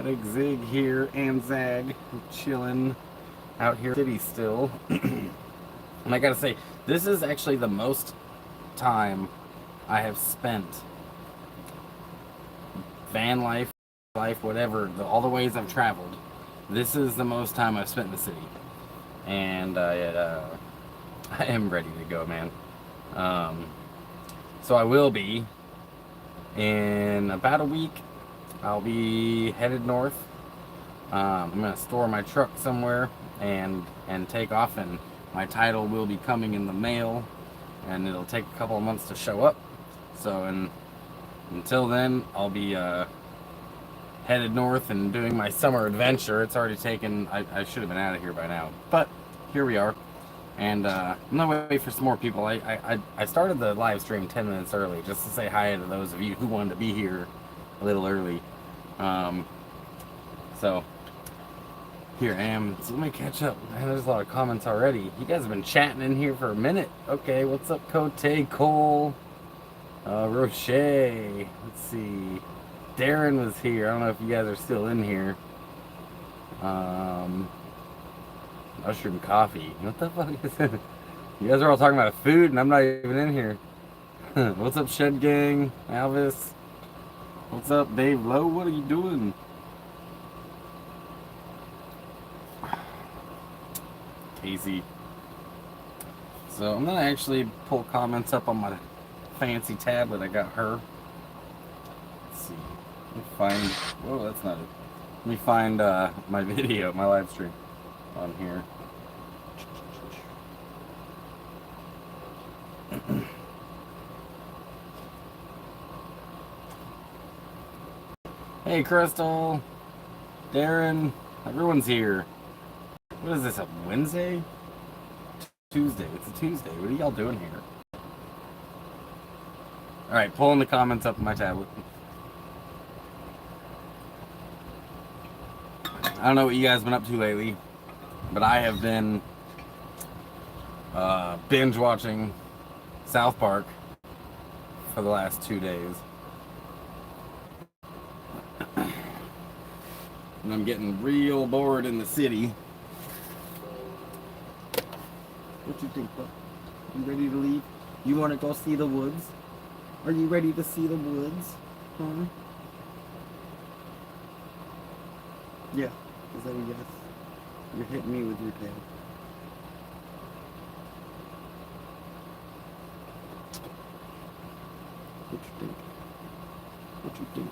Big Zig here and Zag chilling out here in the city still. And I gotta say, this is actually the most time I have spent van life, whatever, all the ways I've traveled. This is the most time I've spent in the city. And I am ready to go, man. So I will be in about a week. I'll be headed north. I'm gonna store my truck somewhere and take off, and my title will be coming in the mail, and it'll take a couple of months to show up. So until then, I'll be headed north and doing my summer adventure. It's already taken. I should have been out of here by now, but here we are. And I'm gonna wait for some more people. I started the live stream 10 minutes early just to say hi to those of you who wanted to be here a little early. So here I am. So let me catch up. Man, there's a lot of comments already. You guys have been chatting in here for a minute. Okay, what's up, Cote, Cole, Roche? Let's see. Darren was here. I don't know if you guys are still in here. Mushroom coffee. What the fuck is it? You guys are all talking about food and I'm not even in here. What's up, Shed Gang? Alvis? What's up, Dave Lowe? What are you doing? Casey. So I'm gonna actually pull comments up on my fancy tablet. I got her. Let's see. Let me find. Whoa, that's not it. Let me find my video, my live stream on here. Hey, Crystal, Darren, everyone's here. What is this, a Wednesday? Tuesday. It's a Tuesday. What are y'all doing here? Alright, pulling the comments up on my tablet. I don't know what you guys have been up to lately, but I have been binge watching South Park for the last 2 days. And I'm getting real bored in the city. What you think, bud? You ready to leave? You want to go see the woods? Are you ready to see the woods? Huh? Yeah. Is that a yes? You're hitting me with your tail. What you think? What you think?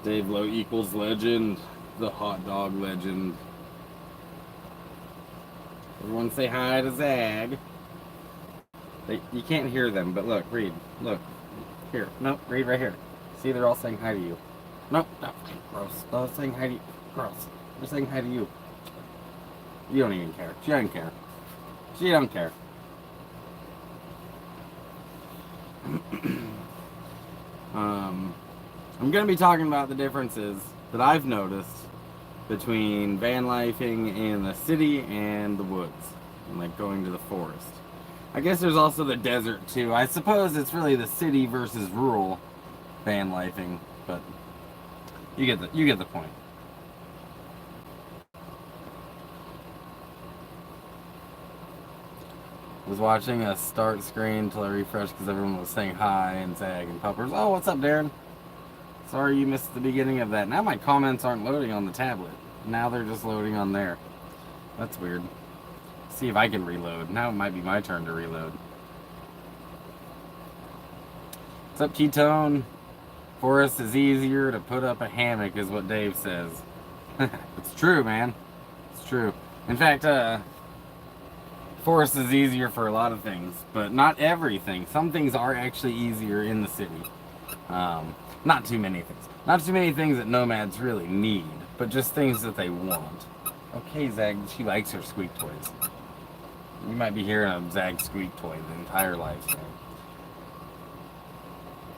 Dave Lowe equals legend. The hot dog legend. Everyone say hi to Zag. You can't hear them, but look, read. Look. Here. Nope, read right here. See, they're all saying hi to you. Nope, no. Gross. They're all saying hi to you. Gross. They're saying hi to you. You don't even care. She doesn't care. She don't care. I'm going to be talking about the differences that I've noticed between van lifing in the city and the woods, and like going to the forest. I guess there's also the desert too. I suppose it's really the city versus rural van lifing, but you get the point. I was watching a start screen until I refreshed because everyone was saying hi and Zag and Puppers. Oh, what's up, Darren? Sorry you missed the beginning of that. Now my comments aren't loading on the tablet. Now they're just loading on there. That's weird. See if I can reload. Now it might be my turn to reload. What's up, Ketone? Forest is easier to put up a hammock is what Dave says. It's true, man. It's true. In fact, forest is easier for a lot of things, but not everything. Some things are actually easier in the city. Not too many things. Not too many things that nomads really need, but just things that they want. Okay, Zag, she likes her squeak toys. You might be hearing a Zag squeak toy the entire live stream.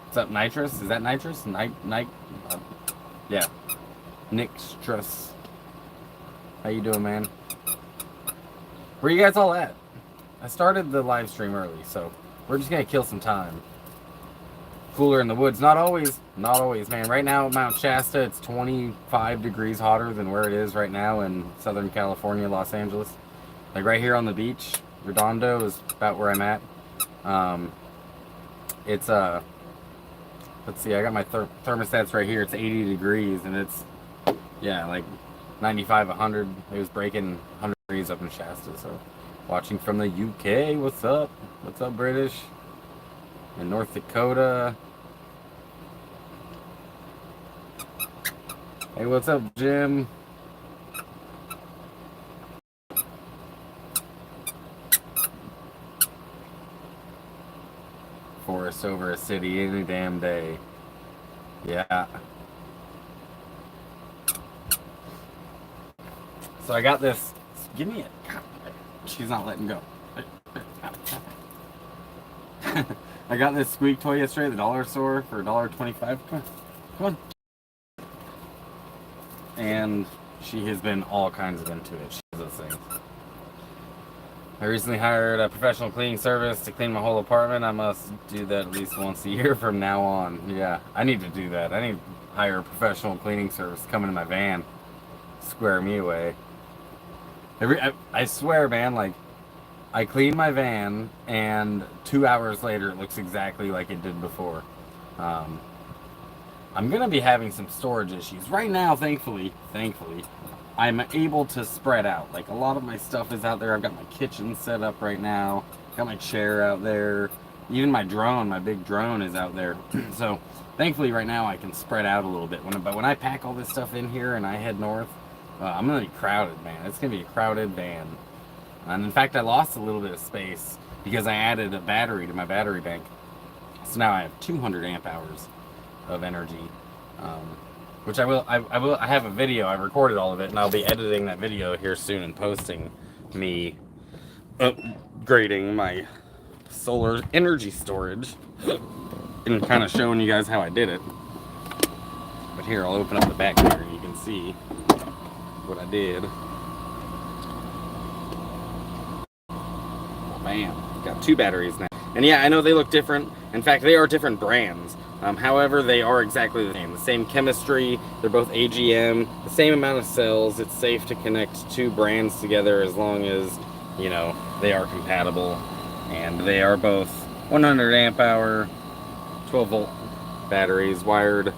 What's up, Nitrous? Is that Nitrous? Yeah. Nixtress. How you doing, man? Where you guys all at? I started the live stream early, so we're just gonna kill some time. cooler in the woods. Not always, man. Right now at Mount Shasta, it's 25 degrees hotter than where it is right now in Southern California, Los Angeles. Like right here on the beach, Redondo is about where I'm at. Um, it's let's see, I got my thermostats right here. It's 80 degrees, and it's, yeah, like 95, 100. It was breaking 100 degrees up in Shasta. So, watching from the UK. What's up? What's up, British? In North Dakota. Hey, what's up, Jim? Forest over a city any damn day. Yeah. So I got this. Give me it. She's not letting go. I got this squeak toy yesterday at the dollar store for $1.25. Come on. Come on. And she has been all kinds of into it. She does those things. I recently hired a professional cleaning service to clean my whole apartment. I must do that at least once a year from now on. Yeah, I need to do that. I need to hire a professional cleaning service to come into my van, square me away. I swear, man, like, I clean my van, and 2 hours later, it looks exactly like it did before. I'm gonna be having some storage issues right now. Thankfully, I'm able to spread out. Like, a lot of my stuff is out there. I've got my kitchen set up right now. Got my chair out there. Even my drone, my big drone, is out there. So, thankfully, right now I can spread out a little bit. But when I pack all this stuff in here and I head north, I'm gonna be crowded, man. It's gonna be a crowded van. And in fact, I lost a little bit of space because I added a battery to my battery bank. So now I have 200 amp hours of energy, which I have a video. I recorded all of it, and I'll be editing that video here soon and posting me upgrading my solar energy storage and kind of showing you guys how I did it. But here, I'll open up the back here and you can see what I did. Bam, got 2 batteries now. And yeah, I know they look different. In fact, they are different brands. However, they are exactly the same. The same chemistry. They're both AGM. The same amount of cells. It's safe to connect 2 brands together as long as, you know, they are compatible. And they are both 100 amp hour, 12 volt batteries wired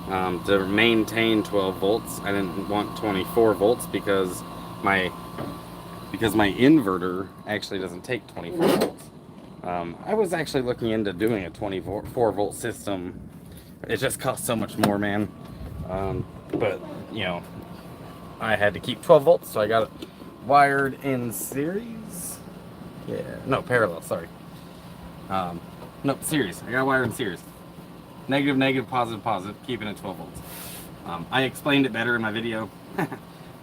to maintain 12 volts. I didn't want 24 volts because my inverter actually doesn't take 24 volts. I was actually looking into doing a 24 volt system. It just costs so much more, man. But, you know, I had to keep 12 volts, so I got it wired in series. Yeah, no, parallel, sorry. No, series. I got wired in series. Negative, negative, positive, positive, keeping it 12 volts. I explained it better in my video.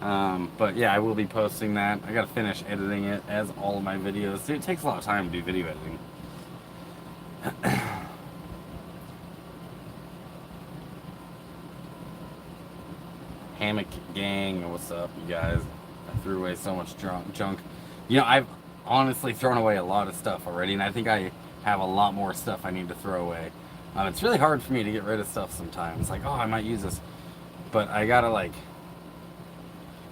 But yeah, I will be posting that. I gotta finish editing it, as all of my videos. It takes a lot of time to do video editing. Hammock gang, what's up, you guys? I threw away so much junk. You know, I've honestly thrown away a lot of stuff already, and I think I have a lot more stuff I need to throw away. It's really hard for me to get rid of stuff sometimes. Like, oh, I might use this, but I gotta, like,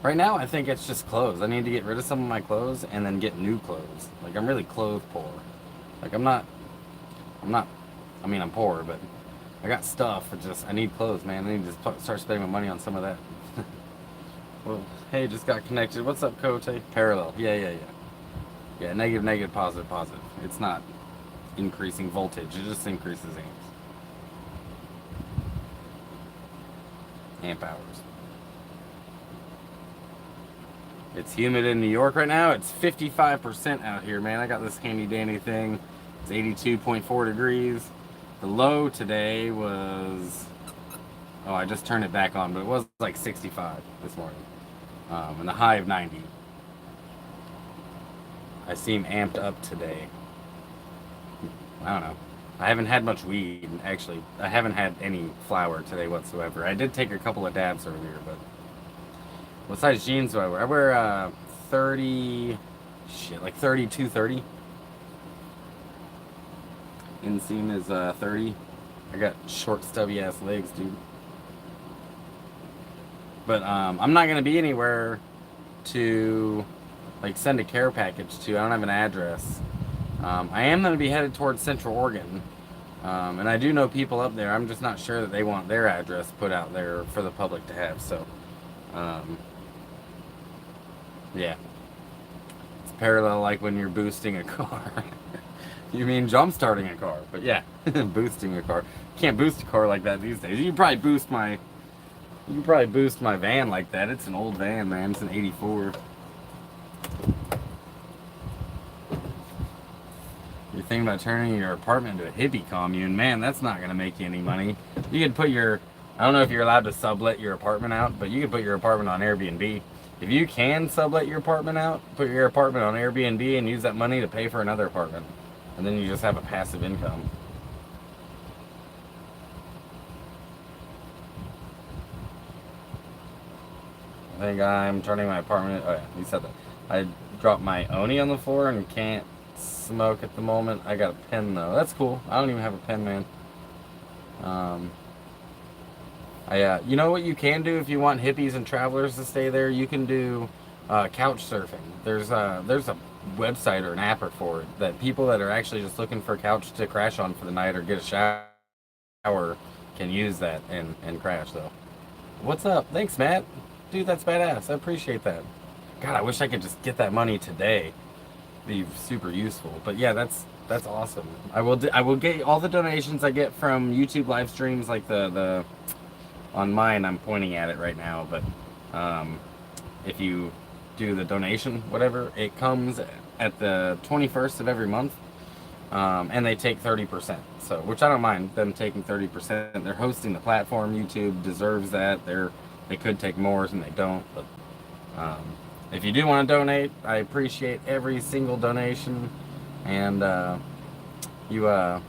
right now, I think it's just clothes. I need to get rid of some of my clothes and then get new clothes. Like, I'm really clothes poor. Like, I'm poor, but I got stuff. It's just, I need clothes, man. I need to start spending my money on some of that. Well, hey, just got connected. What's up, Cote? Parallel. Yeah. Yeah, negative, negative, positive, positive. It's not increasing voltage. It just increases amps. Amp hours. It's humid in New York right now. It's 55% out here, man. I got this handy dandy thing. It's 82.4 degrees. The low today was, oh, I just turned it back on, but it was like 65 this morning. And the high of 90. I seem amped up today. I don't know. I haven't had much weed, actually. I haven't had any flour today whatsoever. I did take a couple of dabs earlier, but what size jeans do I wear? I wear 30, like 32, 30. Inseam is 30. I got short, stubby ass legs, dude. But I'm not gonna be anywhere to like send a care package to. I don't have an address. I am gonna be headed towards Central Oregon, and I do know people up there. I'm just not sure that they want their address put out there for the public to have. So, um, yeah, it's parallel like when you're boosting a car. You mean jump starting a car? But yeah, boosting a car. Can't boost a car like that these days. You can probably boost my van like that. It's an old van, man. It's an '84. You're thinking about turning your apartment into a hippie commune. Man, that's not going to make you any money. You could put your... I don't know if you're allowed to sublet your apartment out, but you could put your apartment on Airbnb. If you can sublet your apartment out, put your apartment on Airbnb and use that money to pay for another apartment. And then you just have a passive income. I think I'm turning my apartment... Oh yeah, you said that. I dropped my Oni on the floor and can't smoke at the moment. I got a pen though. That's cool. I don't even have a pen, man. You know what you can do if you want hippies and travelers to stay there? You can do couch surfing. There's a website or an app for it that people that are actually just looking for a couch to crash on for the night or get a shower can use that and crash though. What's up? Thanks, Matt. Dude, that's badass. I appreciate that. God, I wish I could just get that money today. Be super useful. But yeah, that's awesome. I will get all the donations I get from YouTube live streams, like the on mine. I'm pointing at it right now, but if you do the donation, whatever, it comes at the 21st of every month, and they take 30%. So, which I don't mind them taking 30%. They're hosting the platform. YouTube deserves that. They could take more, and they don't. But if you do want to donate, I appreciate every single donation, and you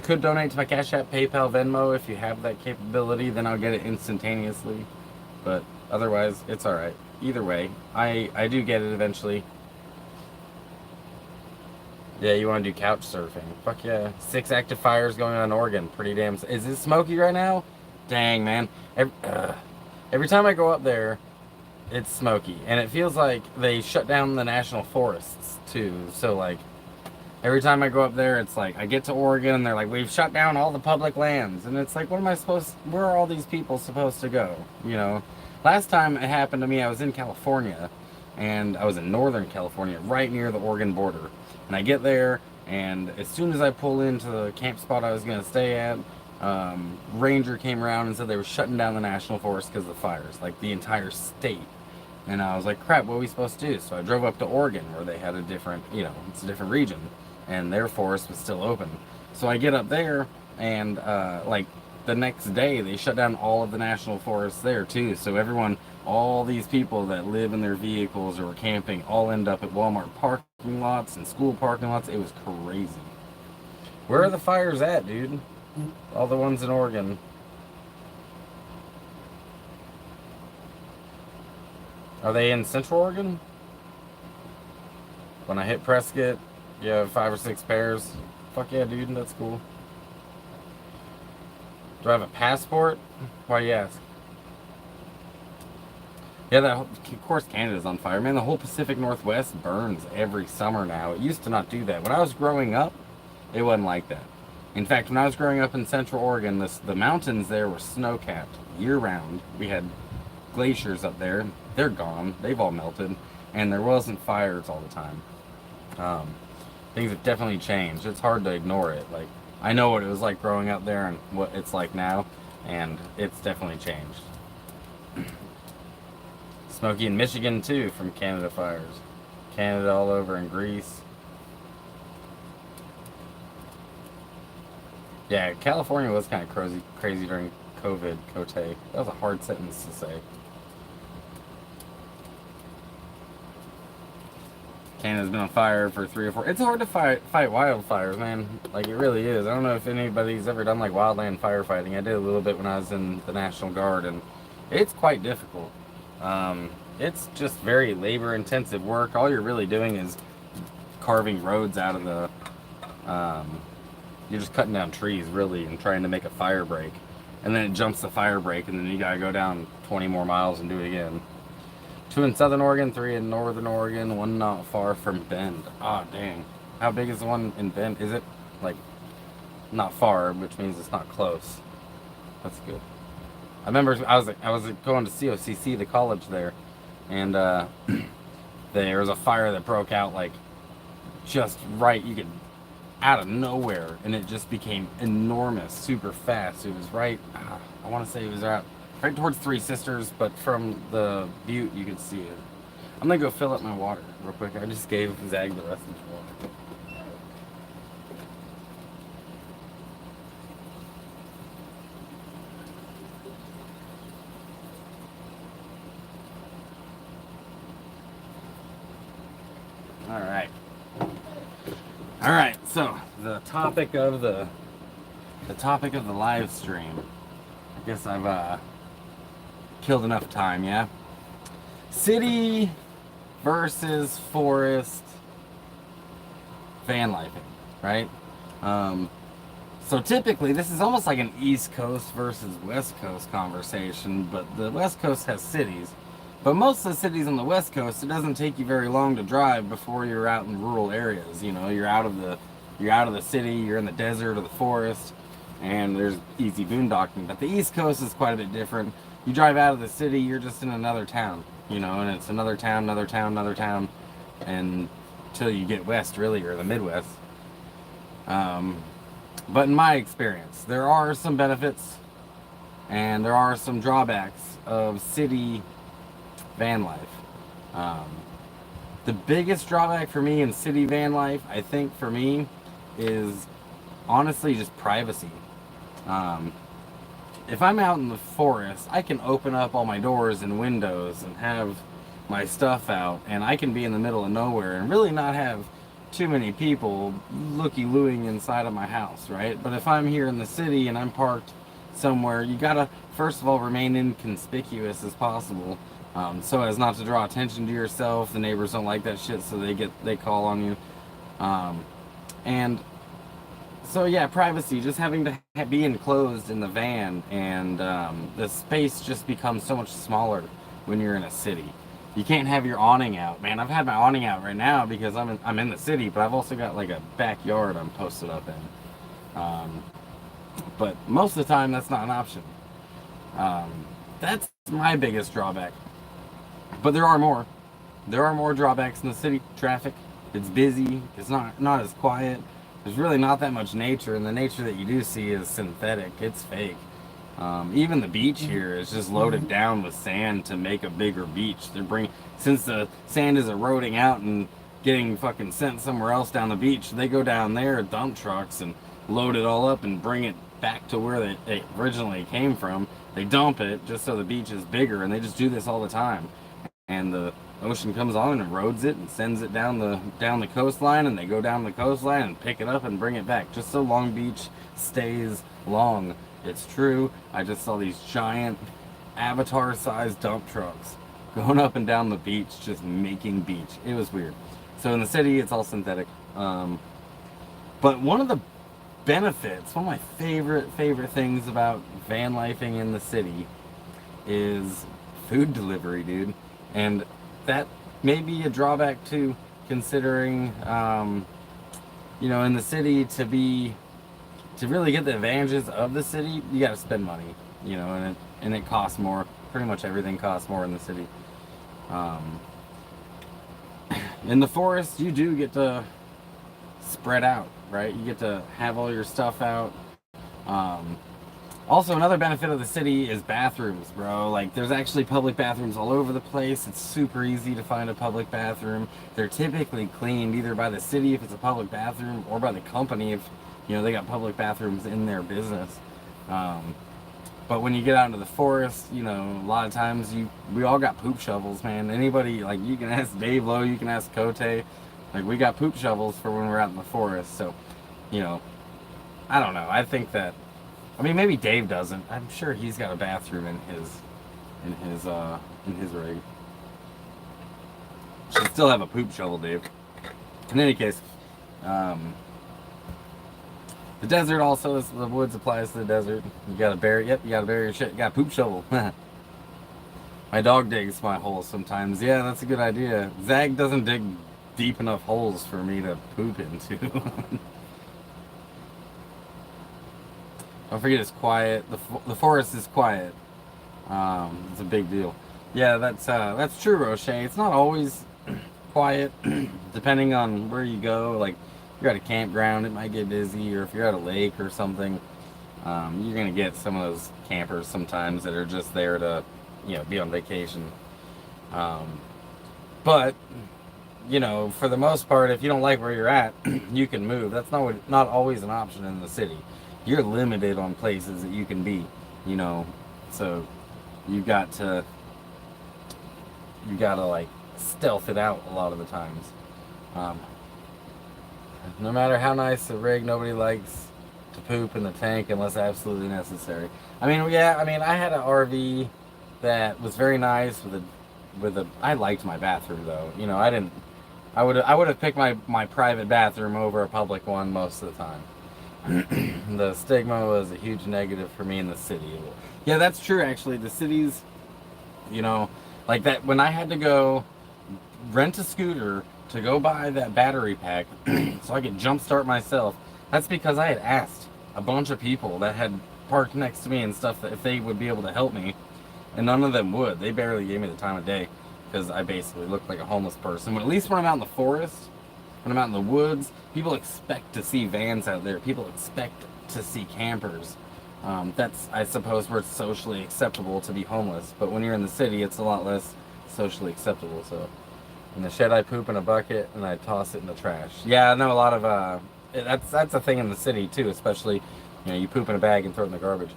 could donate to my Cashapp, PayPal, Venmo if you have that capability. Then I'll get it instantaneously. But otherwise, it's all right. Either way, I do get it eventually. Yeah, you want to do couch surfing? Fuck yeah! 6 active fires going on in Oregon. Pretty damn. Is it smoky right now? Dang, man. Every time I go up there, it's smoky, and it feels like they shut down the national forests too. So like every time I go up there, it's like I get to Oregon and they're like, we've shut down all the public lands, and it's like, where are all these people supposed to go? You know, last time it happened to me, I was in California, and I was in Northern California, right near the Oregon border, and I get there, and as soon as I pull into the camp spot I was gonna stay at, ranger came around and said they were shutting down the national forest because of the fires, like the entire state. And I was like, crap, what are we supposed to do? So I drove up to Oregon, where they had a different, it's a different region, and their forest was still open. So I get up there, and like the next day, they shut down all of the national forests there too. So all these people that live in their vehicles or were camping, all end up at Walmart parking lots and school parking lots. It was crazy. Where are the fires at, dude? All the ones in Oregon. Are they in Central Oregon? When I hit Prescott, you have 5 or 6 pairs. Fuck yeah, dude, that's cool. Do I have a passport? Why do you ask? Yeah, of course Canada's on fire. Man, the whole Pacific Northwest burns every summer now. It used to not do that. When I was growing up, it wasn't like that. In fact, when I was growing up in Central Oregon, the mountains there were snow-capped year-round. We had glaciers up there. They're gone. They've all melted. And there wasn't fires all the time. Things have definitely changed. It's hard to ignore it. Like, I know what it was like growing up there and what it's like now, and it's definitely changed. Smoky in Michigan, too, from Canada fires. Canada all over in Greece. Yeah, California was kind of crazy during COVID, Cote. That was a hard sentence to say. Canada's been on fire for 3 or 4. It's hard to fight wildfires, man. Like, it really is. I don't know if anybody's ever done like wildland firefighting. I did a little bit when I was in the National Guard, and it's quite difficult. It's just very labor-intensive work. All you're really doing is carving roads out of the you're just cutting down trees really and trying to make a fire break, and then it jumps the fire break, and then you gotta go down 20 more miles and do it again. 2 in Southern Oregon, 3 in Northern Oregon, 1 not far from Bend. Ah, dang. How big is the one in Bend? Is it like not far, which means it's not close? That's good. I remember I was going to COCC, the college there, and there was a fire that broke out like just right. You could out of nowhere, and it just became enormous, super fast. It was right. I want to say it was right towards Three Sisters, but from the butte you could see it. I'm gonna go fill up my water real quick. I just gave Zag the rest of his water. All right. So the topic of the live stream. I guess I've killed enough time. Yeah. City versus forest van lifing, right? So typically this is almost like an East Coast versus West Coast conversation, but the West Coast has cities. But most of the cities on the West Coast, it doesn't take you very long to drive before you're out in rural areas. You know, you're out of the city, you're in the desert or the forest, and there's easy boondocking. But the East Coast is quite a bit different. You drive out of the city, you're just in another town, you know, and it's another town, another town, another town, and until you get west, really, or the Midwest. But in my experience, there are some benefits and there are some drawbacks of city van life. The biggest drawback for me in city van life, I think for me, is honestly just privacy. If I'm out in the forest, I can open up all my doors and windows and have my stuff out, and I can be in the middle of nowhere and really not have too many people looky-looing inside of my house, right? But if I'm here in the city and I'm parked somewhere, you gotta first of all remain inconspicuous as possible, so as not to draw attention to yourself. The neighbors don't like that shit, so they call on you. And so yeah, privacy, just having to be enclosed in the van, and the space just becomes so much smaller when you're in a city. You can't have your awning out, man. I've had my awning out right now because I'm in the city, but I've also got like a backyard I'm posted up in. But most of the time, that's not an option. That's my biggest drawback. But there are more. There are more drawbacks in the city. Traffic. It's busy. It's not as quiet. There's really not that much nature, and the nature that you do see is synthetic. It's fake. Even the beach here is just loaded down with sand to make a bigger beach. Since the sand is eroding out and getting fucking sent somewhere else down the beach, they go down there, dump trucks, and load it all up and bring it back to where they originally came from. They dump it just so the beach is bigger, and they just do this all the time. And the ocean comes on and erodes it and sends it down the coastline, and they go down the coastline and pick it up and bring it back, just so Long Beach stays long. It's true. I just saw these giant Avatar-sized dump trucks going up and down the beach, just making beach. It was weird. So in the city, it's all synthetic. But one of the benefits, one of my favorite things about van lifing in the city is food delivery, dude. And that may be a drawback too, considering, in the city to really get the advantages of the city, you got to spend money, and it costs more. Pretty much everything costs more in the city. In the forest, you do get to spread out, right? You get to have all your stuff out. Also, another benefit of the city is bathrooms, bro. Like, there's actually public bathrooms all over the place. It's super easy to find a public bathroom. They're typically cleaned either by the city if it's a public bathroom, or by the company if they got public bathrooms in their business. But when you get out into the forest, a lot of times we all got poop shovels, man. Anybody, like, you can ask Dave Lowe, you can ask Cote, like, we got poop shovels for when we're out in the forest. So, I don't know. I think that, maybe Dave doesn't. I'm sure he's got a bathroom in his rig. Should still have a poop shovel, Dave. In any case, the The desert also, the woods applies to the desert. You gotta bury, yep, you gotta bury your shit. You got a poop shovel. My dog digs my holes sometimes. Yeah, that's a good idea. Zag doesn't dig deep enough holes for me to poop into. Don't forget it's quiet. The forest is quiet. It's a big deal. Yeah, that's true, Roche. It's not always quiet, depending on where you go. Like, if you're at a campground, it might get busy, or if you're at a lake or something, you're gonna get some of those campers sometimes that are just there to, be on vacation. But for the most part, if you don't like where you're at, you can move. That's not always an option in the city. You're limited on places that you can be, so you got to like stealth it out a lot of the times. No matter how nice the rig, nobody likes to poop in the tank unless absolutely necessary. I mean, I had an RV that was very nice with a. I liked my bathroom though. I would have picked my private bathroom over a public one most of the time. The stigma was a huge negative for me in the city. Yeah, that's true actually. The cities, like that, when I had to go rent a scooter to go buy that battery pack so I could jumpstart myself, that's because I had asked a bunch of people that had parked next to me and stuff that if they would be able to help me, and none of them would. They barely gave me the time of day because I basically looked like a homeless person. But at least when I'm out in the forest, when I'm out in the woods, people expect to see vans out there. People expect to see campers. That's, I suppose, where it's socially acceptable to be homeless. But when you're in the city, it's a lot less socially acceptable. So in the shed, I poop in a bucket and I toss it in the trash. Yeah, I know a lot of that's a thing in the city too. Especially, you poop in a bag and throw it in the garbage.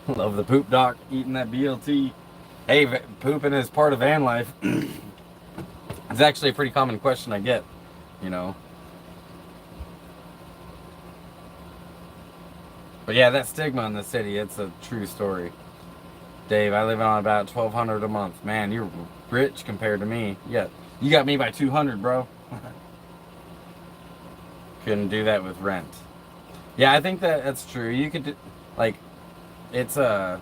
Love the poop doc eating that BLT. Hey, pooping is part of van life. It's actually a pretty common question I get, But yeah, that stigma in the city, it's a true story. Dave, I live on about $1,200 a month. Man, you're rich compared to me. You got me by 200, bro. Couldn't do that with rent. Yeah, I think that's true. You could, like, it's a...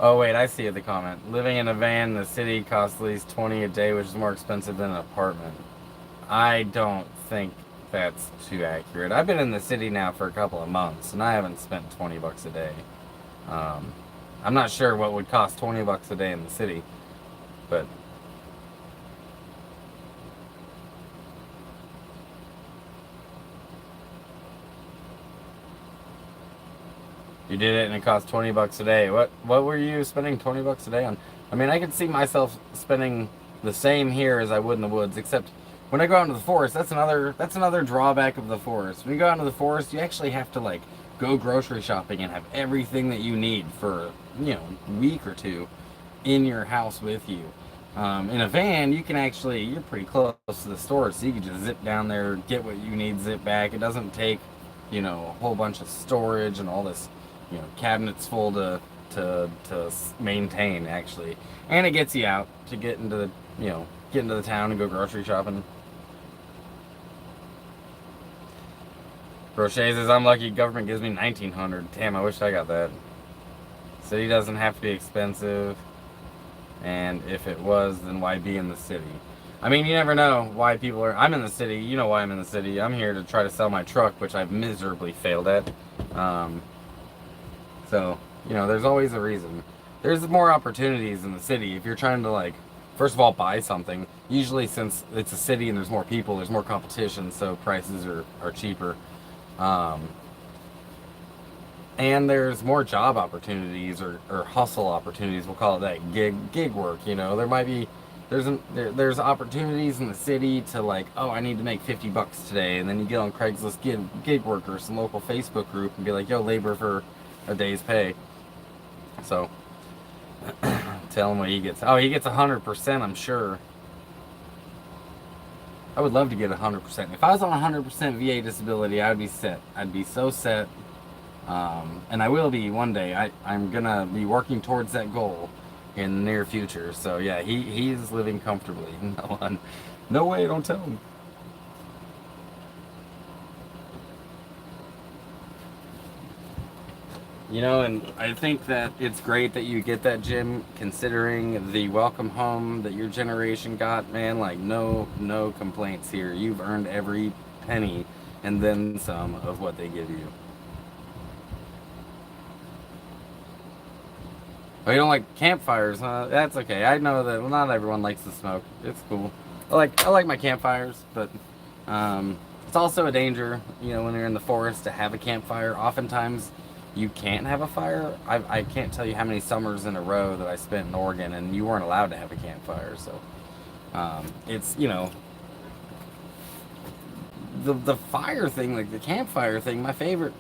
Oh wait, I see the comment. Living in a van in the city costs at least $20 a day, which is more expensive than an apartment. I don't think that's too accurate. I've been in the city now for a couple of months, and I haven't spent $20 a day. I'm not sure what would cost $20 a day in the city, but you did it and it cost $20 a day. What were you spending $20 a day on? I mean, I could see myself spending the same here as I would in the woods, except when I go out into the forest, that's another drawback of the forest. When you go out into the forest, you actually have to like go grocery shopping and have everything that you need for a week or two in your house with you. In a van, you're pretty close to the store, so you can just zip down there, get what you need, zip back. It doesn't take a whole bunch of storage and all this cabinets full to maintain actually, and it gets you out to get into the town and go grocery shopping. Roche says I'm lucky government gives me $1,900. Damn, I wish I got that. City doesn't have to be expensive, and if it was, then why be in the city? I mean, you never know why people are. I'm in the city. You know why I'm in the city. I'm here to try to sell my truck, which I've miserably failed at. So, there's always a reason. There's more opportunities in the city if you're trying to, first of all, buy something. Usually, since it's a city and there's more people, there's more competition, so prices are cheaper. And there's more job opportunities or hustle opportunities. We'll call it that, gig work. There might be there's opportunities in the city to I need to make $50 today, and then you get on Craigslist gig work or some local Facebook group and be like, yo, labor for a day's pay. So tell him what he gets. Oh, he gets 100%, I'm sure. I would love to get 100%. If I was on 100% VA disability, I would be set. I'd be so set. And I will be one day. I'm gonna be working towards that goal in the near future. So yeah, he's living comfortably. No way, don't tell him. You know, and I think that it's great that you get that, Jim, considering the welcome home that your generation got, man. Like, no complaints here. You've earned every penny and then some of what they give you. Oh, you don't like campfires, huh? That's okay. I know that not everyone likes to smoke. It's cool. I like my campfires, but it's also a danger, when you're in the forest to have a campfire. Oftentimes, you can't have a fire. I can't tell you how many summers in a row that I spent in Oregon, and you weren't allowed to have a campfire. So it's the fire thing, like the campfire thing. My favorite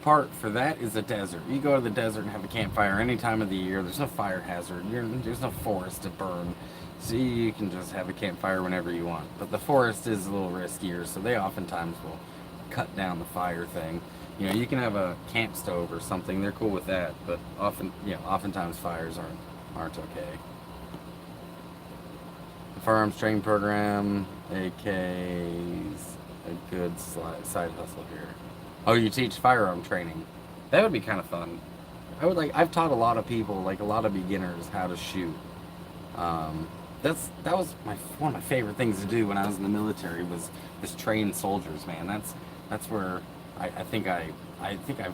part for that is the desert. You go to the desert and have a campfire any time of the year. There's no fire hazard. There's no forest to burn. So you can just have a campfire whenever you want. But the forest is a little riskier, so they oftentimes will cut down the fire thing. You can have a camp stove or something. They're cool with that, but oftentimes fires aren't okay. The firearms training program, AK's a good side hustle here. Oh, you teach firearm training. That would be kind of fun. I've taught a lot of people, like a lot of beginners, how to shoot. Um, that was one of my favorite things to do when I was in the military was train soldiers, man. That's where I think I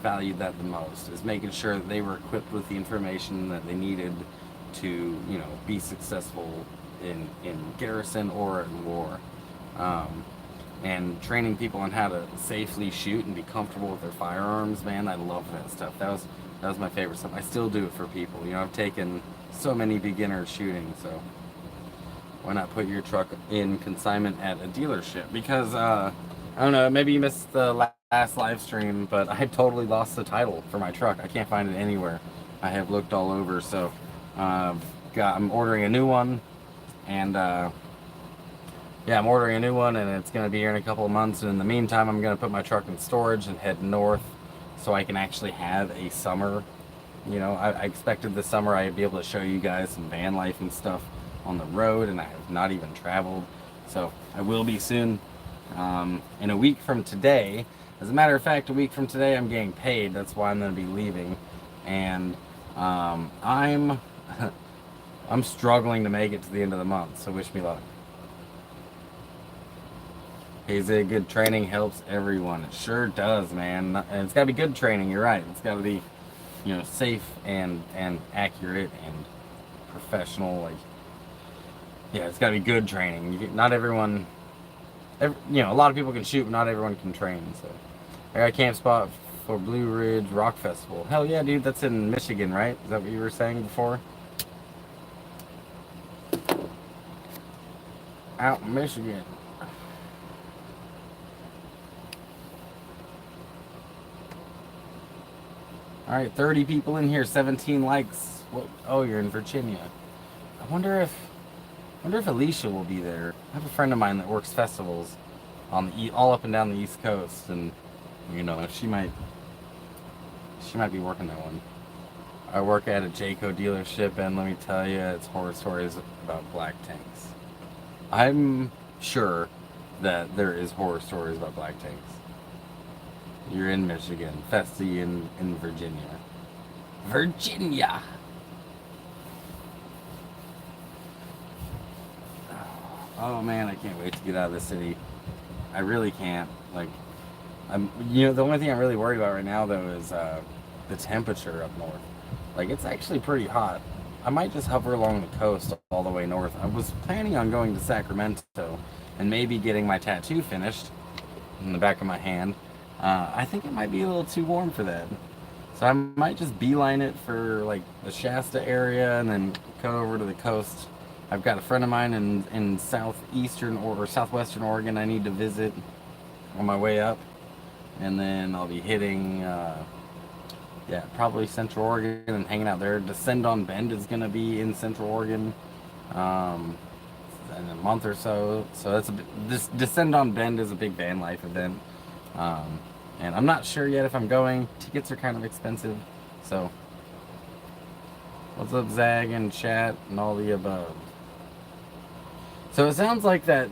valued that the most, is making sure that they were equipped with the information that they needed to, be successful in garrison or in war. Um, and training people on how to safely shoot and be comfortable with their firearms, man, I love that stuff. That was my favorite stuff. I still do it for people. I've taken so many beginners shooting, so why not put your truck in consignment at a dealership? Because I don't know, maybe you missed the last live stream, but I totally lost the title for my truck. I can't find it anywhere. I have looked all over, so I'm ordering a new one, and yeah, I'm ordering a new one, and it's going to be here in a couple of months. And in the meantime, I'm going to put my truck in storage and head north so I can actually have a summer. I expected this summer I'd be able to show you guys some van life and stuff on the road, and I have not even traveled. So I will be soon. In a week from today, as a matter of fact, a week from today, I'm getting paid. That's why I'm going to be leaving. And I'm I'm struggling to make it to the end of the month, so wish me luck. Is it good training helps everyone? It sure does, man. And it's got to be good training. You're right. It's got to be, safe and accurate and professional. Like, yeah, it's got to be good training. Not everyone, a lot of people can shoot, but not everyone can train. So, I got a camp spot for Blue Ridge Rock Festival. Hell yeah, dude. That's in Michigan, right? Is that what you were saying before? Out in Michigan. All right, 30 people in here, 17 likes. What? Oh, you're in Virginia. I wonder if Alicia will be there. I have a friend of mine that works festivals on all up and down the East Coast, and she might be working that one. I work at a Jayco dealership, and let me tell you, it's horror stories about black tanks. I'm sure that there is horror stories about black tanks. You're in Michigan. Festy in Virginia. Virginia! Oh man, I can't wait to get out of the city. I really can't. Like, the only thing I'm really worried about right now, though, is the temperature up north. Like, it's actually pretty hot. I might just hover along the coast all the way north. I was planning on going to Sacramento and maybe getting my tattoo finished in the back of my hand. I think it might be a little too warm for that. So I might just beeline it for like the Shasta area and then go over to the coast. I've got a friend of mine in southeastern or southwestern Oregon I need to visit on my way up. And then I'll be hitting, probably Central Oregon and hanging out there. Descend on Bend is going to be in Central Oregon in a month or so. So this Descend on Bend is a big van life event. And I'm not sure yet if I'm going. Tickets are kind of expensive. So, what's up, Zag and chat and all the above? So it sounds like that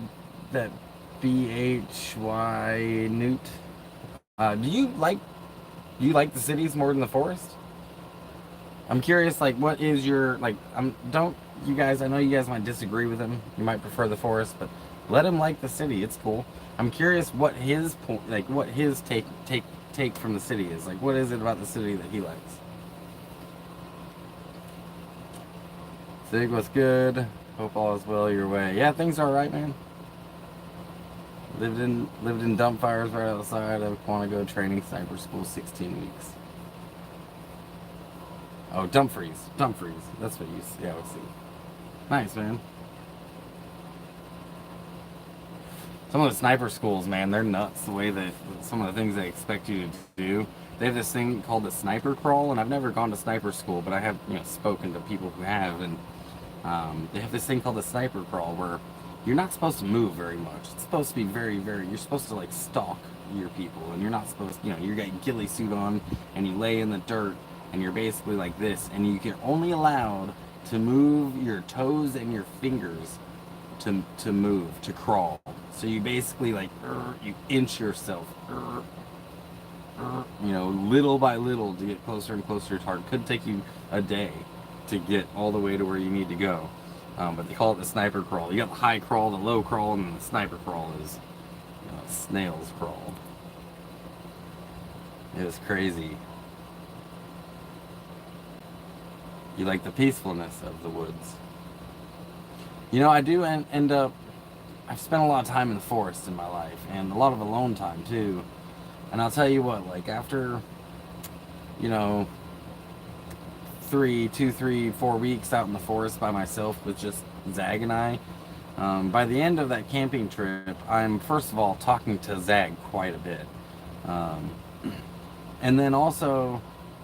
BHY Newt. Do you like Do you like the cities more than the forest? I'm curious, like, what is your like? Don't you guys? I know you guys might disagree with him. You might prefer the forest, but let him like the city. It's cool. I'm curious what his point, like, what his take from the city is. Like, what is it about the city that he likes? Sig, what's good? Hope all is well your way. Yeah, things are alright, man. Lived in dump fires right outside of Quantico training sniper school 16 weeks. Oh, Dumfries. Dumfries. That's what you see. Yeah, let's see. Nice, man. Some of the sniper schools, man, they're nuts. The way that some of the things they expect you to do. They have this thing called the sniper crawl, and I've never gone to sniper school, but I have, spoken to people who have, and they have this thing called the sniper crawl where you're not supposed to move very much. It's supposed to be you're supposed to like stalk your people, and you're not supposed, you got ghillie suit on, and you lay in the dirt, and you're basically like this, and you can only allowed to move your toes and your fingers to move, to crawl. So you basically like, you inch yourself, little by little to get closer and closer to your target. Could take you a day to get all the way to where you need to go. But they call it the sniper crawl. You got the high crawl, the low crawl, and the sniper crawl is snail's crawl. It was crazy. You like the peacefulness of the woods. I do end up, I've spent a lot of time in the forest in my life, and a lot of alone time too. And I'll tell you what, like after, 4 weeks out in the forest by myself with just Zag and I, by the end of that camping trip, I'm first of all talking to Zag quite a bit. And then also,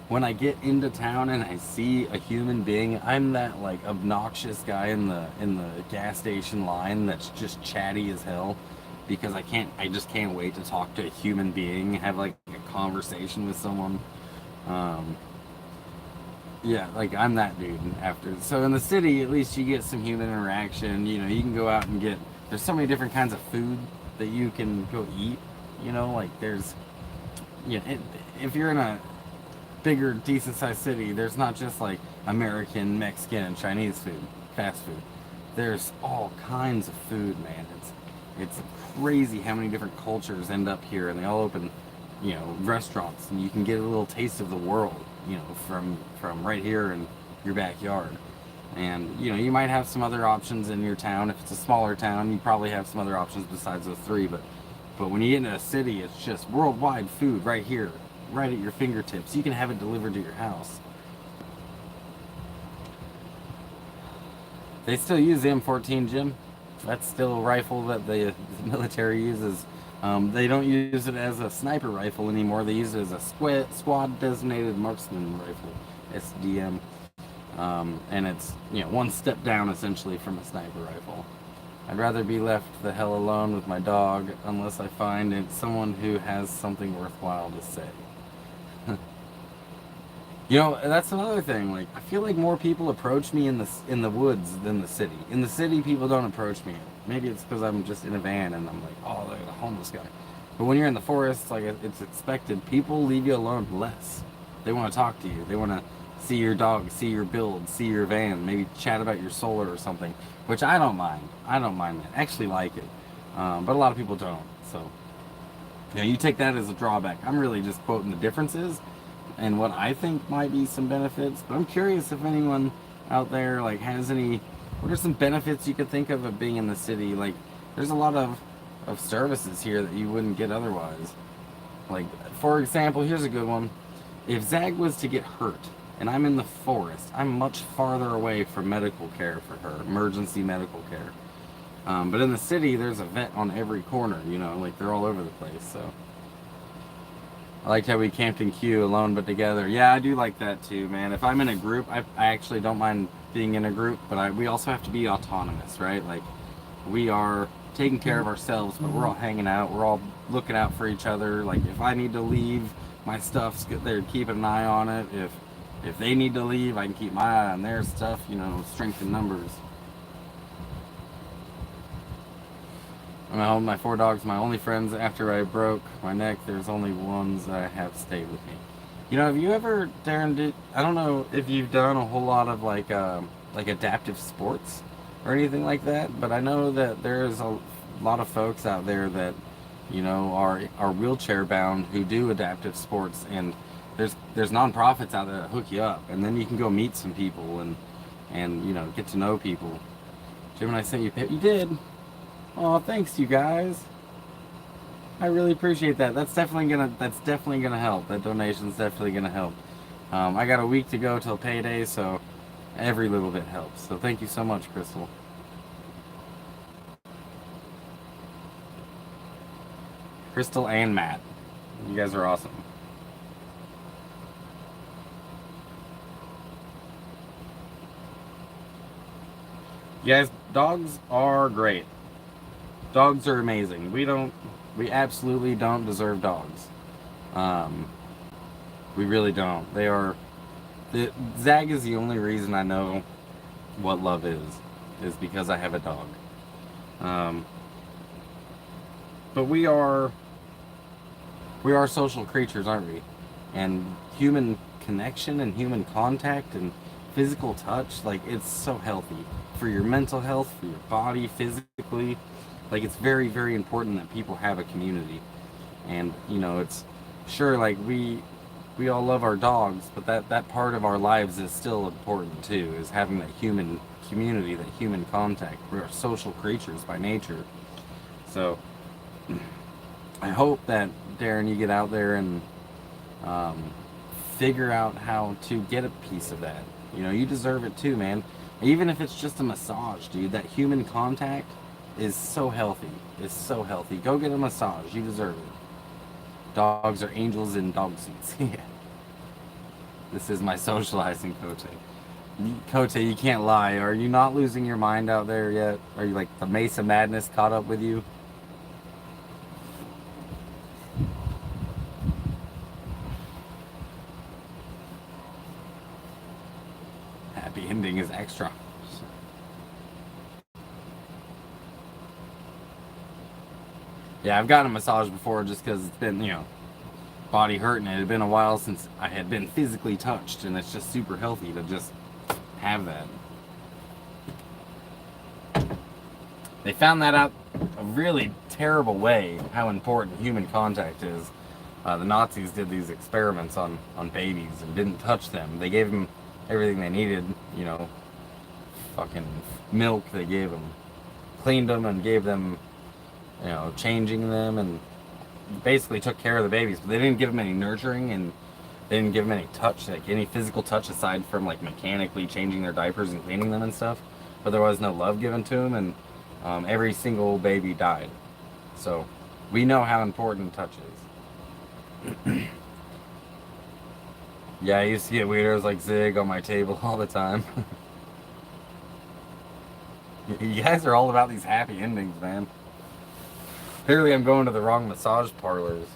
when I get into town and I see a human being, I'm that like obnoxious guy in the gas station line that's just chatty as hell because I just can't wait to talk to a human being, have like a conversation with someone. Yeah, like I'm that dude after. So in the city, at least you get some human interaction. You can go out and there's so many different kinds of food that you can go eat. Like there's, if you're in a bigger, decent sized city, there's not just like American, Mexican, and Chinese food, fast food. There's all kinds of food, man. It's crazy how many different cultures end up here, and they all open, restaurants, and you can get a little taste of the world, from right here in your backyard. And you might have some other options in your town. If it's a smaller town, you probably have some other options besides those three. But when you get into a city, it's just worldwide food right here, right at your fingertips. You can have it delivered to your house. They still use the M14, Jim. That's still a rifle that the military uses. They don't use it as a sniper rifle anymore. They use it as a squad designated marksman rifle, SDM. And it's one step down essentially from a sniper rifle. I'd rather be left the hell alone with my dog unless I find someone who has something worthwhile to say. That's another thing. Like, I feel like more people approach me in the woods than the city. In the city, people don't approach me. Maybe it's because I'm just in a van and I'm like, oh, look at the homeless guy. But when you're in the forest, like it's expected, people leave you alone less. They want to talk to you. They want to see your dog, see your build, see your van, maybe chat about your solar or something, which I don't mind. I don't mind that. I actually like it. But a lot of people don't. So, you take that as a drawback. I'm really just quoting the differences and what I think might be some benefits. But I'm curious if anyone out there like has any. What are some benefits you could think of being in the city? Like, there's a lot of services here that you wouldn't get otherwise. Like, for example, here's a good one. If Zag was to get hurt and I'm in the forest, I'm much farther away from medical care for her, emergency medical care. But in the city, there's a vet on every corner, like they're all over the place. So I liked how we camped in queue alone but together. Yeah, I do like that too, man. If I'm in a group, I actually don't mind being in a group, but we also have to be autonomous, right? Like, we are taking care of ourselves, but we're all hanging out. We're all looking out for each other. Like, if I need to leave, my stuff's there, keeping an eye on it. If they need to leave, I can keep my eye on their stuff, strength in numbers. I'm at home, my 4 dogs, my only friends after I broke my neck. There's only ones that have stayed with me. Have you ever, Darren, I don't know if you've done a whole lot of like adaptive sports or anything like that, but I know that there's a lot of folks out there that, are wheelchair bound who do adaptive sports, and there's nonprofits out there that hook you up, and then you can go meet some people and get to know people. Jim and I sent you, you did. Oh, thanks, you guys. I really appreciate that. That's definitely gonna help. That donation's definitely gonna help. I got a week to go till payday, so every little bit helps. So thank you so much, Crystal. Crystal and Matt. You guys are awesome. You guys, dogs are great. Dogs are amazing. We absolutely don't deserve dogs. Um, we really don't. Zag is the only reason I know what love is because I have a dog. Um, but we are social creatures, aren't we? And human connection and human contact and physical touch, like, it's so healthy for your mental health, for your body, physically. Like, it's very, very important that people have a community. And it's sure, like, we all love our dogs, but that part of our lives is still important too, is having that human community, that human contact. We're social creatures by nature. So I hope that, Darren, you get out there and um, figure out how to get a piece of that. You deserve it too, man. Even if it's just a massage, dude, that human contact is so healthy. It's so healthy. Go get a massage. You deserve it. Dogs are angels in dog seats. Yeah. This is my socializing, Kote. Kote, you can't lie. Are you not losing your mind out there yet? Are you, like, the Mesa Madness caught up with you? Happy ending is extra. Yeah, I've gotten a massage before just because it's been, body hurting. It had been a while since I had been physically touched, and it's just super healthy to just have that. They found that out a really terrible way, how important human contact is. The Nazis did these experiments on babies and didn't touch them. They gave them everything they needed, fucking milk they gave them, cleaned them and gave them, changing them, and basically took care of the babies, but they didn't give them any nurturing, and they didn't give them any touch, like any physical touch aside from like mechanically changing their diapers and cleaning them and stuff. But there was no love given to them, and every single baby died. So we know how important touch is. Yeah, I used to get weirdos like Zig on my table all the time. You guys are all about these happy endings, man. Clearly I'm going to the wrong massage parlors.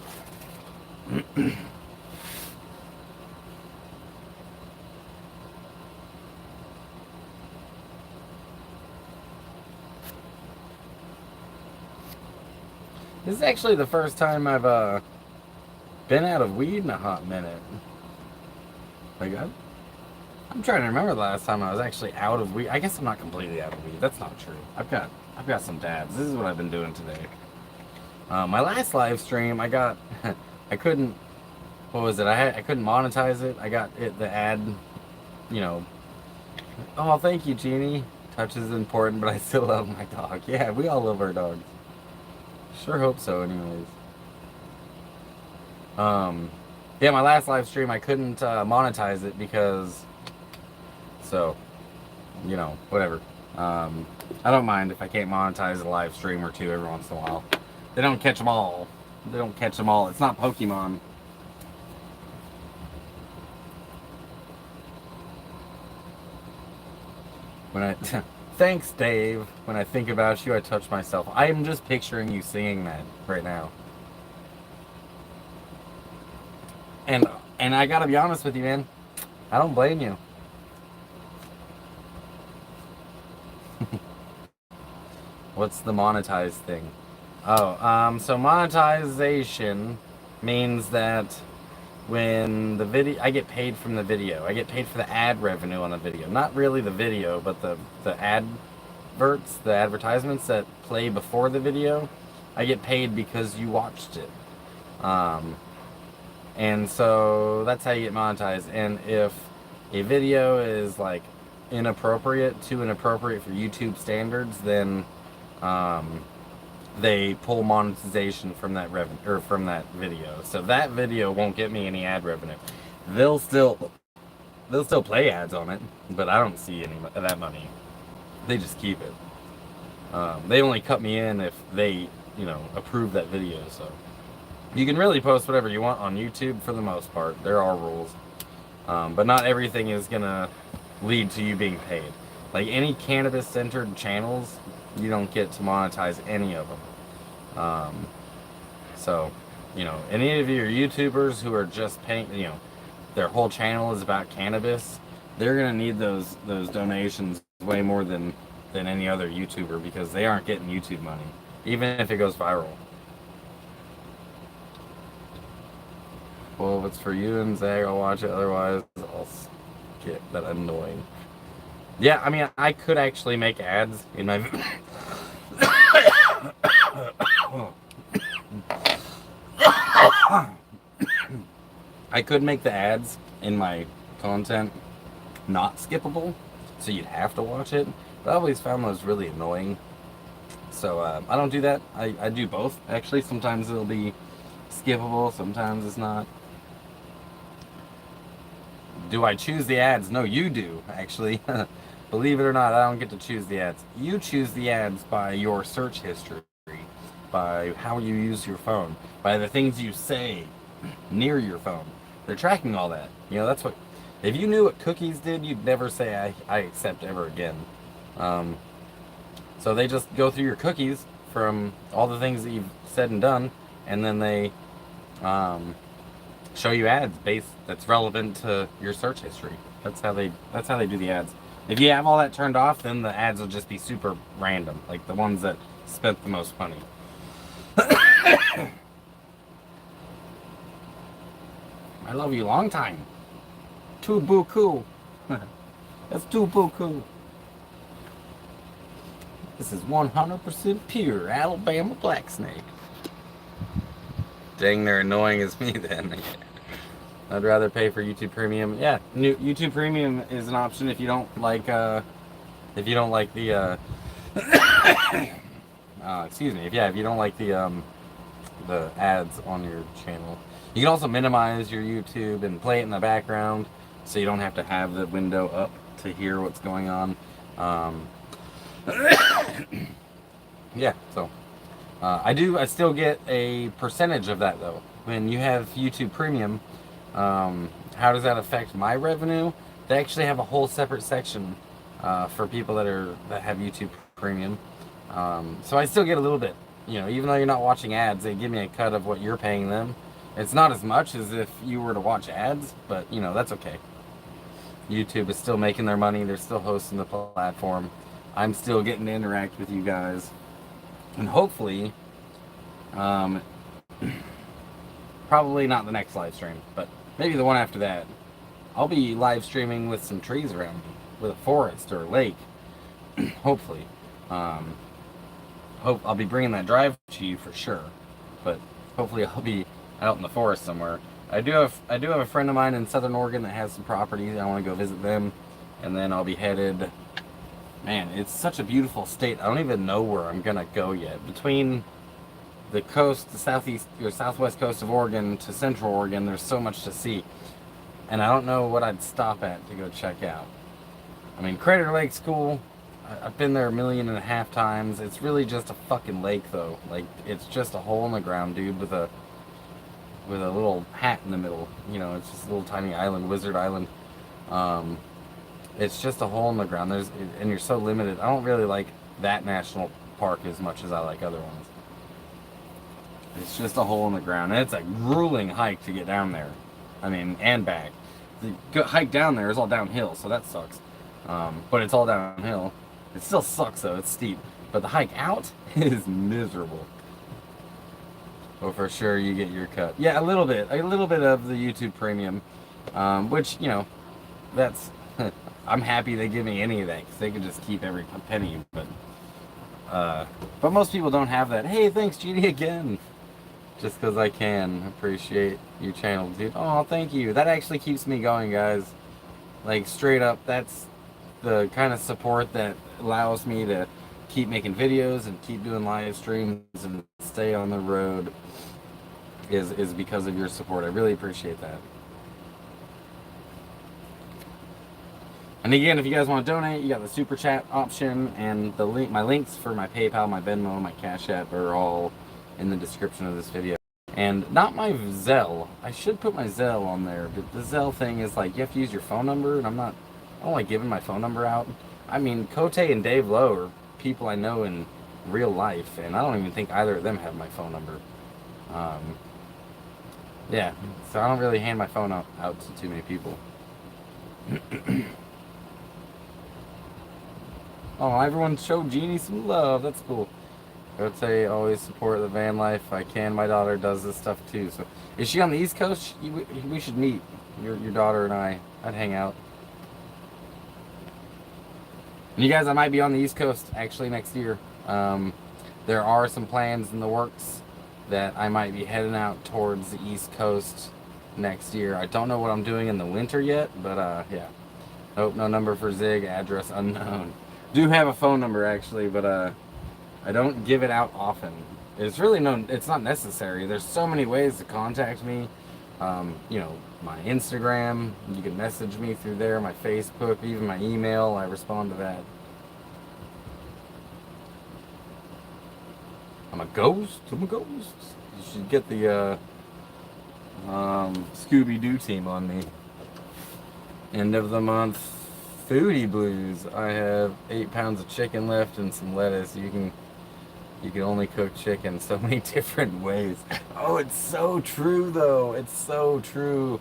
This is actually the first time I've been out of weed in a hot minute. Like, I'm trying to remember the last time I was actually out of weed. I guess I'm not completely out of weed. That's not true. I've got some dabs. This is what I've been doing today. My last live stream, I got, I couldn't, what was it? I couldn't monetize it. I got it, the ad, you know. Oh, thank you, Jeannie. Touch is important, but I still love my dog. Yeah, we all love our dogs. Sure hope so, anyways. Um, yeah, my last live stream, I couldn't monetize it because, so, whatever. I don't mind if I can't monetize a live stream or two every once in a while. They don't catch them all. They don't catch them all. It's not Pokemon. When I thanks, Dave. When I think about you, I touch myself. I am just picturing you singing that right now. And and I gotta be honest with you, man. I don't blame you. What's the monetized thing? Oh, so monetization means that when the video, I get paid from the video. I get paid for the ad revenue on the video. Not really the video, but the adverts, the advertisements that play before the video. I get paid because you watched it. And so that's how you get monetized. And if a video is like inappropriate, too inappropriate for YouTube standards, then they pull monetization from that revenue or from that video. So that video won't get me any ad revenue. They'll still play ads on it, but I don't see any of that money. They just keep it. They only cut me in if they, approve that video. So you can really post whatever you want on YouTube for the most part. There are rules, but not everything is gonna lead to you being paid. Like any cannabis-centered channels, you don't get to monetize any of them. So, any of your YouTubers who are just paying, their whole channel is about cannabis, they're gonna need those donations way more than any other YouTuber because they aren't getting YouTube money, even if it goes viral. Well, if it's for you and Zach, I'll watch it. Otherwise, I'll skip. That annoying. Yeah, I mean, I could actually make ads in my. I could make the ads in my content not skippable, so you'd have to watch it. But I always found those really annoying. So I don't do that. I do both. Actually, sometimes it'll be skippable, sometimes it's not. Do I choose the ads? No, you do, actually. Believe it or not, I don't get to choose the ads. You choose the ads by your search history, by how you use your phone, by the things you say near your phone. They're tracking all that. That's what... If you knew what cookies did, you'd never say, I accept ever again. So they just go through your cookies from all the things that you've said and done, and then they show you ads that's relevant to your search history. That's how they do the ads. If you have all that turned off, then the ads will just be super random, like the ones that spent the most money. I love you long time. Too buku. That's too buku. This is 100% pure Alabama black snake. Dang, they're annoying as me then. I'd rather pay for YouTube Premium. Yeah, YouTube Premium is an option if you don't like the excuse me. If you don't like the ads on your channel. You can also minimize your YouTube and play it in the background, so you don't have to have the window up to hear what's going on. Yeah, so I still get a percentage of that though. When you have YouTube Premium, how does that affect my revenue? They actually have a whole separate section for people that have YouTube Premium. So I still get a little bit. Even though you're not watching ads, they give me a cut of what you're paying them. It's not as much as if you were to watch ads, but that's okay. YouTube is still making their money. They're still hosting the platform. I'm still getting to interact with you guys. And hopefully, probably not the next live stream, but maybe the one after that, I'll be live streaming with some trees around me, with a forest or a lake. Hopefully. I'll be bringing that drive to you for sure, but hopefully I'll be out in the forest somewhere. I do have a friend of mine in Southern Oregon that has some properties. I want to go visit them, and then I'll be headed. Man, it's such a beautiful state. I don't even know where I'm gonna go yet. Between the coast, the southeast or southwest coast of Oregon to Central Oregon, there's so much to see, and I don't know what I'd stop at to go check out. I mean, Crater Lake's cool. I've been there 1.5 million times. It's really just a fucking lake, though. Like, it's just a hole in the ground, dude, with a little hat in the middle. It's just a little tiny island, Wizard Island. It's just a hole in the ground. And you're so limited. I don't really like that national park as much as I like other ones. It's just a hole in the ground, and it's a grueling hike to get down there. I mean, and back. The hike down there is all downhill, so that sucks. But it's all downhill. It still sucks though, it's steep. But the hike out is miserable. Well, for sure you get your cut. Yeah, a little bit of the YouTube Premium, which that's. I'm happy they give me any of that because they can just keep every penny. But most people don't have that. Hey, thanks, GD again. Just because I can appreciate your channel, dude. Oh, thank you. That actually keeps me going, guys. Like straight up, that's the kind of support that allows me to keep making videos and keep doing live streams and stay on the road. Is because of your support. I really appreciate that. And again, if you guys want to donate, you got the super chat option and the link. My links for my PayPal, my Venmo, my Cash App are all in the description of this video. And not my Zelle. I should put my Zelle on there, but the Zelle thing is like you have to use your phone number, and I don't like giving my phone number out. I mean, Cote and Dave Lowe are people I know in real life, and I don't even think either of them have my phone number. Yeah, so I don't really hand my phone out to too many people. Oh, everyone showed Jeannie some love. That's cool. I would say always support the van life if I can. My daughter does this stuff too. So, is she on the East Coast? We should meet. Your daughter and I'd hang out. And you guys, I might be on the East Coast actually next year. There are some plans in the works that I might be heading out towards the East Coast next year. I don't know what I'm doing in the winter yet, but yeah. Nope, no number for Zig, address unknown. Do have a phone number actually, but I don't give it out often. It's really it's not necessary. There's so many ways to contact me. My Instagram, you can message me through there, my Facebook, even my email, I respond to that. I'm a ghost. You should get the Scooby-Doo team on me. End of the month foodie blues. I have 8 pounds of chicken left and some lettuce. You can only cook chicken so many different ways. Oh, it's so true though. It's so true.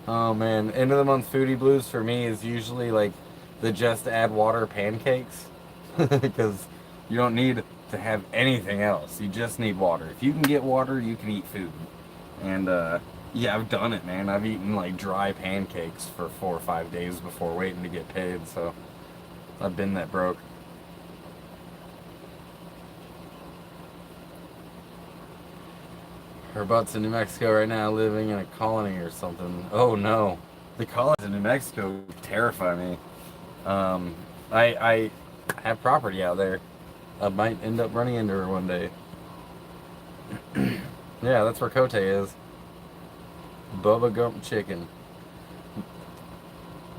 Oh man, end of the month foodie blues for me is usually like the just add water pancakes because you don't need to have anything else. You just need water. If you can get water, you can eat food. And yeah, I've done it, man. I've eaten like dry pancakes for 4 or 5 days before waiting to get paid, so I've been that broke. Her butt's in New Mexico right now, living in a colony or something. Oh no, the colonies in New Mexico terrify me. I have property out there. I might end up running into her one day. Yeah, that's where Cote is. Bubba Gump Chicken.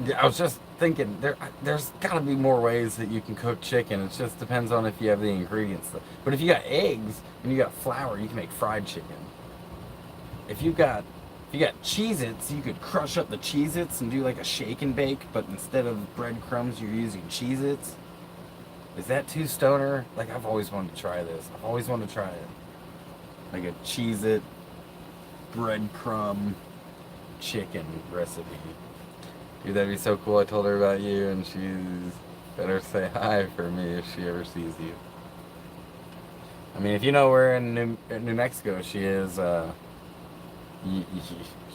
Yeah, I was just thinking, there's got to be more ways that you can cook chicken. It just depends on if you have the ingredients. But if you got eggs and you got flour, you can make fried chicken. If you got Cheez-Its, you could crush up the Cheez-Its and do like a shake and bake, but instead of breadcrumbs, you're using Cheez-Its. Is that too stoner? Like, I've always wanted to try this. I've always wanted to try it. Like a Cheez-It breadcrumb chicken recipe. Dude, that'd be so cool. I told her about you, and she's better say hi for me if she ever sees you. I mean, if you know where in New Mexico she is,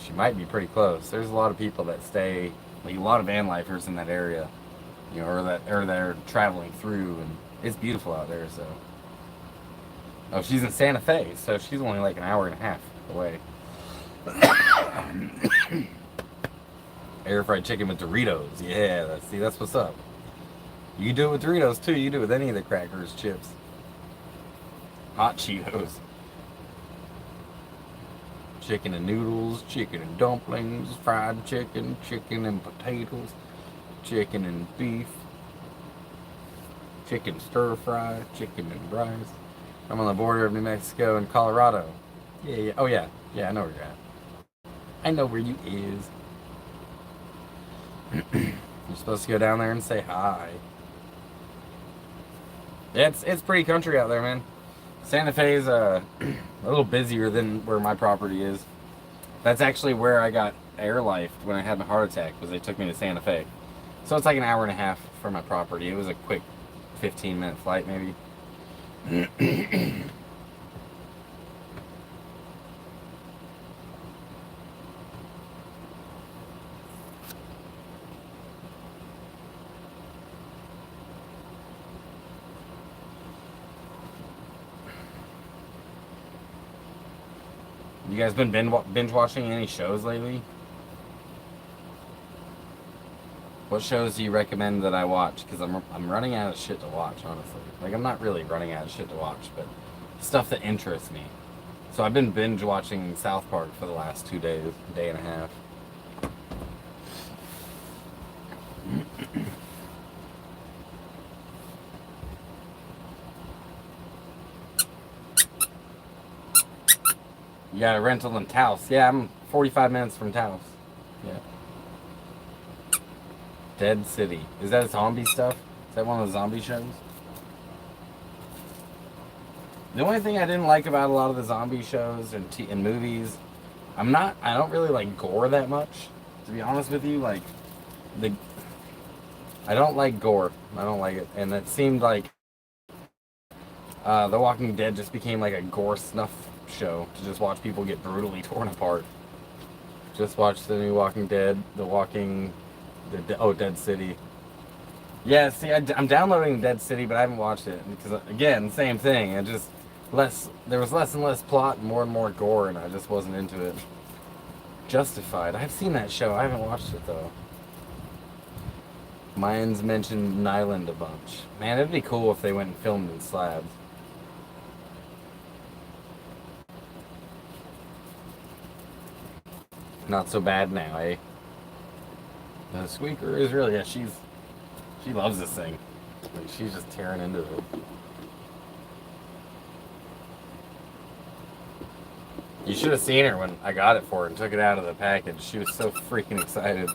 she might be pretty close. There's a lot of people that stay, like a lot of van lifers in that area, or they're traveling through, and it's beautiful out there. So, oh, she's in Santa Fe, so she's only like an hour and a half away. Air fried chicken with Doritos. Yeah, that's what's up. You can do it with Doritos too. You can do it with any of the crackers, chips. Hot Cheetos. Chicken and noodles, chicken and dumplings, fried chicken, chicken and potatoes, chicken and beef, chicken stir fry, chicken and rice. I'm on the border of New Mexico and Colorado. Yeah. Oh yeah. Yeah, I know where you're at. I know where you is. You're supposed to go down there and say hi. Yeah, it's pretty country out there, man. Santa Fe is a little busier than where my property is. That's actually where I got airlifed when I had my heart attack, was they took me to Santa Fe. So it's like an hour and a half from my property. It was a quick 15-minute flight, maybe. You guys been binge watching any shows lately? What shows do you recommend that I watch? Because I'm running out of shit to watch, honestly. Like, I'm not really running out of shit to watch, but stuff that interests me. So I've been binge watching South Park for the last 2 days, day and a half. You got a rental in Taos. Yeah, I'm 45 minutes from Taos. Yeah. Dead City. Is that zombie stuff? Is that one of the zombie shows? The only thing I didn't like about a lot of the zombie shows and movies, I don't really like gore that much. To be honest with you, like, I don't like gore. I don't like it. And it seemed like The Walking Dead just became like a gore snuff show to just watch people get brutally torn apart. Just watch the new Walking Dead, Dead City. Yeah, see, I'm downloading Dead City, but I haven't watched it because, again, same thing. There was less and less plot and more gore, and I just wasn't into it. Justified. I've seen that show. I haven't watched it though. Mine's mentioned Nyland a bunch. Man, it'd be cool if they went and filmed in slabs. Not so bad now, eh? The squeaker is really, yeah, she loves this thing. Like, she's just tearing into it. You should have seen her when I got it for her and took it out of the package. She was so freaking excited.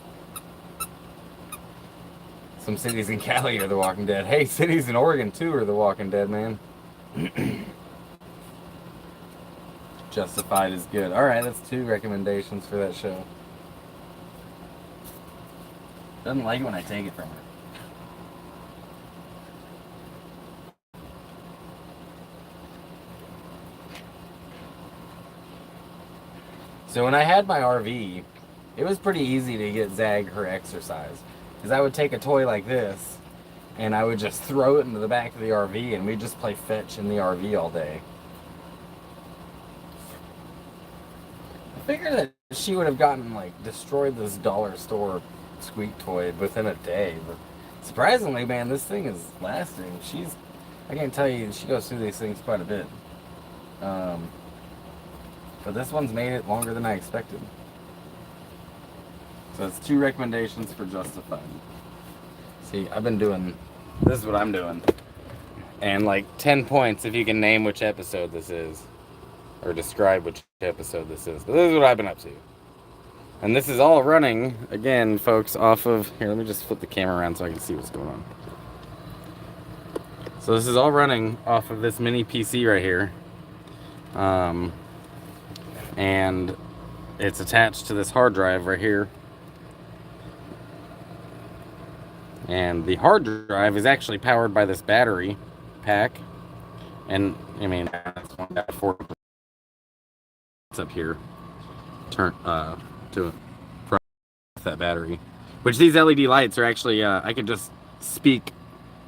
Some cities in Cali are The Walking Dead. Hey, cities in Oregon too are The Walking Dead, man. Justified is good. Alright, that's 2 recommendations for that show. Doesn't like it when I take it from her. So when I had my RV, it was pretty easy to get Zag her exercise. Because I would take a toy like this, and I would just throw it into the back of the RV, and we'd just play fetch in the RV all day. I figured that she would have destroyed this dollar store squeak toy within a day. But surprisingly, man, this thing is lasting. I can't tell you, she goes through these things quite a bit. But this one's made it longer than I expected. So it's 2 recommendations for Justified. See, this is what I'm doing. And 10 points if you can name which episode this is. Or describe which episode this is. But this is what I've been up to. And this is all running, again, folks, off of... Here, let me just flip the camera around so I can see what's going on. So this is all running off of this mini PC right here. And it's attached to this hard drive right here. And the hard drive is actually powered by this battery pack. And, I mean, that's one got 4 up here. To that battery. Which these LED lights are actually, I could just speak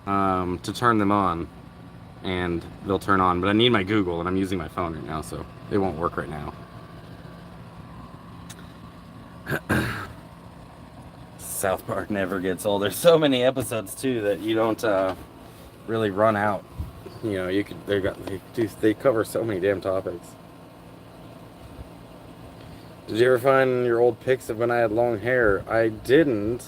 to turn them on. And they'll turn on. But I need my Google, and I'm using my phone right now, so it won't work right now. South Park never gets old. There's so many episodes too that you don't really run out. You know, they cover so many damn topics. Did you ever find your old pics of when I had long hair? I didn't,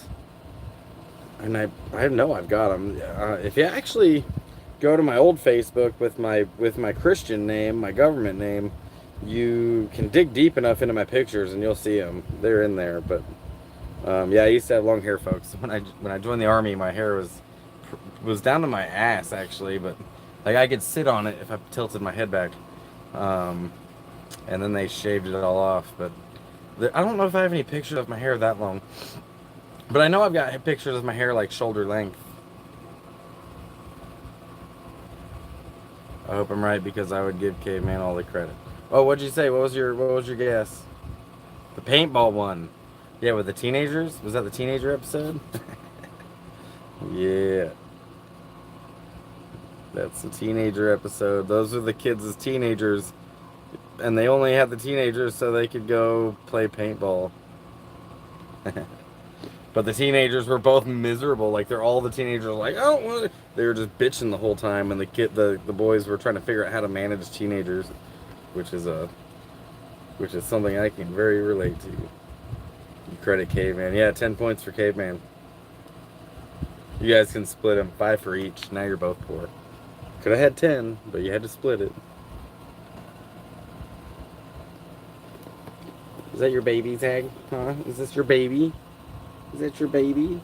and I know I've got them. If you actually go to my old Facebook with my Christian name, my government name, you can dig deep enough into my pictures and you'll see them. They're in there. But yeah, I used to have long hair, folks. When I joined the army, my hair was down to my ass actually, but I could sit on it if I tilted my head back. And then they shaved it all off. But I don't know if I have any pictures of my hair that long. But I know I've got pictures of my hair shoulder length. I hope I'm right because I would give Caveman all the credit. Oh, what'd you say? What was your guess? The paintball one. Yeah, with the teenagers? Was that the teenager episode? Yeah. That's the teenager episode. Those are the kids as teenagers. and they only had the teenagers so they could go play paintball. But the teenagers were both miserable. Like they're all the teenagers were like, oh, they were just bitching the whole time, and the boys were trying to figure out how to manage teenagers, which is something I can very relate to. You credit Caveman, yeah, 10 points for Caveman. You guys can split them 5 for each. Now you're both poor. Could have had 10, but you had to split it. Is that your baby, Tag? Huh? Is this your baby? Is that your baby?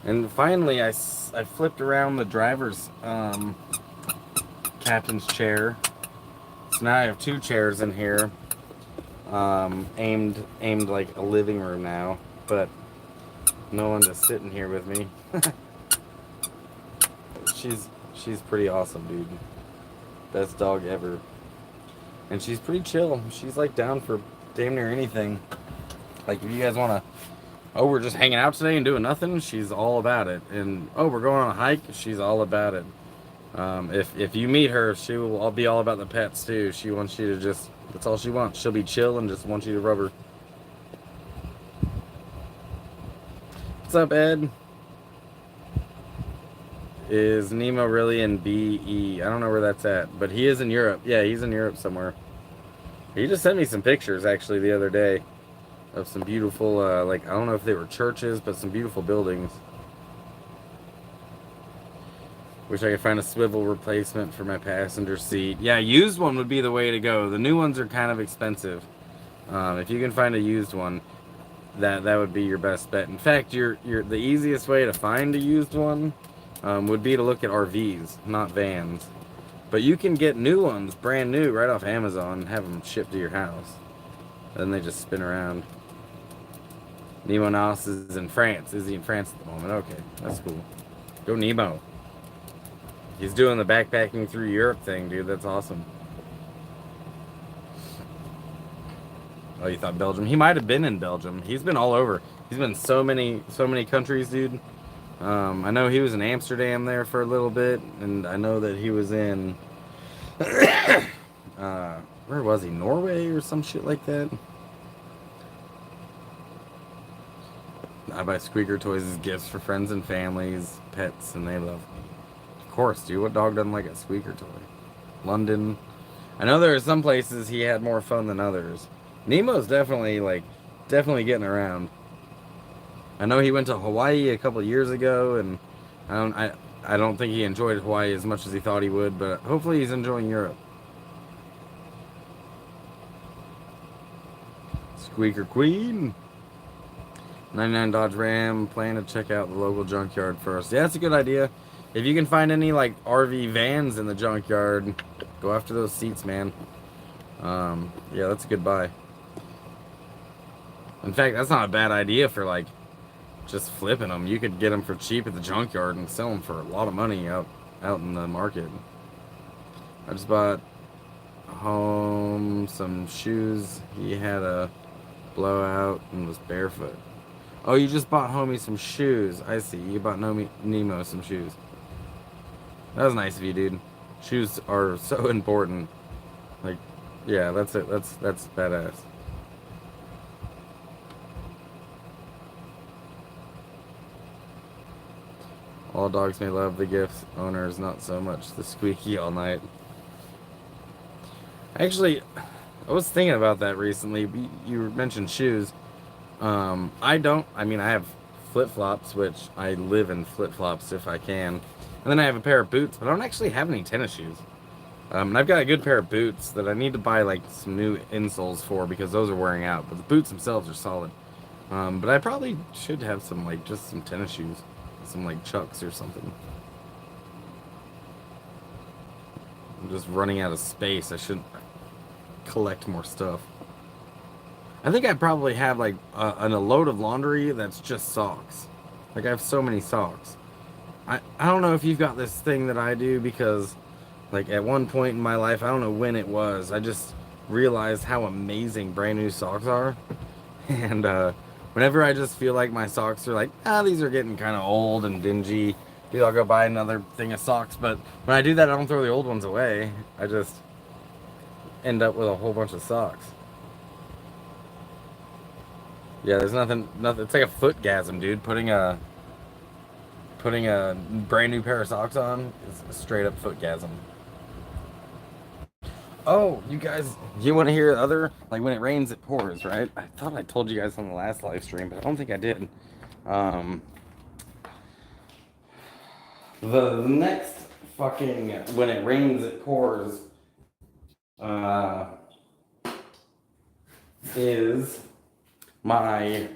And finally, I flipped around the driver's captain's chair. So now I have 2 chairs in here, aimed like a living room now, but no one to sit in here with me. She's pretty awesome, dude. Best dog ever. And she's pretty chill. She's like down for damn near anything. Like if you guys want to, oh, we're just hanging out today and doing nothing, she's all about it. And oh, we're going on a hike, she's all about it. If you meet her, she will all be all about the pets too. She wants you to just, that's all she wants. She'll be chill and just wants you to rub her. What's up, Ed? Is Nemo really in BE? I don't know where that's at, but he is in Europe. Yeah, he's in Europe somewhere. He just sent me some pictures actually the other day of some beautiful, like, I don't know if they were churches, but some beautiful buildings. Wish I could find a swivel replacement for my passenger seat. Yeah, used one would be the way to go. The new ones are kind of expensive. If you can find a used one, that would be your best bet. In fact, the easiest way to find a used one would be to look at RVs, not vans. But you can get new ones, brand new, right off Amazon and have them shipped to your house. Then they just spin around. Nemo Nas is in France. Is he in France at the moment? Okay, that's cool. Go Nemo. He's doing the backpacking through Europe thing, dude. That's awesome. Oh, you thought Belgium? He might have been in Belgium. He's been all over. He's been so many countries, dude. I know he was in Amsterdam there for a little bit, and I know that he was in where was he? Norway or some shit like that. I buy squeaker toys as gifts for friends and families, pets, and they love me. Of course, dude. What dog doesn't like a squeaker toy? London. I know there are some places he had more fun than others. Nemo's definitely getting around. I know he went to Hawaii a couple years ago, and I don't think he enjoyed Hawaii as much as he thought he would, but hopefully he's enjoying Europe. Squeaker Queen. 99 Dodge Ram. Plan to check out the local junkyard first. Yeah, that's a good idea. If you can find any like RV vans in the junkyard, go after those seats, man. Yeah, that's a good buy. In fact, that's not a bad idea for like just flipping them. You could get them for cheap at the junkyard and sell them for a lot of money out in the market. I just bought home some shoes. He had a blowout and was barefoot. Oh, you just bought homie some shoes. I see. You bought Nemo some shoes. That was nice of you, dude. Shoes are so important. Like, yeah, that's it. That's badass. All dogs may love the gifts, owners not so much. The squeaky all night. Actually, I was thinking about that recently. You mentioned shoes. I have flip-flops, which I live in flip-flops if I can. And then I have a pair of boots, but I don't actually have any tennis shoes. And I've got a good pair of boots that I need to buy like some new insoles for because those are wearing out. But the boots themselves are solid. But I probably should have some like just some tennis shoes. Some like Chucks or something. I'm just running out of space. I should collect more stuff. I think I probably have like a load of laundry that's just socks. Like I have so many socks. I don't know if you've got this thing that I do because like at one point in my life, I don't know when it was, I just realized how amazing brand new socks are. And Whenever I just feel like my socks are like, these are getting kind of old and dingy, maybe I'll go buy another thing of socks. But when I do that, I don't throw the old ones away. I just end up with a whole bunch of socks. Yeah, there's nothing. It's like a footgasm, dude. Putting a brand new pair of socks on is a straight up footgasm. Oh, you guys, you want to hear other, like when it rains, it pours, right? I thought I told you guys on the last live stream, but I don't think I did. Um, the next fucking, when it rains, it pours, uh, is my,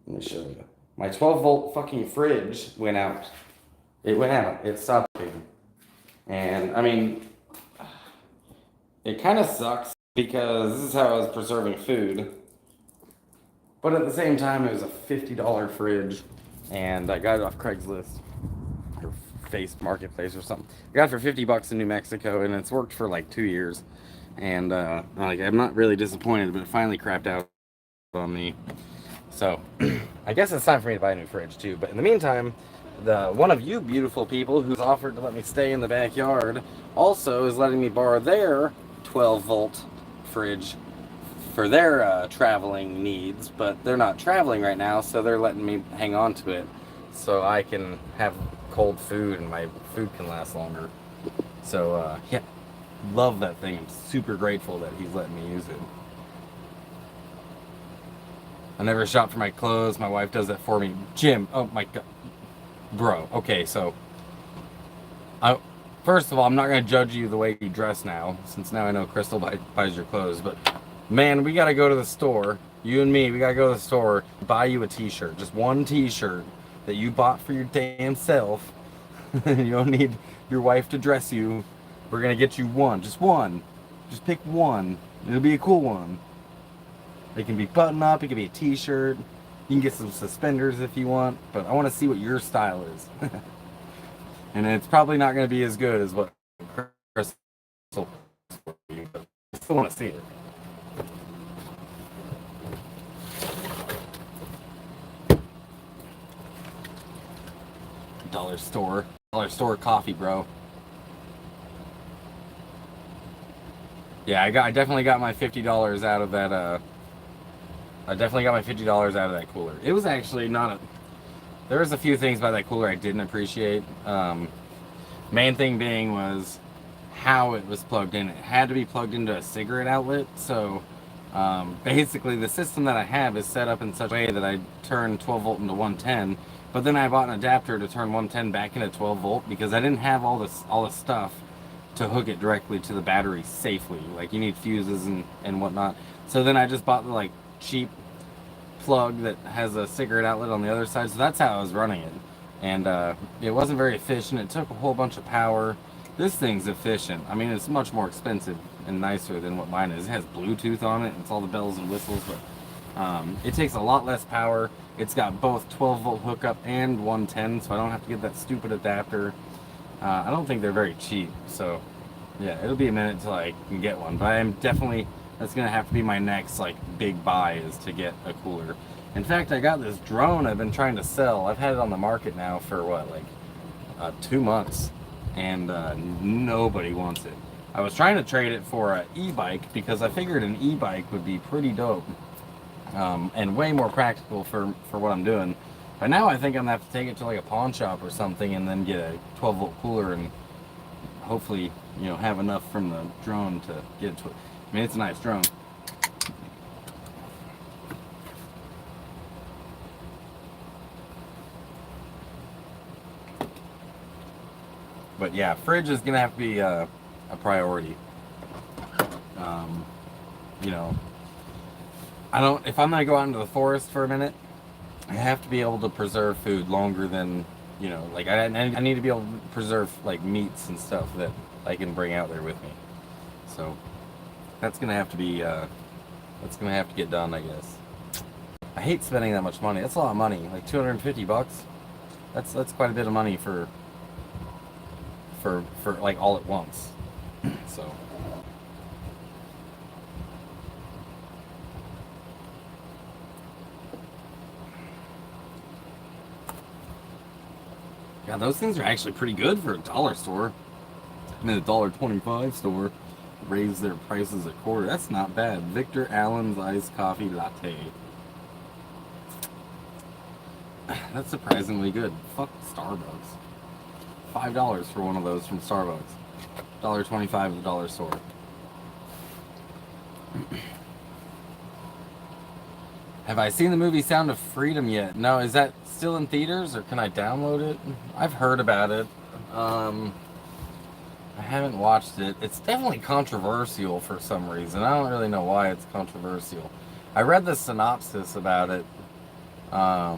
let me show you. My 12-volt fucking fridge went out. It went out. It stopped working. And, I mean, it kind of sucks because this is how I was preserving food. But at the same time, it was a $50 fridge, and I got it off Craigslist or Face Marketplace or something. I got it for $50 in New Mexico, and it's worked for like 2 years. And like I'm not really disappointed, but it finally crapped out on me. So I guess it's time for me to buy a new fridge too. But in the meantime, the one of you beautiful people who's offered to let me stay in the backyard also is letting me borrow their 12-volt fridge for their traveling needs, but they're not traveling right now, so they're letting me hang on to it so I can have cold food and my food can last longer. So yeah, love that thing. I'm super grateful that he's letting me use it. I never shop for my clothes. My wife does that for me. Jim, oh my god, bro. Okay, so first of all, I'm not gonna judge you the way you dress now, since now I know Crystal buys your clothes. But man, we gotta go to the store. You and me, we gotta go to the store, buy you a T-shirt, just one T-shirt that you bought for your damn self. You don't need your wife to dress you. We're gonna get you one, just one. Just pick one. It'll be a cool one. It can be button up. It can be a T-shirt. You can get some suspenders if you want, but I want to see what your style is. And it's probably not going to be as good as what Crystal for you, but I still want to see it. Dollar store coffee, bro. Yeah, I definitely got my $50 out of that. I definitely got my $50 out of that cooler. It was actually not a. There was a few things about that cooler I didn't appreciate. Main thing being was how it was plugged in. It had to be plugged into a cigarette outlet. So basically, the system that I have is set up in such a way that I turn 12 volt into 110. But then I bought an adapter to turn 110 back into 12 volt because I didn't have all this stuff to hook it directly to the battery safely. Like you need fuses and whatnot. So then I just bought the like cheap plug that has a cigarette outlet on the other side. So that's how I was running it. And it wasn't very efficient. It took a whole bunch of power. This thing's efficient. I mean, it's much more expensive and nicer than what mine is. It has Bluetooth on it. It's all the bells and whistles, but it takes a lot less power. It's got both 12 volt hookup and 110, so I don't have to get that stupid adapter. I don't think they're very cheap, so yeah, it'll be a minute till I can get one. But I am definitely, that's gonna have to be my next like big buy, is to get a cooler. In fact, I got this drone I've been trying to sell. I've had it on the market now for what, like 2 months, and nobody wants it. I was trying to trade it for an e-bike because I figured an e-bike would be pretty dope and way more practical for what I'm doing. But now I think I'm gonna have to take it to like a pawn shop or something and then get a 12 volt cooler and hopefully, you know, have enough from the drone to get it to. I mean, it's a nice drone. But yeah, fridge is gonna have to be a priority. You know, if I'm gonna go out into the forest for a minute, I have to be able to preserve food longer than, you know, like I need to be able to preserve like meats and stuff that I can bring out there with me. So that's gonna have to be, that's gonna have to get done, I guess. I hate spending that much money. That's a lot of money, like $250. That's quite a bit of money for like all at once. So Yeah, those things are actually pretty good for a dollar store. And a $1.25 store raised their prices a quarter. That's not bad. Victor Allen's iced coffee latte. That's surprisingly good. Fuck Starbucks. $5 for one of those from Starbucks. $1.25 at the dollar store. Have I seen the movie Sound of Freedom yet? No, is that still in theaters or can I download it? I've heard about it. I haven't watched it. It's definitely controversial for some reason. I don't really know why it's controversial. I read the synopsis about it. Let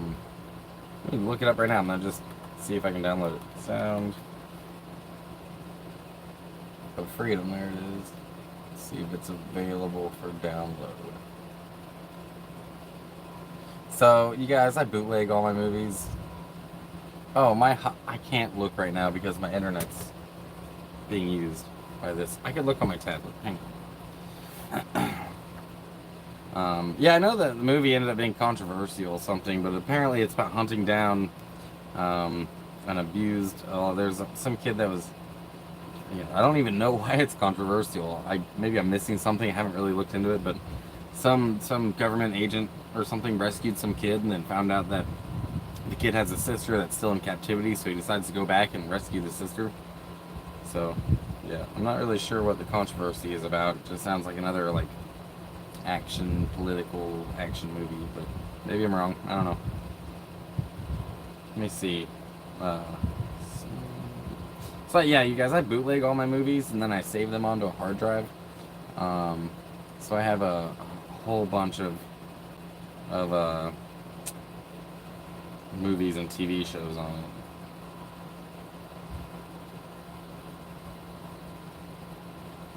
me look it up right now. I'm gonna just see if I can download it. Sound of Freedom. There it is. Let's see if it's available for download. So, you guys, I bootleg all my movies. Oh, I can't look right now because my internet's being used by this. I could look on my tablet. Hang on. Yeah, I know that the movie ended up being controversial or something, but apparently it's about hunting down an abused. There's some kid that was. I don't even know why it's controversial. Maybe I'm missing something. I haven't really looked into it, but some government agent or something rescued some kid and then found out that the kid has a sister that's still in captivity, so he decides to go back and rescue the sister. So, yeah, I'm not really sure what the controversy is about. It just sounds like another, political action movie, but maybe I'm wrong. I don't know. Let me see. So, yeah, you guys, I bootleg all my movies, and then I save them onto a hard drive. So I have a whole bunch of movies and TV shows on it.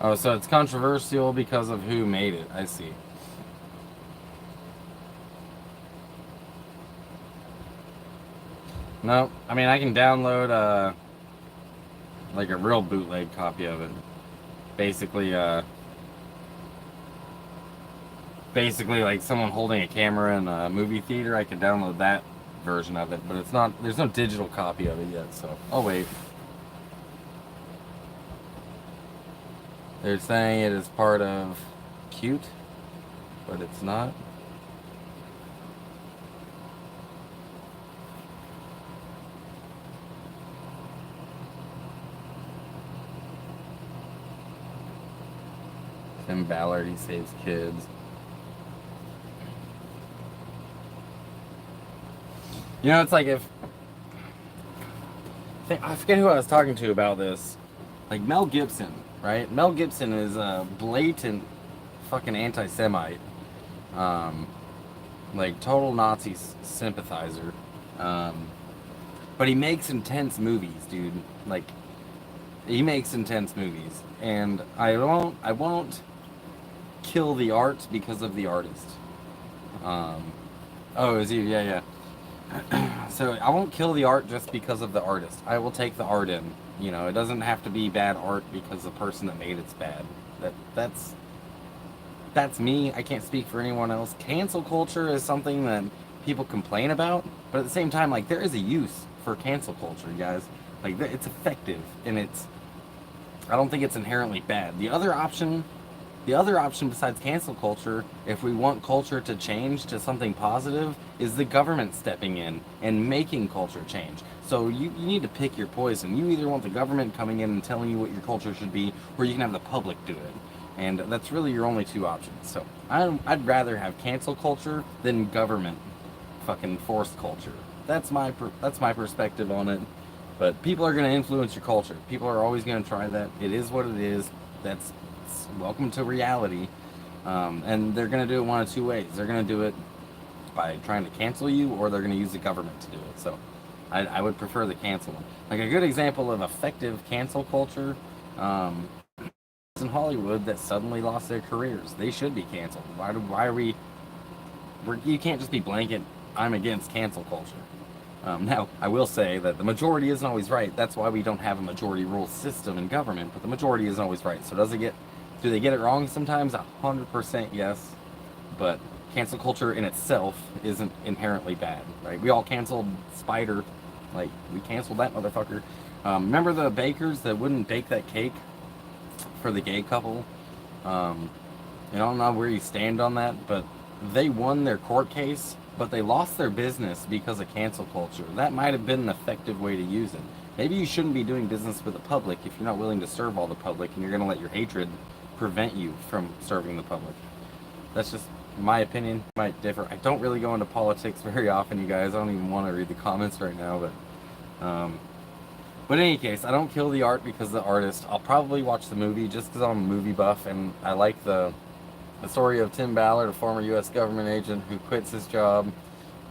Oh, so it's controversial because of who made it. I see. No, I mean I can download a real bootleg copy of it. Basically, like someone holding a camera in a movie theater. I can download that version of it, but it's not. There's no digital copy of it yet. So I'll wait. They're saying it is part of Cute, but it's not. Tim Ballard, he saves kids. It's like if I forget who I was talking to about this. Like Mel Gibson, right? Mel Gibson is a blatant fucking anti-Semite. Total Nazi sympathizer. But he makes intense movies, dude. He makes intense movies. And I won't kill the art because of the artist. Oh, is he? Yeah. So I won't kill the art just because of the artist. I will take the art in. It doesn't have to be bad art because the person that made it's bad. That's me. I can't speak for anyone else. Cancel culture is something that people complain about, but at the same time, there is a use for cancel culture, guys. It's effective, and I don't think it's inherently bad. The other option besides cancel culture, if we want culture to change to something positive, is the government stepping in and making culture change. So you need to pick your poison. You either want the government coming in and telling you what your culture should be, or you can have the public do it. And that's really your only two options. So I'd rather have cancel culture than government fucking forced culture. That's my perspective on it. But people are going to influence your culture. People are always going to try that. It is what it is. That's welcome to reality. And they're going to do it one of two ways. They're going to do it by trying to cancel you, or they're going to use the government to do it. So I would prefer the cancel one. A good example of effective cancel culture in Hollywood that suddenly lost their careers. They should be canceled. Why are we... You can't just be blanket, I'm against cancel culture. Now, I will say that the majority isn't always right. That's why we don't have a majority rule system in government, but the majority isn't always right. So do they get it wrong sometimes? 100% yes. But cancel culture in itself isn't inherently bad, right? We all canceled Spider Like, we canceled that motherfucker. Remember the bakers that wouldn't bake that cake for the gay couple? I don't know where you stand on that, but they won their court case, but they lost their business because of cancel culture. That might have been an effective way to use it. Maybe you shouldn't be doing business with the public if you're not willing to serve all the public, and you're going to let your hatred prevent you from serving the public. That's just my opinion. Might differ. I don't really go into politics very often, you guys. I don't even want to read the comments right now, but in any case, I don't kill the art because of the artist. I'll probably watch the movie just because I'm a movie buff, and I like the story of Tim Ballard, a former U.S. government agent who quits his job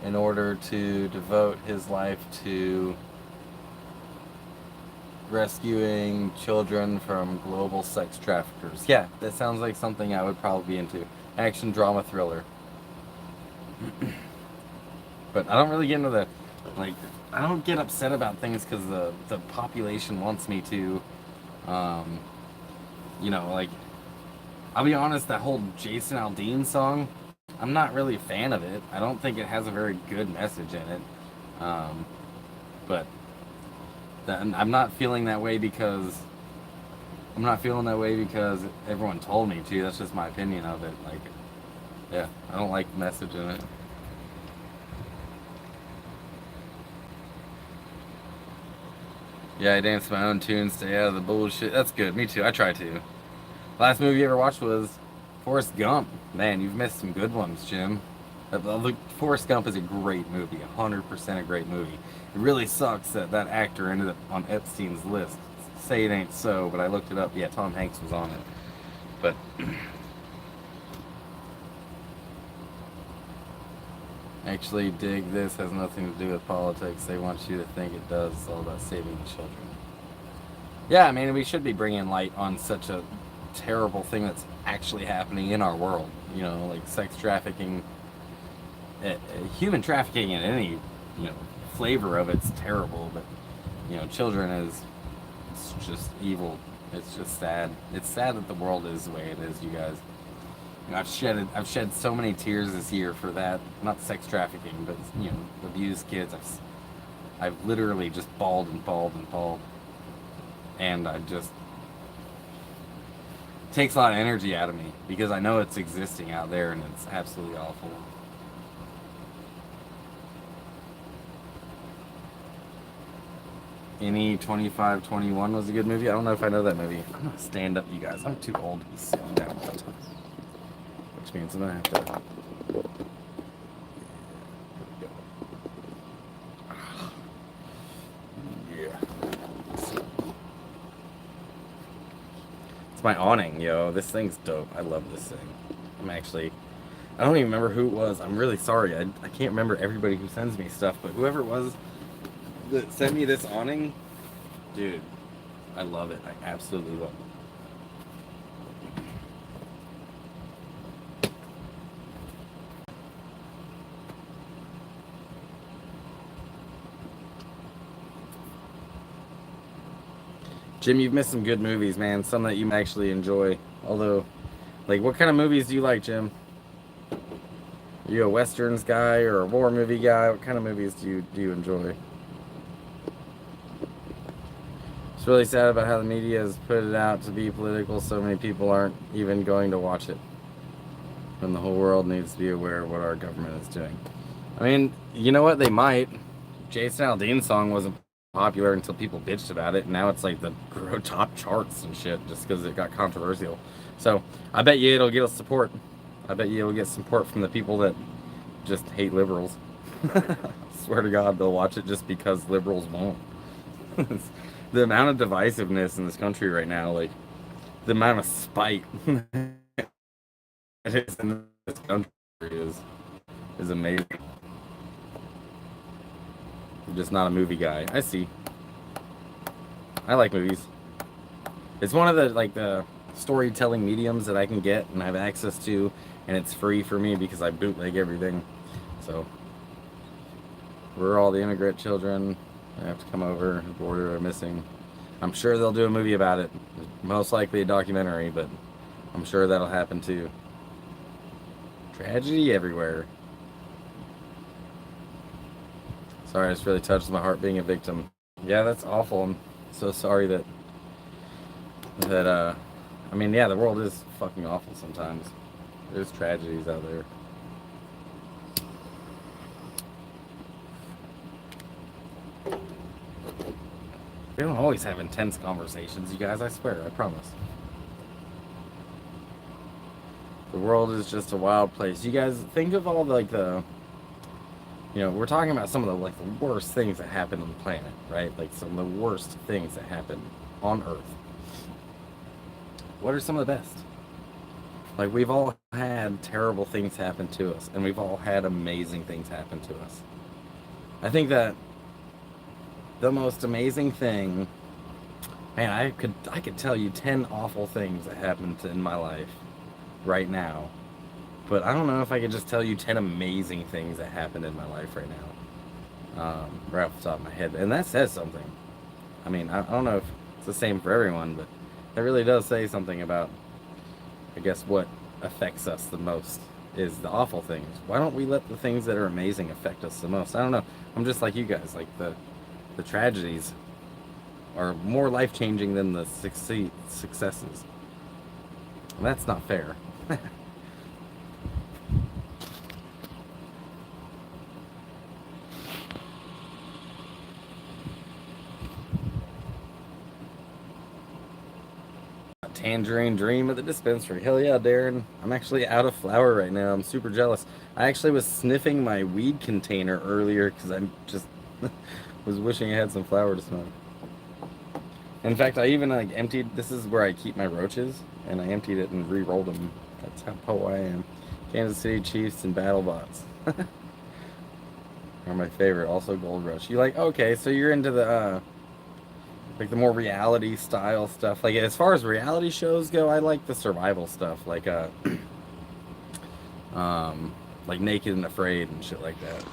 in order to devote his life to rescuing children from global sex traffickers. Yeah, that sounds like something I would probably be into. Action, drama, thriller. But I don't really get into the, like, I don't get upset about things because the population wants me to. Like, I'll be honest, that whole Jason Aldean song, I'm not really a fan of it. I don't think it has a very good message in it. But I'm not feeling that way because everyone told me to. That's just my opinion of it. Like, yeah, I don't like the message in it. Yeah, I dance my own tunes, stay out of the bullshit. That's good. Me too. I try to. Last movie you ever watched was Forrest Gump. Man, you've missed some good ones, Jim. Forrest Gump is a great movie, 100% a great movie. It really sucks that that actor ended up on Epstein's list. Say it ain't so, but I looked it up. Yeah, Tom Hanks was on it. But actually, dig this has nothing to do with politics. They want you to think it does. It's all about saving the children. Yeah, I mean, we should be bringing light on such a terrible thing that's actually happening in our world. Like sex trafficking, human trafficking in any, flavor of it's terrible. But, children it's just evil. It's just sad. It's sad that the world is the way it is, you guys. I've shed so many tears this year for that. Not sex trafficking, but abused kids. I've literally just bawled and bawled and bawled, and it takes a lot of energy out of me because I know it's existing out there and it's absolutely awful. Any 25-21 was a good movie. I don't know if I know that movie. I'm gonna stand up, you guys. I'm too old to be sitting down all the time. Which means I'm gonna have to. Yeah. It's my awning, yo. This thing's dope. I love this thing. I don't even remember who it was. I'm really sorry. I can't remember everybody who sends me stuff, but whoever it was that sent me this awning, dude, I love it. I absolutely love it. Jim, you've missed some good movies, man. Some that you might actually enjoy. Although, like, what kind of movies do you like, Jim? Are you a westerns guy or a war movie guy? What kind of movies do you enjoy? It's really sad about how the media has put it out to be political. So many people aren't even going to watch it. When the whole world needs to be aware of what our government is doing. I mean, you know what? They might. Jason Aldean's song wasn't popular until people bitched about it. And now it's like the top charts and shit just because it got controversial. So I bet you it'll get us support. I bet you it'll get support from the people that just hate liberals. Swear to God, they'll watch it just because liberals won't. The amount of divisiveness in this country right now, like the amount of spite that is in this country is amazing. I'm just not a movie guy. I see. I like movies. It's one of the storytelling mediums that I can get and have access to, and it's free for me because I bootleg everything. So we're all the immigrant children. I have to come over. The border are missing. I'm sure they'll do a movie about it. Most likely a documentary, but I'm sure that'll happen too. Tragedy everywhere. Sorry, it's really touches my heart being a victim. Yeah, that's awful. I'm so sorry that I mean, yeah, the world is fucking awful sometimes. There's tragedies out there. We don't always have intense conversations, you guys, I swear, I promise. The world is just a wild place. You guys think of all we're talking about some of the worst things that happen on the planet, right? Like some of the worst things that happen on Earth. What are some of the best? Like, we've all had terrible things happen to us, and we've all had amazing things happen to us. I think that the most amazing thing, man, I could tell you 10 awful things that happened in my life right now. But I don't know if I could just tell you 10 amazing things that happened in my life right now. Right off the top of my head. And that says something. I mean, I don't know if it's the same for everyone, but that really does say something about, I guess, what affects us the most is the awful things. Why don't we let the things that are amazing affect us the most? I don't know. I'm just like you guys. Like, the tragedies are more life-changing than the successes. And that's not fair. Tangerine Dream at the dispensary. Hell yeah, Darren. I'm actually out of flower right now. I'm super jealous. I actually was sniffing my weed container earlier because I'm just was wishing I had some flower to smoke. In fact, I even emptied. This is where I keep my roaches, and I emptied it and re-rolled them. That's how po I am. Kansas City Chiefs and BattleBots are my favorite. Also Gold Rush. You like? Okay, so you're into the like the more reality style stuff. Like, as far as reality shows go, I like the survival stuff, like like Naked and Afraid and shit like that.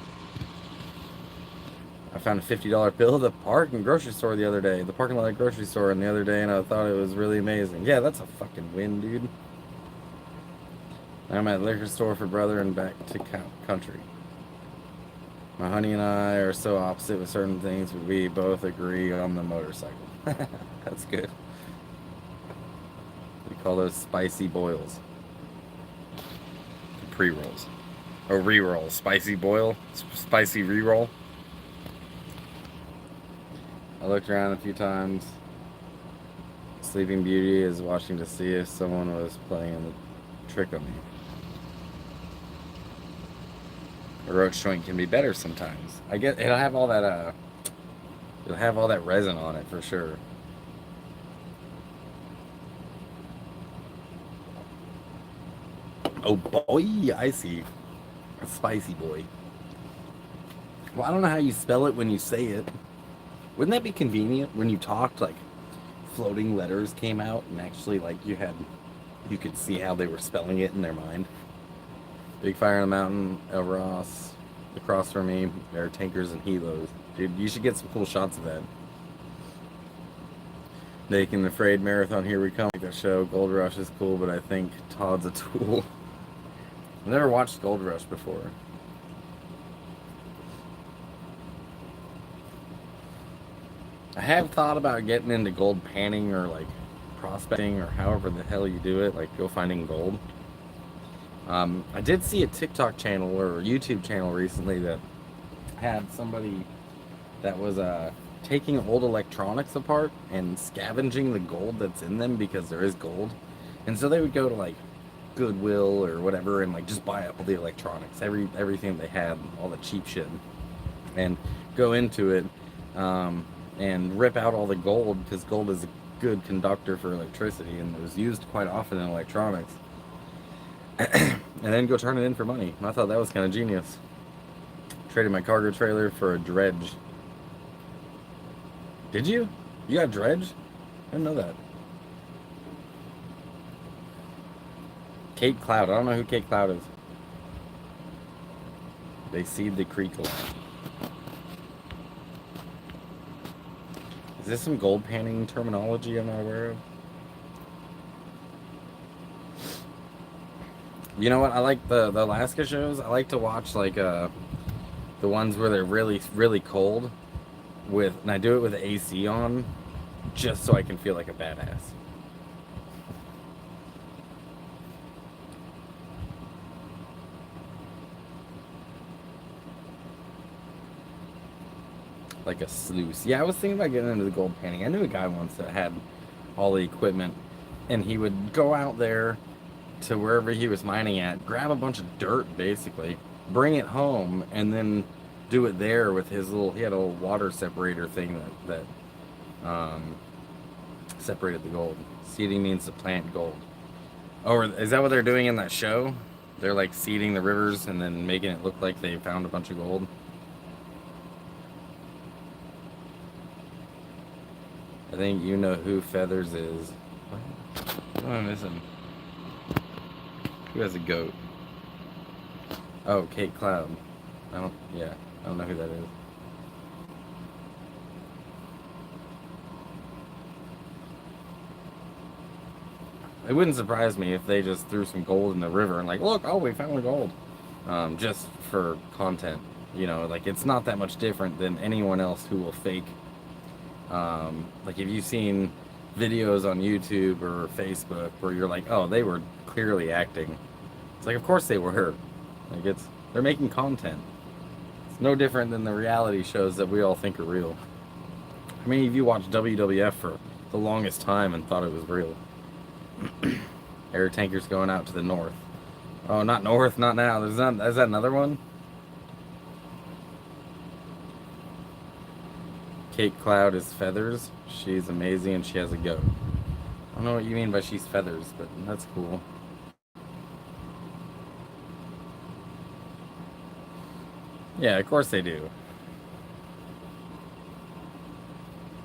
I found a $50 bill at the parking grocery store the other day, the parking lot grocery store, and the other day, and I thought it was really amazing. Yeah, that's a fucking win, dude. I'm at liquor store for brother and back to country. My honey and I are so opposite with certain things, but we both agree on the motorcycle. That's good. We call those spicy boils. Pre-rolls. Or re-roll. Spicy boil. Spicy re-roll. I looked around a few times. Sleeping Beauty is watching to see if someone was playing the trick on me. A roach joint can be better sometimes. I get it'll have all that resin on it for sure. Oh boy, I see. A spicy boy. Well, I don't know how you spell it when you say it. Wouldn't that be convenient when you talked, like floating letters came out and actually you could see how they were spelling it in their mind? Big Fire on the Mountain, El Ross, across from me, there are tankers and helos. Dude, you should get some cool shots of that. Naked and Afraid marathon, here we come. Like that show, Gold Rush is cool, but I think Todd's a tool. I've never watched Gold Rush before. I have thought about getting into gold panning or like prospecting or however the hell you do it, like go finding gold. I did see a TikTok channel or YouTube channel recently that had somebody that was taking old electronics apart and scavenging the gold that's in them because there is gold. And so they would go to like Goodwill or whatever and like just buy up all the electronics, everything they had, all the cheap shit, and go into it and rip out all the gold because gold is a good conductor for electricity and it was used quite often in electronics. And then go turn it in for money. I thought that was kind of genius. Traded my cargo trailer for a dredge. Did you? You got a dredge? I didn't know that. Kate Cloud. I don't know who Kate Cloud is. They seed the creek a lot. Is this some gold panning terminology I'm not aware of? You know what? I like the Alaska shows. I like to watch like The ones where they're really, really cold, and I do it with the AC on, just so I can feel like a badass. Like a sluice. Yeah, I was thinking about getting into the gold panning. I knew a guy once that had all the equipment, and he would go out there to wherever he was mining at, grab a bunch of dirt basically, bring it home, and then do it there with his little. He had a little water separator thing that separated the gold. Seeding means to plant gold. Oh, is that what they're doing in that show? They're like seeding the rivers and then making it look like they found a bunch of gold. I think you know who Feathers is. What am I missing? Who has a goat? Oh, Kate Cloud. I don't know who that is. It wouldn't surprise me if they just threw some gold in the river and like, look, oh, we found gold. Just for content. You know, like it's not that much different than anyone else who will fake. Like if you've seen videos on YouTube or Facebook where you're like, oh, they were clearly acting. It's like, of course they were. Like they're making content. It's no different than the reality shows that we all think are real. I mean, if you watched WWF for the longest time and thought it was real. Air tankers going out to the north. Oh, not north, not now. Is that another one? Kate Cloud is Feathers. She's amazing and she has a goat. I don't know what you mean by she's Feathers, but that's cool. Yeah, of course they do.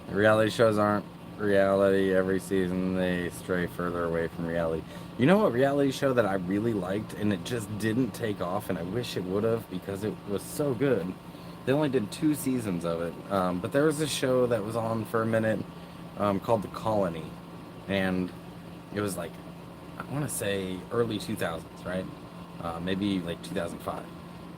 Reality shows aren't reality. Every season they stray further away from reality. You know what reality show that I really liked and it just didn't take off, and I wish it would have because it was so good. They only did 2 seasons of it, but there was a show that was on for a minute called The Colony, and it was like, I want to say early 2000s, right? Maybe like 2005.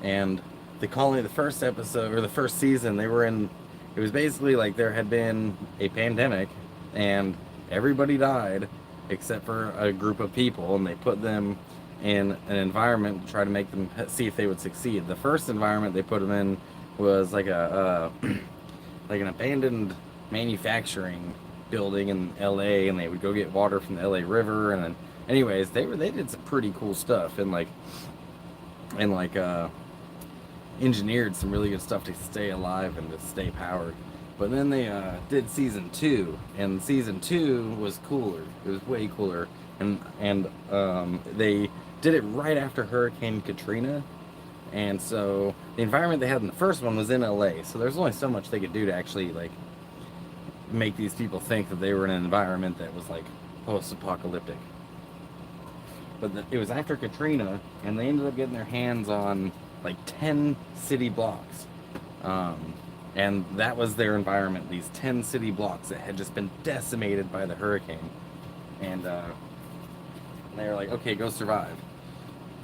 And The Colony, the first episode or the first season, they were in. It was basically like there had been a pandemic and everybody died except for a group of people, and they put them in an environment to try to make them see if they would succeed. The first environment they put them in was like like an abandoned manufacturing building in LA, and they would go get water from the LA River, and then anyways they did some pretty cool stuff and engineered some really good stuff to stay alive and to stay powered. But then they did season 2, and season 2 was cooler. It was way cooler, and they did it right after Hurricane Katrina, and so the environment they had in the first one was in LA. So there's only so much they could do to actually like make these people think that they were in an environment that was like post-apocalyptic. But it was after Katrina, and they ended up getting their hands on like 10 city blocks. And that was their environment, these 10 city blocks that had just been decimated by the hurricane. And they were like, okay, go survive.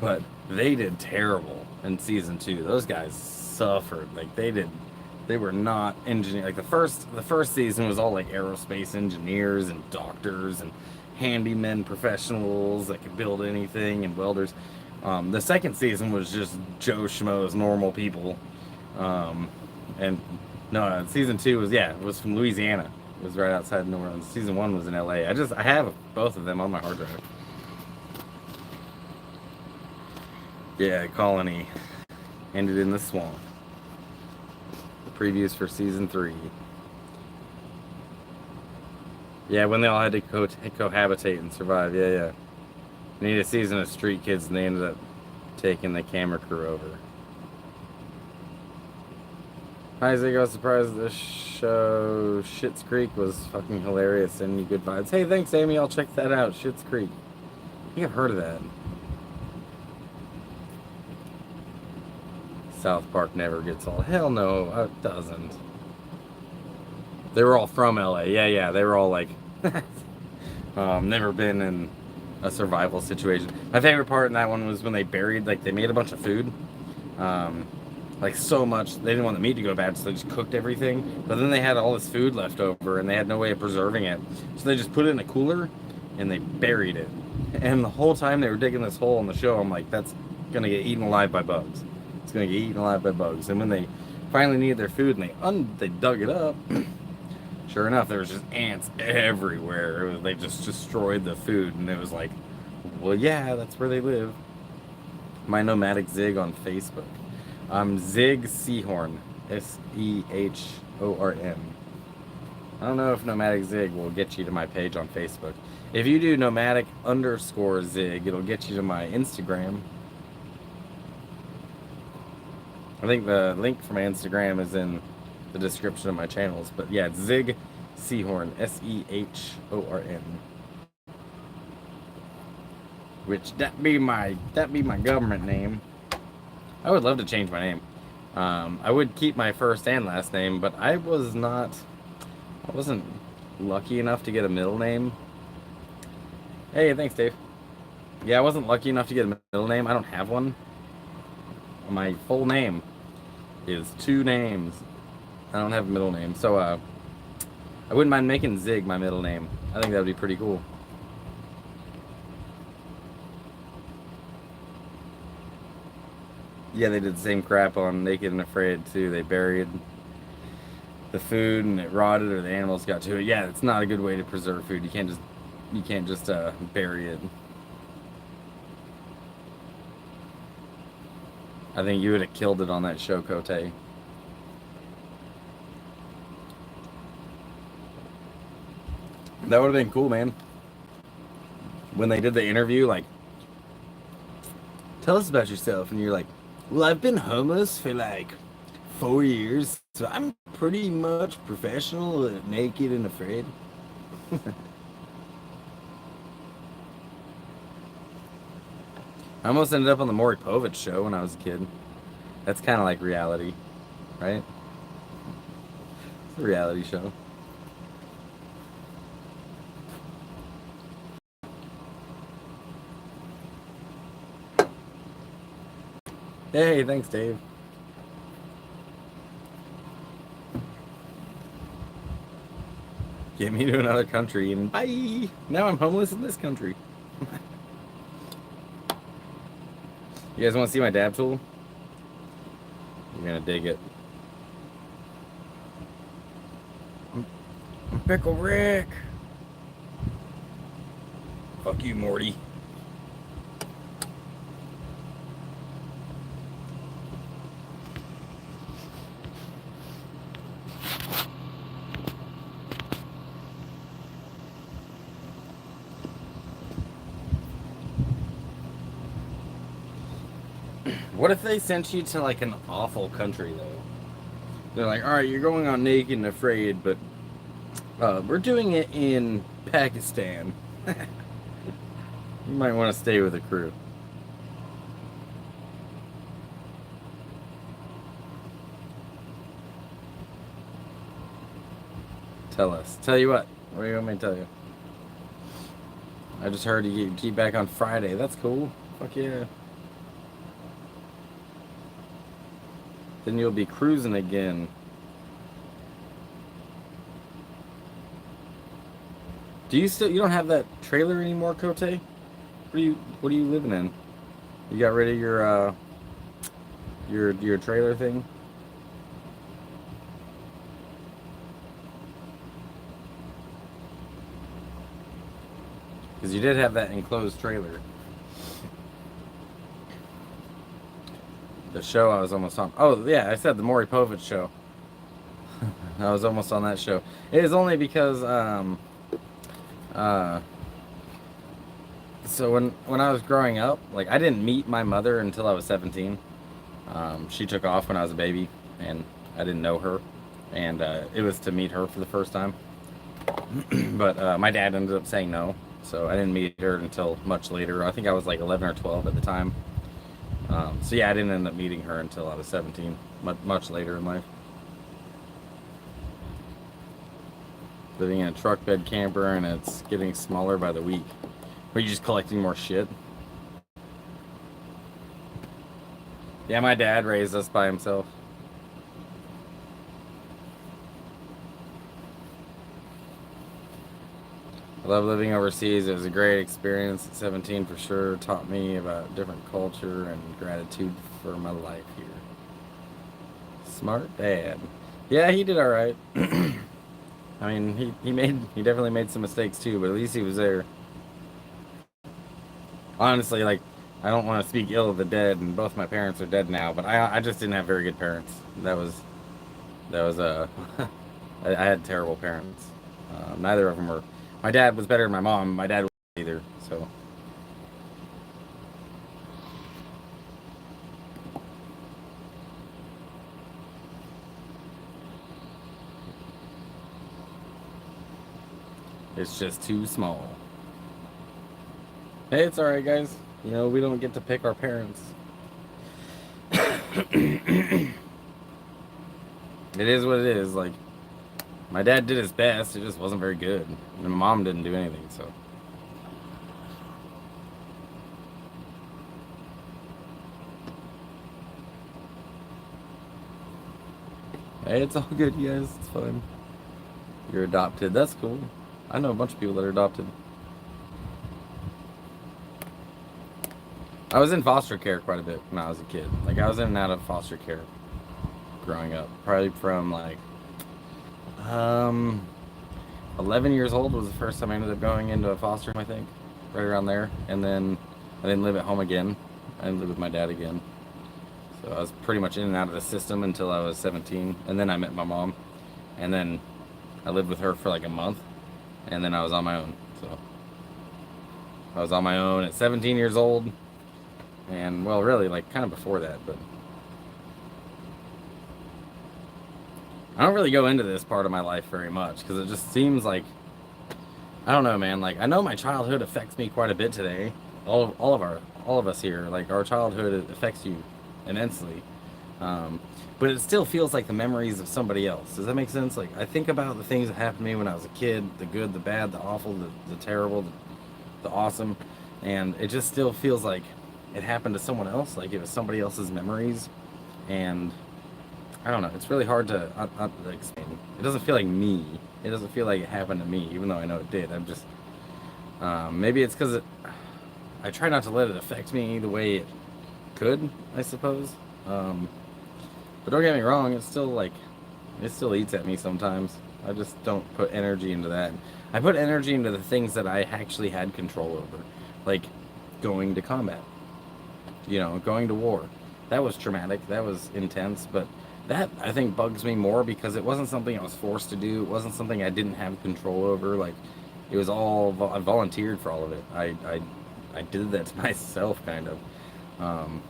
But they did terrible in season 2. Those guys suffered. Like they were not engineers. Like the first season was all like aerospace engineers and doctors and handymen professionals that could build anything and welders. The second season was just Joe Schmo's normal people. And no, season 2 was from Louisiana. It was right outside New Orleans. Season 1 was in LA. I have both of them on my hard drive. Yeah, Colony ended in the swamp. The previews for season 3. Yeah, when they all had to cohabitate and survive. Yeah. They needed a season of Street Kids, and they ended up taking the camera crew over. Isaac, I was surprised this show, Schitt's Creek, was fucking hilarious. Sending you good vibes. Hey, thanks, Amy. I'll check that out. Schitt's Creek. I think I've heard of that. South Park never gets all. Hell no, it doesn't. They were all from LA. Yeah. They were all like, never been in a survival situation. My favorite part in that one was when they buried, like, they made a bunch of food. like so much. They didn't want the meat to go bad, so they just cooked everything. But then they had all this food left over, and they had no way of preserving it. So they just put it in a cooler, and they buried it. And the whole time they were digging this hole in the show, I'm like, that's gonna get eaten alive by bugs. It's gonna get eaten alive by bugs. And when they finally needed their food and they dug it up, sure enough, there was just ants everywhere. They just destroyed the food, and it was like, well, yeah, that's where they live. My nomadic Zig on Facebook. I'm Zig Sehorn, Sehorn. I don't know if nomadic Zig will get you to my page on Facebook. If you do nomadic_Zig, it'll get you to my Instagram. I think the link for my Instagram is in the description of my channels. But yeah, it's Zig Sehorn, Sehorn. Which that be my government name. I would love to change my name. I would keep my first and last name, but I wasn't lucky enough to get a middle name. Hey, thanks, Dave. Yeah, I wasn't lucky enough to get a middle name. I don't have one. My full name is 2 names. I don't have a middle name, so I wouldn't mind making Zig my middle name. I think that would be pretty cool. Yeah, they did the same crap on Naked and Afraid too. They buried the food and it rotted, or the animals got to it. Yeah, it's not a good way to preserve food. You can't just bury it. I think you would have killed it on that show, Cote. That would have been cool, man. When they did the interview, like, tell us about yourself, and you're like, well, I've been homeless for like 4 years, so I'm pretty much professional at Naked and Afraid. I almost ended up on the Maury Povich show when I was a kid. That's kind of like reality, right? It's a reality show. Hey, thanks, Dave. Get me to another country and bye! Now I'm homeless in this country. You guys want to see my dab tool? You're gonna dig it. I'm Pickle Rick! Fuck you, Morty. What if they sent you to like an awful country though? They're like, all right, you're going on Naked and Afraid, but we're doing it in Pakistan. You might want to stay with the crew. Tell us. Tell you what. What do you want me to tell you? I just heard you keep back on Friday. That's cool. Fuck yeah. Then you'll be cruising again. You don't have that trailer anymore, Cote? What are you living in? You got rid of your trailer thing? Because you did have that enclosed trailer. The show I was almost on. Oh, yeah, I said the Maury Povich show. I was almost on that show. It is only because, so when I was growing up, like, I didn't meet my mother until I was 17. She took off when I was a baby, and I didn't know her. And it was to meet her for the first time. But my dad ended up saying no, so I didn't meet her until much later. I think I was like 11 or 12 at the time. So yeah, I didn't end up meeting her until I was 17, much later in life. Living in a truck bed camper, and it's getting smaller by the week. Are you just collecting more shit? Yeah, my dad raised us by himself. I love living overseas. It was a great experience at 17 for sure. Taught me about different culture and gratitude for my life here. Smart dad. Yeah, he did all right. I mean, he definitely made some mistakes too, but at least he was there. Honestly, like I don't want to speak ill of the dead, and both my parents are dead now, but I just didn't have very good parents. That was I had terrible parents. Neither of them were. My dad was better than my mom. My dad wasn't either. So it's just too small. Hey, it's all right, guys. You know, we don't get to pick our parents. It is what it is. Like my dad did his best. It just wasn't very good, and my mom didn't do anything. So hey, it's all good, you guys. It's fine. You're adopted. That's cool. I know a bunch of people that are adopted. I was in foster care quite a bit when I was a kid. Like I was in and out of foster care growing up. Probably from like um 11 years old was the first time I ended up going into a foster home, I think, right around there. And then I didn't live at home again. I didn't live with my dad again. So I was pretty much in and out of the system until I was 17. And then I met my mom. And then I lived with her for like a month. And then I was on my own. So I was on my own at 17 years old. And well, really, like kind of before that. But I don't really go into this part of my life very much because it just seems like I don't know, man. Like I know my childhood affects me quite a bit today. All of us here, like our childhood affects you immensely. Um, but it still feels like the memories of somebody else. Does that make sense? Like I think about the things that happened to me when I was a kid, the good, the bad, the awful, the terrible, the awesome, and it just still feels like it happened to someone else. Like it was somebody else's memories, and I don't know. It's really hard to explain. It doesn't feel like me. It doesn't feel like it happened to me, even though I know it did. I'm just maybe it's because I try not to let it affect me the way it could, I suppose. Um, but don't get me wrong. It's still like it still eats at me sometimes. I just don't put energy into that. I put energy into the things that I actually had control over, like going to combat. You know, going to war. That was traumatic. That was intense. But that I think bugs me more because it wasn't something I was forced to do. It wasn't something I didn't have control over. Like it was all I volunteered for all of it. I did that to myself, kind of. Um,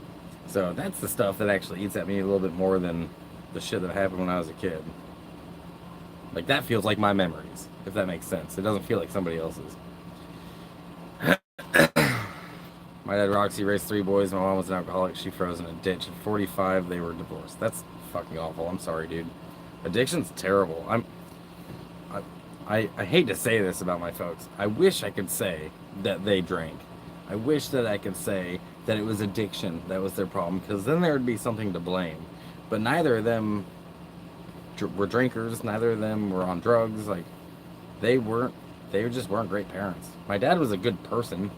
so that's the stuff that actually eats at me a little bit more than the shit that happened when I was a kid. Like that feels like my memories, if that makes sense. It doesn't feel like somebody else's. My dad Roxy raised three boys. My mom was an alcoholic. She froze in a ditch. At 45, they were divorced. That's fucking awful. I'm sorry, dude. Addiction's terrible. I hate to say this about my folks. I wish I could say that they drank. I wish that I could say that it was addiction that was their problem, because then there would be something to blame. But neither of them were drinkers. Neither of them were on drugs. Like they weren't. They just weren't great parents. My dad was a good person.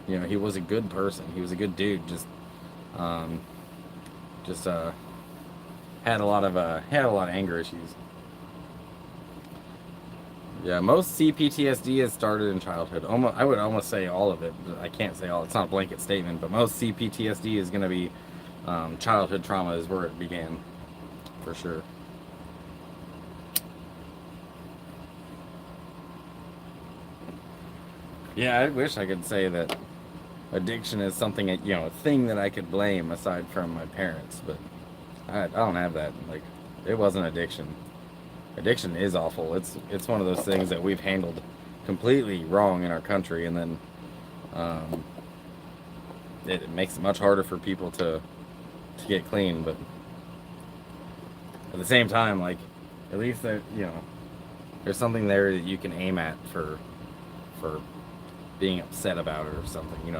You know, he was a good person. He was a good dude. Um, just had a lot of anger issues. Yeah, most CPTSD has started in childhood. Almost, I would almost say all of it. But I can't say all. It's not a blanket statement, but most CPTSD is going to be childhood trauma is where it began, for sure. Yeah, I wish I could say that addiction is something a thing that I could blame aside from my parents, but I don't have that. Like, it wasn't addiction. Addiction is awful. It's one of those things that we've handled completely wrong in our country, and then um, it makes it much harder for people to get clean. But at the same time, like at least there's something there that you can aim at for being upset about it or something.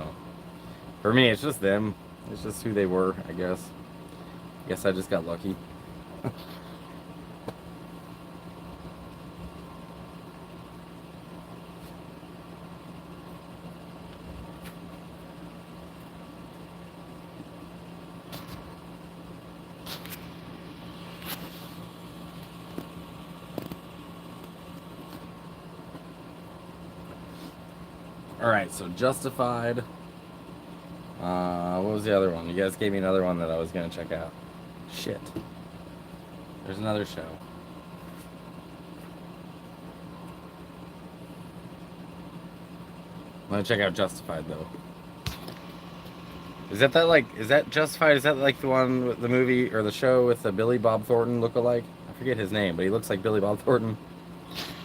For me, it's just them. It's just who they were, I guess. Guess I just got lucky. Alright, so Justified. What was the other one? You guys gave me another one that I was going to check out. Shit. There's another show. I'm going to check out Justified, though. Is that Justified? Is that like the one with the movie or the show with the Billy Bob Thornton look-alike? I forget his name, but he looks like Billy Bob Thornton.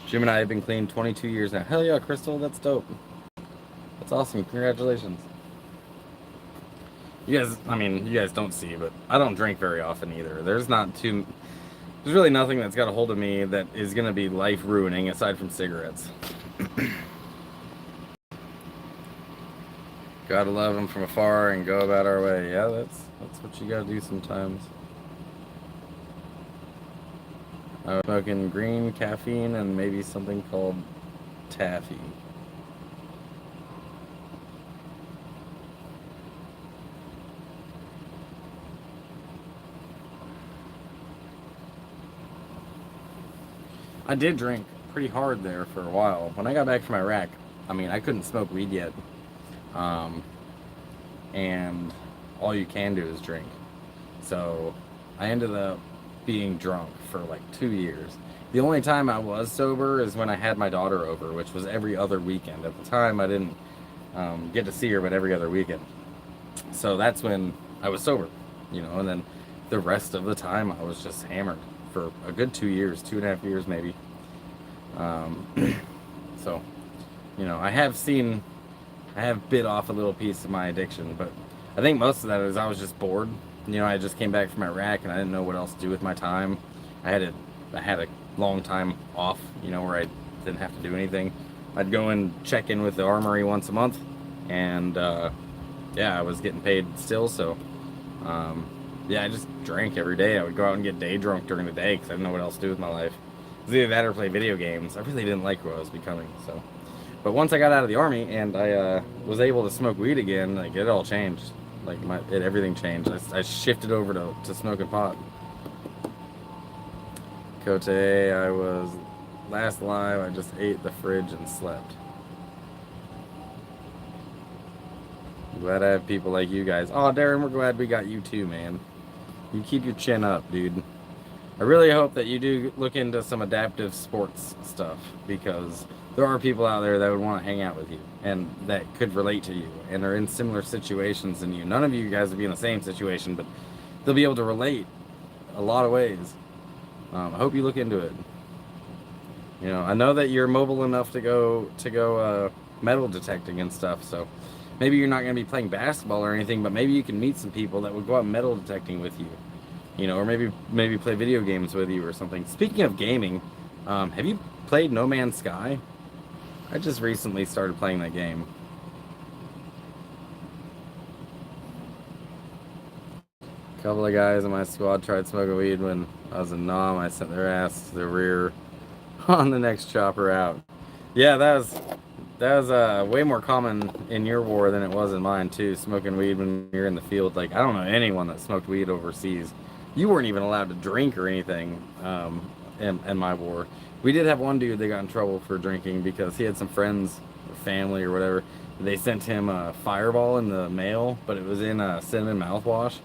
Jim and I have been clean 22 years now. Hell yeah, Crystal, that's dope. That's awesome. Congratulations. You guys don't see, but I don't drink very often either. There's really nothing that's got a hold of me that is going to be life-ruining aside from cigarettes. Gotta love them from afar and go about our way. Yeah, that's what you gotta do sometimes. I was smoking green caffeine and maybe something called taffy. I did drink pretty hard there for a while. When I got back from Iraq, I couldn't smoke weed yet. And all you can do is drink. So I ended up being drunk for like 2 years. The only time I was sober is when I had my daughter over, which was every other weekend. At the time, I didn't get to see her, but every other weekend. So that's when I was sober, and then the rest of the time I was just hammered for a good 2 years, 2.5 years maybe. So, I have bit off a little piece of my addiction, but I think most of that is I was just bored. I just came back from Iraq and I didn't know what else to do with my time. I had a long time off, where I didn't have to do anything. I'd go and check in with the armory once a month, and I was getting paid still, so I just drank every day. I would go out and get day drunk during the day because I didn't know what else to do with my life. It was either that or play video games. I really didn't like who I was becoming, so. But once I got out of the army and I was able to smoke weed again, like it all changed. Like everything changed. I shifted over to smoking pot. Cote, I was last live. I just ate the fridge and slept. Glad I have people like you guys. Oh, Darren, we're glad we got you too, man. You keep your chin up, dude. I really hope that you do look into some adaptive sports stuff, because there are people out there that would want to hang out with you and that could relate to you and are in similar situations than you. None of you guys will be in the same situation, but they'll be able to relate a lot of ways. I hope you look into it. I know that you're mobile enough to go metal detecting and stuff, so maybe you're not going to be playing basketball or anything, but maybe you can meet some people that would go out metal detecting with you. Or maybe play video games with you or something. Speaking of gaming, have you played No Man's Sky? I just recently started playing that game. A couple of guys in my squad tried smoking weed when I was a nom. I sent their ass to the rear on the next chopper out. Yeah, that was way more common in your war than it was in mine too. Smoking weed when you're in the field. Like, I don't know anyone that smoked weed overseas. You weren't even allowed to drink or anything in my war. We did have one dude that got in trouble for drinking because he had some friends or family or whatever. They sent him a Fireball in the mail, but it was in a cinnamon mouthwash.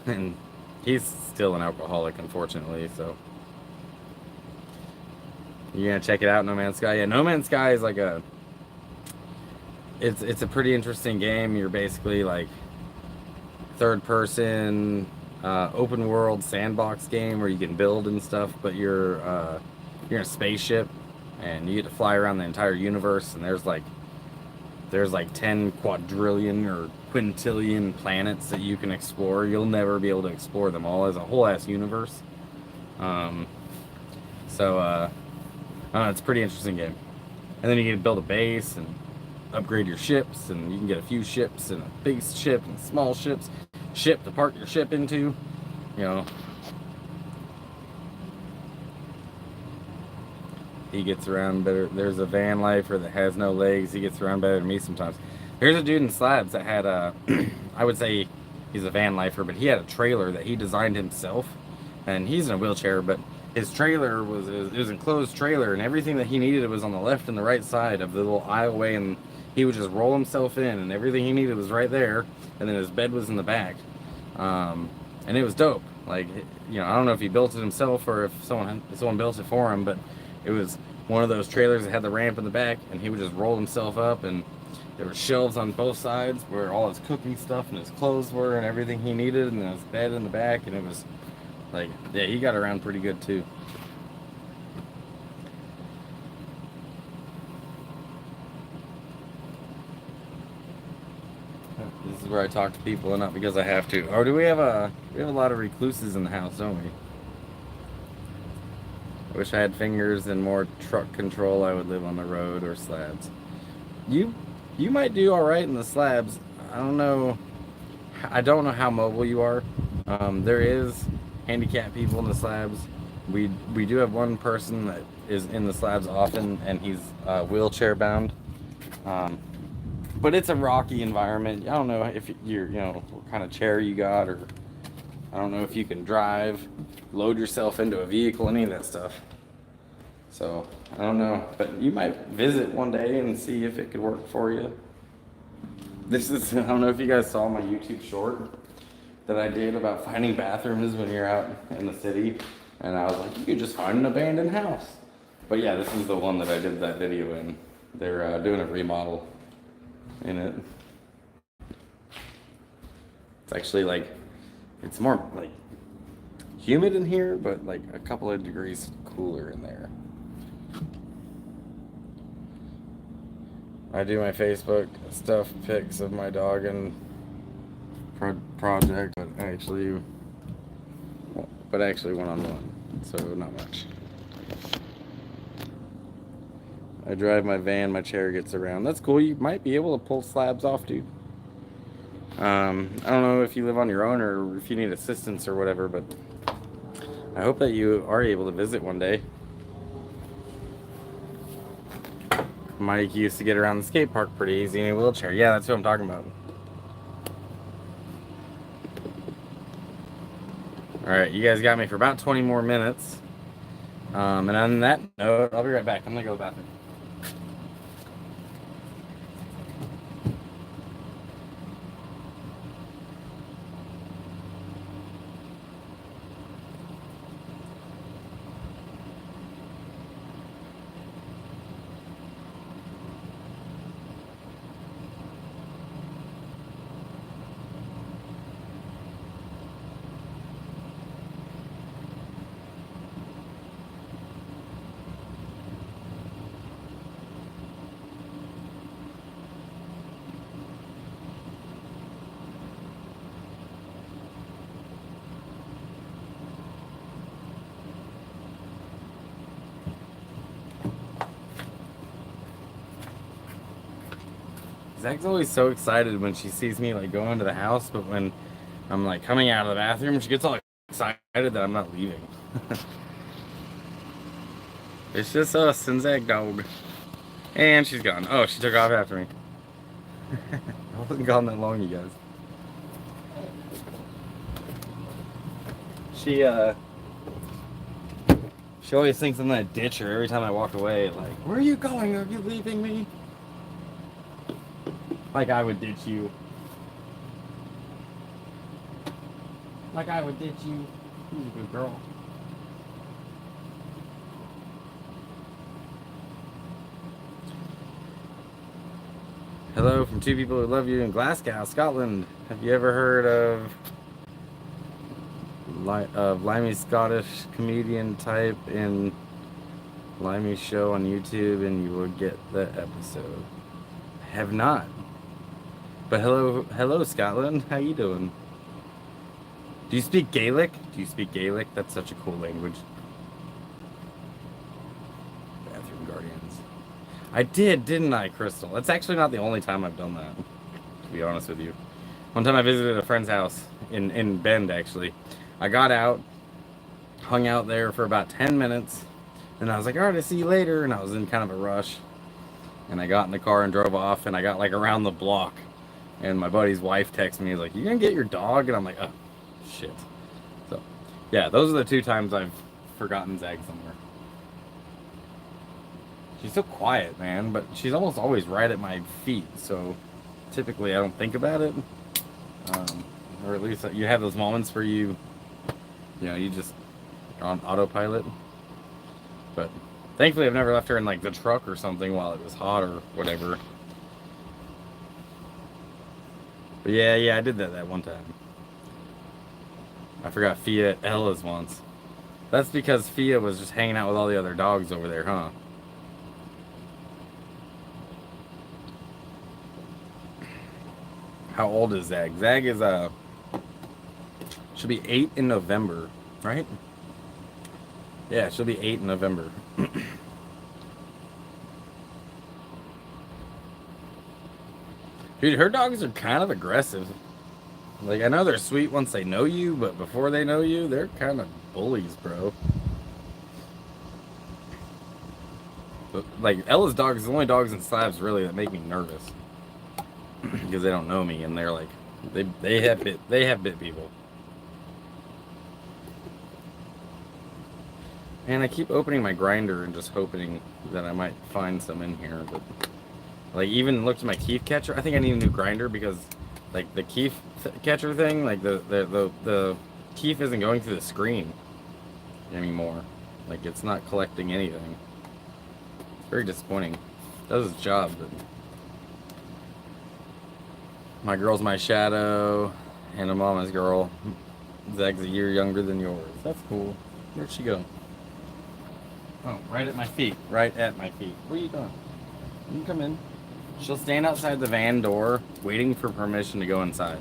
And he's still an alcoholic, unfortunately, so. You're gonna check it out, No Man's Sky? Yeah, No Man's Sky is like it's a pretty interesting game. You're basically like third person, open world sandbox game where you can build and stuff, but you're in a spaceship and you get to fly around the entire universe, and there's like 10 quadrillion or quintillion planets that you can explore. You'll never be able to explore them all as a whole ass universe. It's a pretty interesting game. And then you can build a base and upgrade your ships, and you can get a few ships and a big ship and small ship to park your ship into. You know, he gets around better. There's a van lifer that has no legs. He gets around better than me sometimes. There's a dude in Slabs that had a, I would say he's a van lifer, but he had a trailer that he designed himself, and he's in a wheelchair, but his trailer was an enclosed trailer, and everything that he needed was on the left and the right side of the little aisleway, and he would just roll himself in, and everything he needed was right there, and then his bed was in the back, and it was dope. Like, I don't know if he built it himself or if someone built it for him, but it was one of those trailers that had the ramp in the back, and he would just roll himself up, and there were shelves on both sides where all his cooking stuff and his clothes were and everything he needed, and then his bed in the back, and it was like, yeah, he got around pretty good too. This is where I talk to people, and not because I have to. Or do we have a lot of recluses in the house, don't we? I wish I had fingers and more truck control. I would live on the road or Slabs. You you might do all right in the Slabs. I don't know. I don't know how mobile you are. There is handicapped people in the Slabs. We do have one person that is in the Slabs often, and he's wheelchair bound. Um, but it's a rocky environment. I don't know if what kind of chair you got, or I don't know if you can drive, load yourself into a vehicle, any of that stuff. So I don't know, but you might visit one day and see if it could work for you. This is, I don't know if you guys saw my YouTube short that I did about finding bathrooms when you're out in the city. And I was like, you could just find an abandoned house. But yeah, this is the one that I did that video in. They're doing a remodel in it. It's actually like, it's more like humid in here, but like a couple of degrees cooler in there. I do my Facebook stuff, pics of my dog and project, but actually one-on-one, so not much. I drive my van, my chair gets around. That's cool. You might be able to pull Slabs off, dude. I don't know if you live on your own or if you need assistance or whatever, but I hope that you are able to visit one day. Mike used to get around the skate park pretty easy in a wheelchair. Yeah, that's what I'm talking about. Alright, you guys got me for about 20 more minutes. And on that note, I'll be right back. I'm gonna go to the bathroom. Zach's always so excited when she sees me like go into the house, but when I'm like coming out of the bathroom, she gets all excited that I'm not leaving. It's just us and Zach dog. And she's gone. Oh, she took off after me. I wasn't gone that long, you guys. She always thinks I'm gonna ditch her every time I walk away. Like, where are you going? Are you leaving me? Like I would ditch you. Like I would ditch you. You're a good girl. Hello from two people who love you in Glasgow, Scotland. Have you ever heard of Limey Scottish comedian? Type in Limey show on YouTube and you will get the episode. Have not. But hello Scotland. How you doing? Do you speak Gaelic? Do you speak Gaelic? That's such a cool language. Bathroom Guardians. I did, didn't I, Crystal? That's actually not the only time I've done that, to be honest with you. One time I visited a friend's house in Bend, actually. I got out, hung out there for about 10 minutes, and I was like, all right, I'll see you later. And I was in kind of a rush. And I got in the car and drove off, and I got like around the block. And my buddy's wife texted me, he's like, you gonna get your dog? And I'm like, oh, shit. So, yeah, those are the 2 times I've forgotten Zag somewhere. She's so quiet, man, but she's almost always right at my feet, so typically I don't think about it. Or at least you have those moments where you know, you just are on autopilot. But thankfully I've never left her in like the truck or something while it was hot or whatever. But yeah, I did that one time. I forgot Fia at Ella's once. That's because Fia was just hanging out with all the other dogs over there, huh? How old is Zag? Zag is should be 8 in November, right? Yeah, she'll be 8 in November. Dude, her dogs are kind of aggressive. Like, I know they're sweet once they know you, but before they know you, they're kind of bullies, bro. But, like, Ella's dogs, the only dogs in slabs really that make me nervous. Because they don't know me, and they're like, they have bit people. And I keep opening my grinder and just hoping that I might find some in here. But like, even looked at my keef catcher. I think I need a new grinder because like the keef catcher thing, like the keef isn't going through the screen anymore. Like, it's not collecting anything. It's very disappointing. It does its job, but my girl's my shadow, and a mama's girl. Zag's a year younger than yours. That's cool. Where'd she go? Oh, right at my feet. Right at my feet. Where are you going? You can come in. She'll stand outside the van door, waiting for permission to go inside.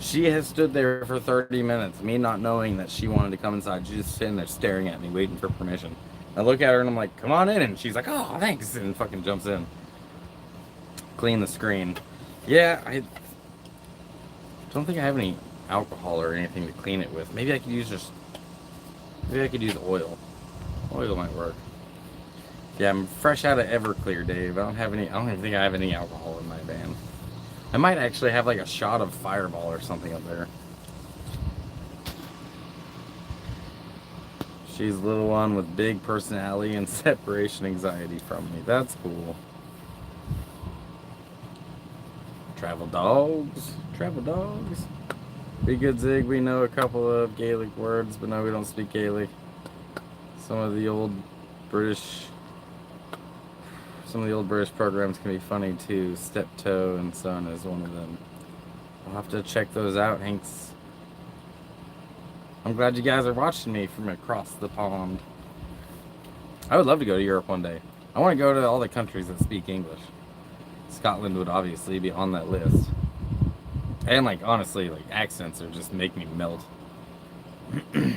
She has stood there for 30 minutes, me not knowing that she wanted to come inside. She's just sitting there staring at me, waiting for permission. I look at her and I'm like, come on in. And she's like, oh, thanks. And fucking jumps in. Clean the screen. Yeah, I don't think I have any alcohol or anything to clean it with. Maybe I could use oil. Oil might work. Yeah, I'm fresh out of Everclear, Dave. I don't even think I have any alcohol in my van. I might actually have like a shot of Fireball or something up there. She's a little one with big personality and separation anxiety from me. That's cool. Travel dogs. Travel dogs. Be good, Zig. We know a couple of Gaelic words, but no, we don't speak Gaelic. Some of the old British programs can be funny too. Steptoe and Son is one of them. I'll have to check those out, Hanks. I'm glad you guys are watching me from across the pond. I would love to go to Europe one day. I want to go to all the countries that speak English. Scotland would obviously be on that list. And like, honestly, like, accents are just make me melt. I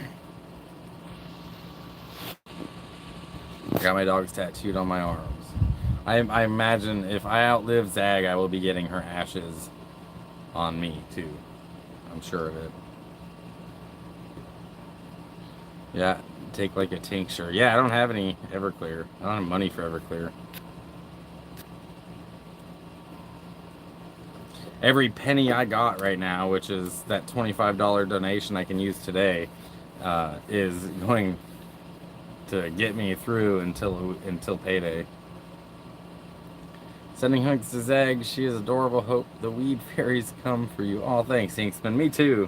got my dogs tattooed on my arms. I imagine if I outlive Zag, I will be getting her ashes on me too. I'm sure of it. Yeah, take like a tincture. Yeah, I don't have any Everclear. I don't have money for Everclear. Every penny I got right now, which is that $25 donation I can use today, is going to get me through until payday. Sending hugs to Zag. She is adorable. Hope the weed fairies come for you. Oh, thanks, Inksman. Me too.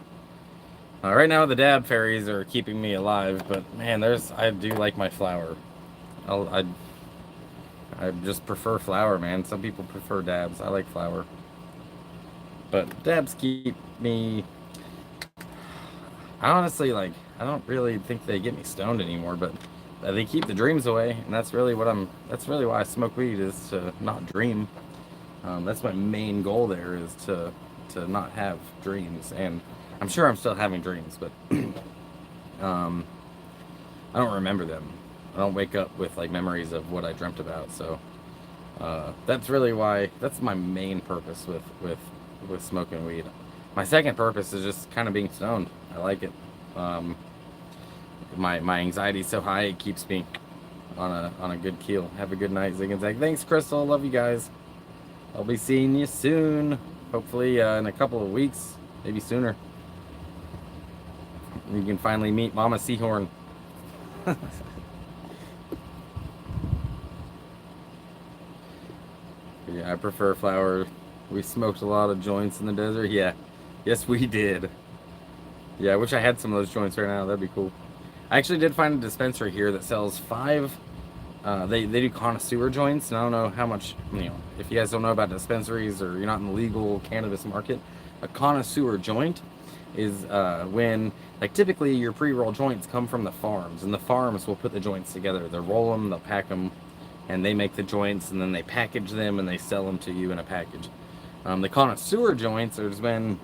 Right now the dab fairies are keeping me alive, but man, I do like my flower. I just prefer flower, man. Some people prefer dabs. I like flower. But dabs keep me... I honestly, like, I don't really think they get me stoned anymore, but they keep the dreams away, and that's really that's really why I smoke weed, is to not dream. That's my main goal there, is to not have dreams, and I'm sure I'm still having dreams, but I don't remember them. I don't wake up with like memories of what I dreamt about, so that's really why, that's my main purpose with smoking weed. My second purpose is just kind of being stoned. I like it. My anxiety's so high it keeps me on a good keel. Have a good night, Zig and Zag. Thanks, Crystal. Love you guys. I'll be seeing you soon. Hopefully in a couple of weeks, maybe sooner. You can finally meet Mama Sehorn. Yeah, I prefer flour. We smoked a lot of joints in the desert. Yeah, yes we did. Yeah, I wish I had some of those joints right now. That'd be cool. I actually did find a dispensary here that sells 5. They do connoisseur joints, and I don't know how much, if you guys don't know about dispensaries or you're not in the legal cannabis market, a connoisseur joint is when, like, typically your pre-roll joints come from the farms, and the farms will put the joints together. They'll roll them, they'll pack them, and they make the joints, and then they package them and they sell them to you in a package. The connoisseur joints is when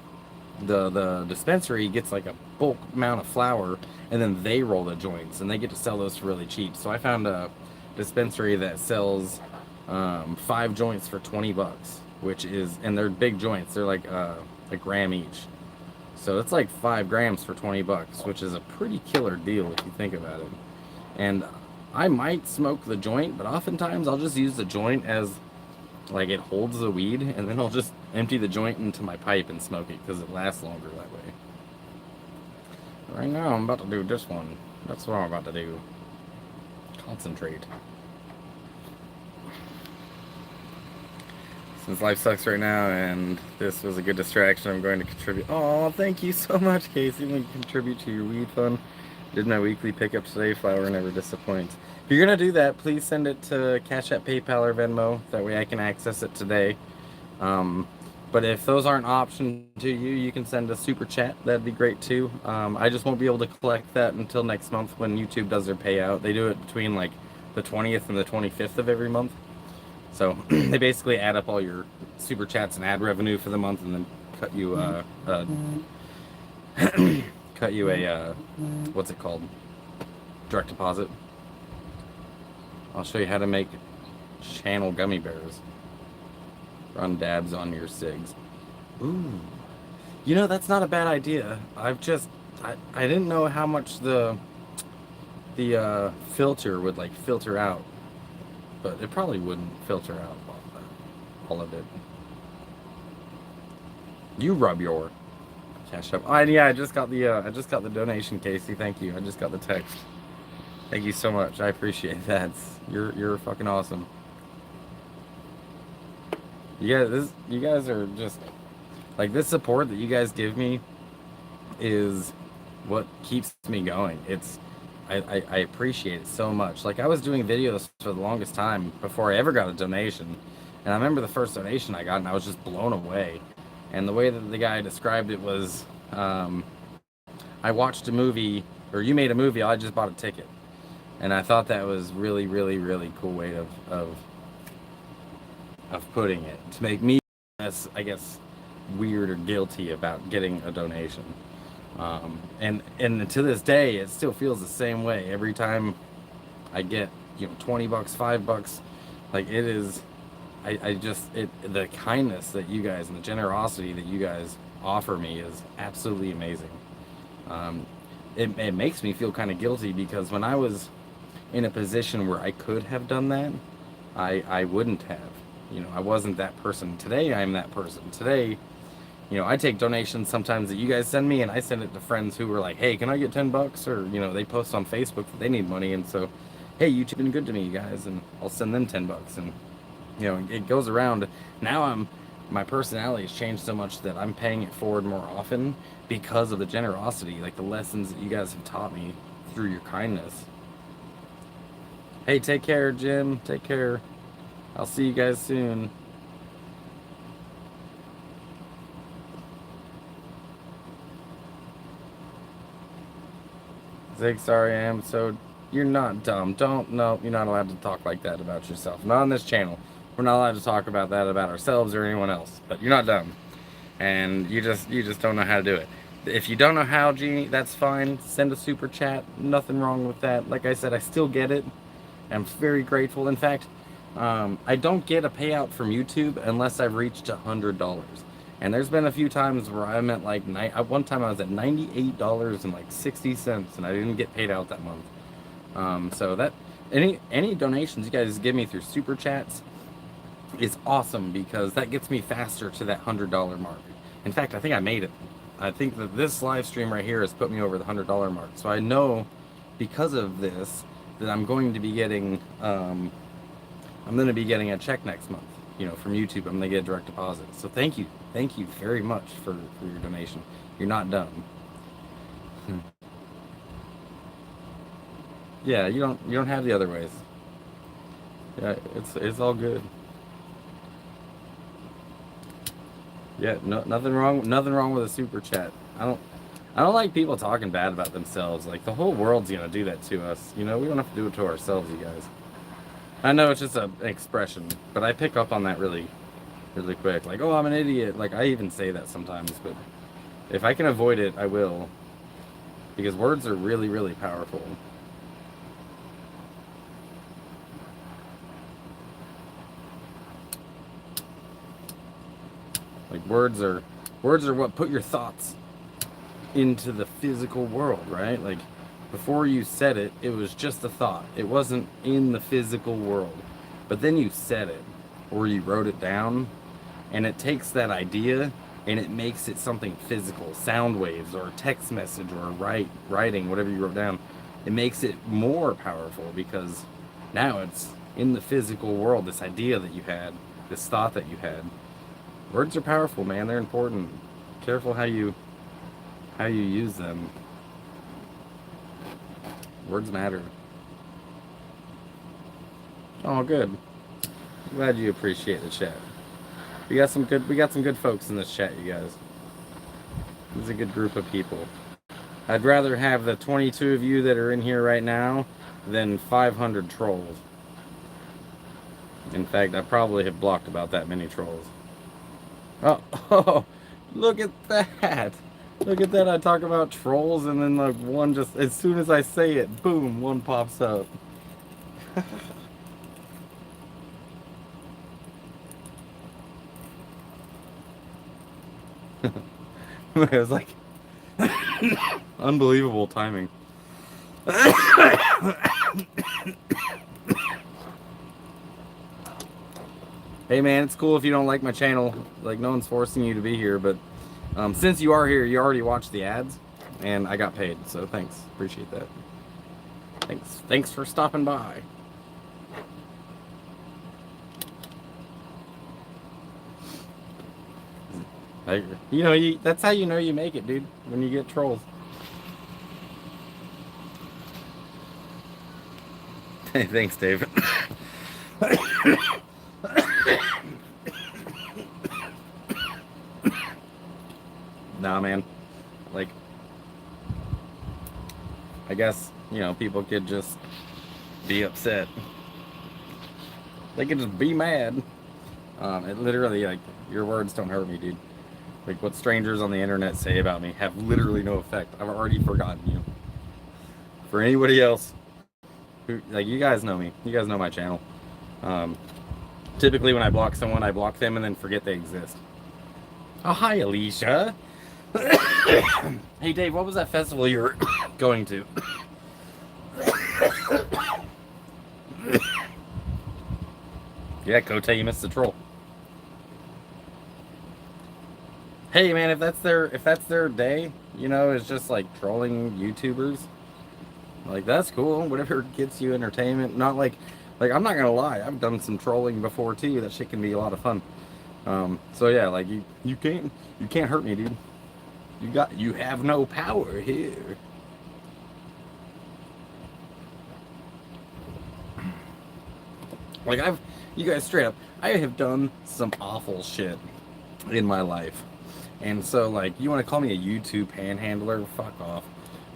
the dispensary gets like a bulk amount of flour, and then they roll the joints, and they get to sell those for really cheap. So I found a dispensary that sells 5 joints for 20 bucks, which is, and they're big joints. They're like a gram each. So it's like 5 grams for 20 bucks, which is a pretty killer deal if you think about it. And I might smoke the joint, but oftentimes I'll just use the joint as, like, it holds the weed, and then I'll just empty the joint into my pipe and smoke it because it lasts longer that way. Right now I'm about to do this one. That's what I'm about to do. Concentrate. Since life sucks right now and this was a good distraction, I'm going to contribute. Oh, thank you so much, Casey. I'm going to contribute to your weed fund. Did my weekly pickup today. Flour never disappoints. If you're going to do that, please send it to Cashapp, PayPal, or Venmo. That way I can access it today. But if those aren't an option to you, you can send a super chat. That'd be great too. I just won't be able to collect that until next month when YouTube does their payout. They do it between like the 20th and the 25th of every month. So they basically add up all your super chats and ad revenue for the month, and then cut you cut you a what's it called? Direct deposit. I'll show you how to make channel gummy bears. Run dabs on your cigs. Ooh. That's not a bad idea. I didn't know how much the filter would like filter out. But it probably wouldn't filter out all of it. You rub your cash up. Yeah, I just got the donation, Casey. Thank you. I just got the text. Thank you so much. I appreciate that. You're fucking awesome. You guys are just like, this support that you guys give me is what keeps me going. I appreciate it so much. Like, I was doing videos for the longest time before I ever got a donation, and I remember the first donation I got, and I was just blown away. And the way that the guy described it was, I watched a movie, or you made a movie, I just bought a ticket. And I thought that was really, really, really cool way of putting it, to make me less, I guess, weird or guilty about getting a donation. And to this day, it still feels the same way. Every time I get, $20, $5, like, it is, the kindness that you guys and the generosity that you guys offer me is absolutely amazing. It makes me feel kind of guilty, because when I was in a position where I could have done that, I wouldn't have. I wasn't that person. Today, I'm that person. Today, I take donations sometimes that you guys send me, and I send it to friends who are like, hey, can I get $10? Or, they post on Facebook that they need money, and so, hey, you've been good to me, you guys, and I'll send them $10. And, it goes around. Now my personality has changed so much that I'm paying it forward more often because of the generosity, like the lessons that you guys have taught me through your kindness. Hey, take care, Jim. Take care. I'll see you guys soon. Zig, sorry I am so... You're not dumb. No, you're not allowed to talk like that about yourself. Not on this channel. We're not allowed to talk about that about ourselves or anyone else. But you're not dumb. And you just don't know how to do it. If you don't know how, Jeannie, that's fine. Send a super chat. Nothing wrong with that. Like I said, I still get it. I'm very grateful. In fact, I don't get a payout from YouTube unless I've reached $100. And there's been a few times where I'm at like one time I was at $98.60, and I didn't get paid out that month. So that any donations you guys give me through super chats is awesome, because that gets me faster to that $100 mark. In fact, I think I made it. I think that this live stream right here has put me over the $100 mark. So I know because of this that I'm going to be getting a check next month. From YouTube. I'm gonna get a direct deposit. So thank you very much for your donation. You're not dumb. Yeah, you don't have the other ways. Yeah, it's all good. Yeah, nothing wrong with a super chat. I don't like people talking bad about themselves. Like, the whole world's gonna do that to us. We don't have to do it to ourselves, you guys. I know it's just an expression, but I pick up on that really, really quick. Like, oh, I'm an idiot. Like, I even say that sometimes, but if I can avoid it, I will. Because words are really, really powerful. Like, words are what put your thoughts into the physical world, right? Like, before you said it, it was just a thought. It wasn't in the physical world. But then you said it, or you wrote it down, and it takes that idea and it makes it something physical. Sound waves, or a text message, or writing, whatever you wrote down. It makes it more powerful, because now it's in the physical world, this idea that you had, this thought that you had. Words are powerful, man. They're important. Careful how you use them. Words matter. Oh, good. Glad you appreciate the chat. We got some good folks in this chat, you guys. This is a good group of people. I'd rather have the 22 of you that are in here right now than 500 trolls. In fact, I probably have blocked about that many trolls. Oh, look at that. Look at that. I talk about trolls, and then like one just, as soon as I say it, boom, one pops up. It was like unbelievable timing. Hey man, it's cool if you don't like my channel. Like, no one's forcing you to be here, but since you are here, you already watched the ads, and I got paid, so thanks. Appreciate that. Thanks for stopping by. That's how you know you make it, dude, when you get trolls. Hey, thanks, David. Nah, man. Like, I guess, people could just be upset. They could just be mad. It literally, like, your words don't hurt me, dude. Like, what strangers on the internet say about me have literally no effect. I've already forgotten you. For anybody else who, like, you guys know me. You guys know my channel. Typically when I block someone, I block them and then forget they exist. Oh, hi, Alicia. Hey, Dave, what was that festival you were going to? Yeah, Kote, you missed the troll. Hey man, if that's their day, it's just like trolling YouTubers. Like, that's cool. Whatever gets you entertainment. Not like I'm not gonna lie, I've done some trolling before too. That shit can be a lot of fun. So yeah, like you can't hurt me, dude. You have no power here. Like, you guys, straight up, I have done some awful shit in my life. And so, like, you want to call me a YouTube panhandler? Fuck off.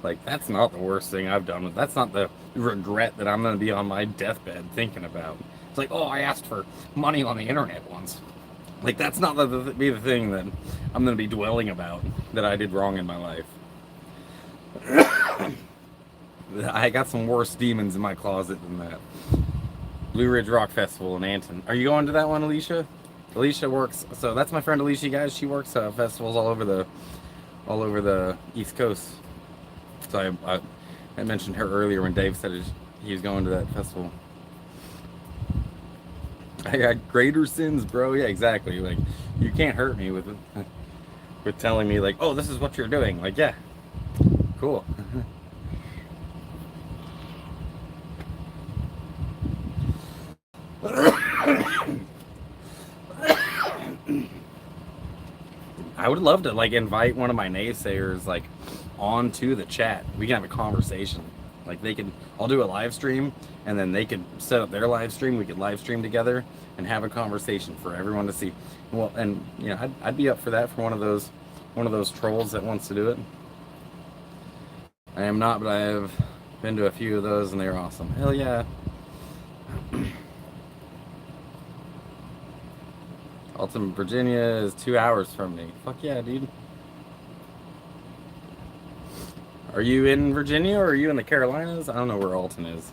Like, that's not the worst thing I've done. That's not the regret that I'm going to be on my deathbed thinking about. It's like, oh, I asked for money on the internet once. Like, that's not be the thing that I'm going to be dwelling about that I did wrong in my life. I got some worse demons in my closet than that. Blue Ridge Rock Festival in Anton. Are you going to that one, Alicia? Alicia works. So that's my friend Alicia, guys. She works festivals all over the East Coast. So I mentioned her earlier when Dave said he was going to that festival. I got greater sins, bro. Yeah, exactly. Like, you can't hurt me with with telling me like, oh, this is what you're doing. Like, yeah, cool. I would love to like invite one of my naysayers like onto the chat. We can have a conversation. Like they could, I'll do a live stream, and then they could set up their live stream. We could live stream together and have a conversation for everyone to see. Well, and you know, I'd be up for that for one of those trolls that wants to do it. I am not, but I have been to a few of those, and they're awesome. Hell yeah. Alton, Virginia is 2 hours from me. Fuck yeah, dude. Are you in Virginia or are you in the Carolinas? I don't know where Alton is.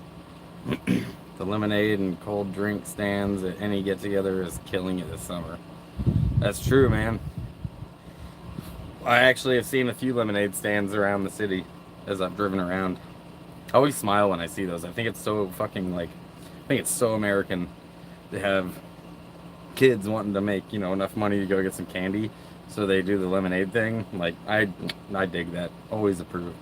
The lemonade and cold drink stands at any get together is killing it this summer. That's true, man. I actually have seen a few lemonade stands around the city as I've driven around. I always smile when I see those. I think it's so fucking like, I think it's so American to have kids wanting to make, you know, enough money to go get some candy, so they do the lemonade thing. Like, I dig that. Always approve.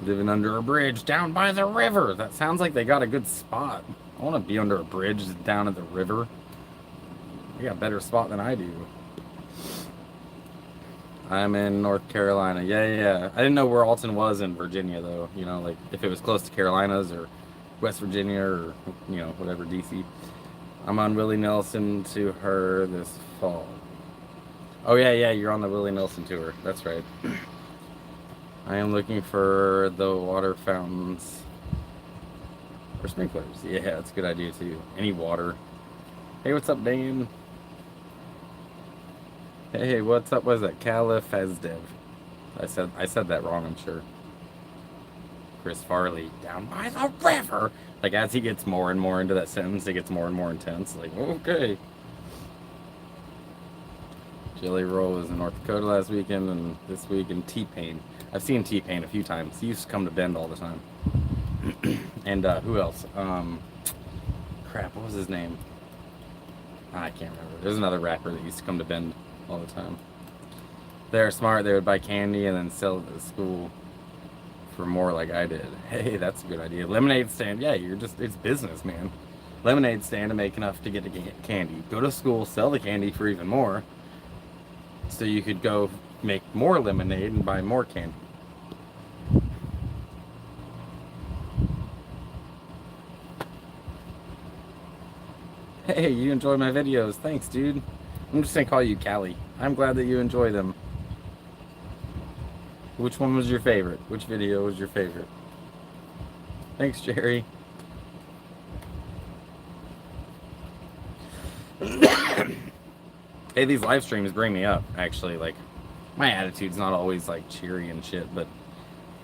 Living under a bridge down by the river. That sounds like they got a good spot. I want to be under a bridge down at the river. They got a better spot than I do. I'm in North Carolina. Yeah. I didn't know where Alton was in Virginia, though. You know, like, if it was close to Carolinas or West Virginia or, you know, whatever, DC. I'm on Willie Nelson to her this fall. Oh, yeah, you're on the Willie Nelson tour. That's right. I am looking for the water fountains or sprinklers. Yeah, that's a good idea, too. Any water. Hey, what's up, Dan? Hey, what's up? What is that? Califazdev. I said that wrong, I'm sure. Chris Farley, down by the river. Like, as he gets more and more into that sentence, it gets more and more intense. Like, okay. Jelly Roll was in North Dakota last weekend, and this week in T-Pain. I've seen T-Pain a few times. He used to come to Bend all the time. And who else? Crap, what was his name? I can't remember. There's another rapper that used to come to Bend all the time. They're smart. They would buy candy and then sell it at the school for more, like I did. Hey, that's a good idea. Lemonade stand. Yeah, it's business, man. Lemonade stand to make enough to get the candy. Go to school, sell the candy for even more, so you could go make more lemonade and buy more candy. Hey, you enjoy my videos. Thanks, dude. I'm just gonna call you Callie. I'm glad that you enjoy them. Which one was your favorite? Which video was your favorite? Thanks, Jerry. Hey, these live streams bring me up, actually. Like, my attitude's not always, like, cheery and shit, but,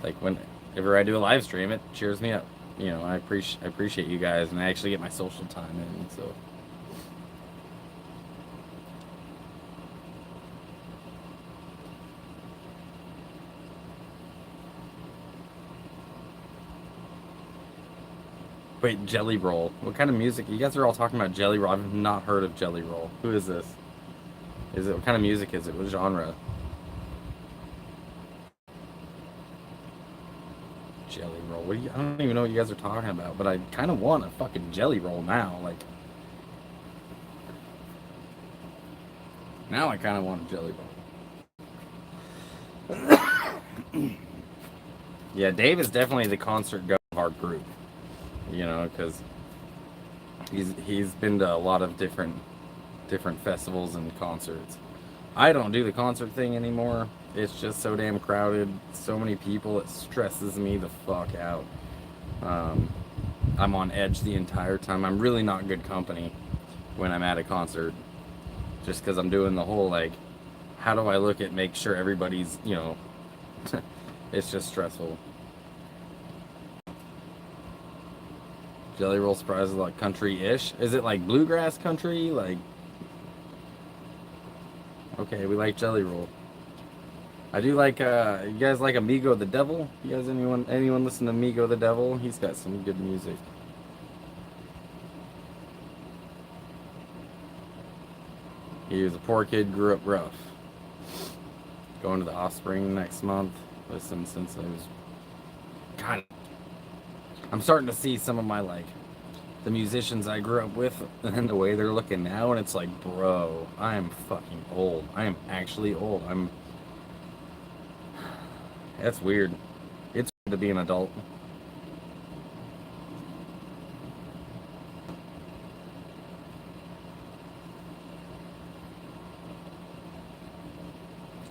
like, whenever I do a live stream, it cheers me up. You know, I appreciate you guys, and I actually get my social time in, so. Wait, Jelly Roll. What kind of music? You guys are all talking about Jelly Roll. I've not heard of Jelly Roll. Who is this? What kind of music is it? What genre? Jelly Roll. I don't even know what you guys are talking about, but I kind of want a fucking Jelly Roll now. Like, now I kind of want a Jelly Roll. Yeah, Dave is definitely the concert go of our group. You know, because he's been to a lot of different festivals and concerts. I don't do the concert thing anymore. It's just so damn crowded, so many people, it stresses me the fuck out. I'm on edge the entire time. I'm really not good company when I'm at a concert, just because I'm doing the whole, like, how do I look at, make sure everybody's, you know, it's just stressful. Jelly Roll surprises like country-ish. Is it like bluegrass country? Like, okay, we like Jelly Roll. I do like. You guys like Amigo the Devil? You guys anyone listen to Amigo the Devil? He's got some good music. He was a poor kid, grew up rough. Going to the Offspring next month. Listen, since I was. God, I'm starting to see some of my like the musicians I grew up with and the way they're looking now, and it's like, bro, I am fucking old. I am actually old. That's weird. It's weird to be an adult.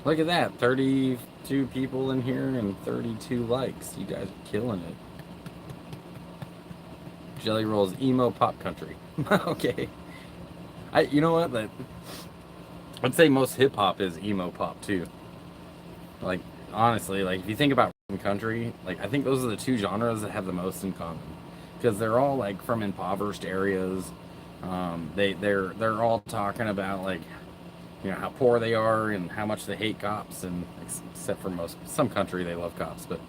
Look at that, 32 people in here and 32 likes. You guys are killing it. Jelly Roll's emo pop country. Okay. You know what? I'd say most hip hop is emo pop too. Like, honestly, like if you think about country, like I think those are the two genres that have the most in common because they're all like from impoverished areas. They're all talking about like how poor they are and how much they hate cops, and except for some country they love cops, but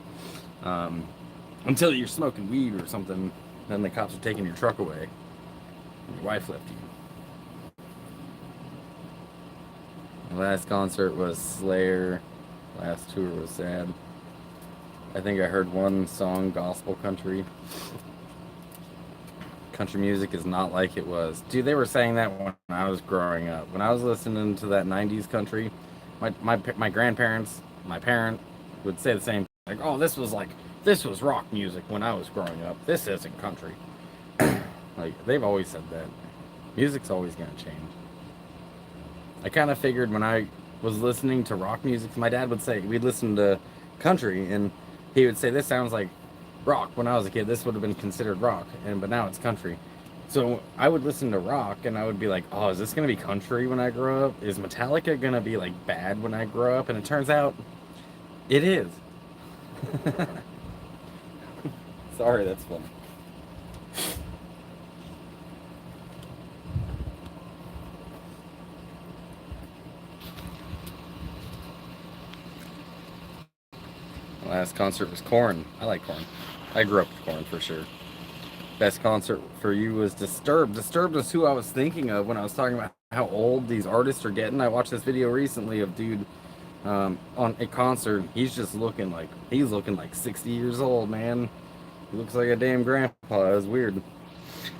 until you're smoking weed or something, then the cops are taking your truck away and your wife left you. The last concert was Slayer. Last tour was sad. I think I heard one song, gospel country. Country music is not like it was. Dude, they were saying that when I was growing up. When I was listening to that 90s country, my grandparents, my parent would say the same thing. Like, oh, this was rock music when I was growing up. This isn't country. Like, they've always said that. Music's always going to change. I kind of figured when I was listening to rock music, my dad would say, we'd listen to country, and he would say, this sounds like rock. When I was a kid, this would have been considered rock, but now it's country. So I would listen to rock, and I would be like, oh, is this going to be country when I grow up? Is Metallica going to be, like, bad when I grow up? And it turns out, it is. Sorry, that's funny. Last concert was Korn. I like Korn. I grew up with Korn for sure. Best concert for you was Disturbed. Disturbed was who I was thinking of when I was talking about how old these artists are getting. I watched this video recently of dude on a concert. He's looking like 60 years old, man. He looks like a damn grandpa. It was weird.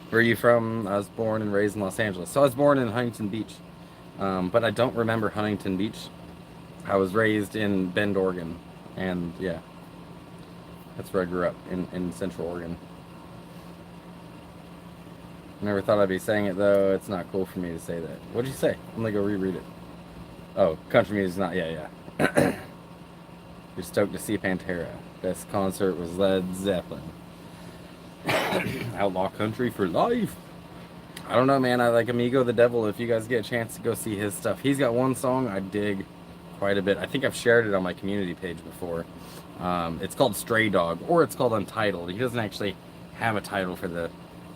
Where are you from? I was born and raised in Los Angeles. So I was born in Huntington Beach, but I don't remember Huntington Beach. I was raised in Bend, Oregon. And yeah, that's where I grew up, in Central Oregon. Never thought I'd be saying it though. It's not cool for me to say that. What'd you say? I'm gonna go reread it. Oh, country music's not. Yeah, yeah. You're stoked to see Pantera. Best concert was Led Zeppelin. Outlaw country for life. I don't know, man. I like Amigo the Devil. If you guys get a chance to go see his stuff, he's got one song I dig quite a bit. I think I've shared it on my community page before. It's called Stray Dog, or it's called Untitled. He doesn't actually have a title for the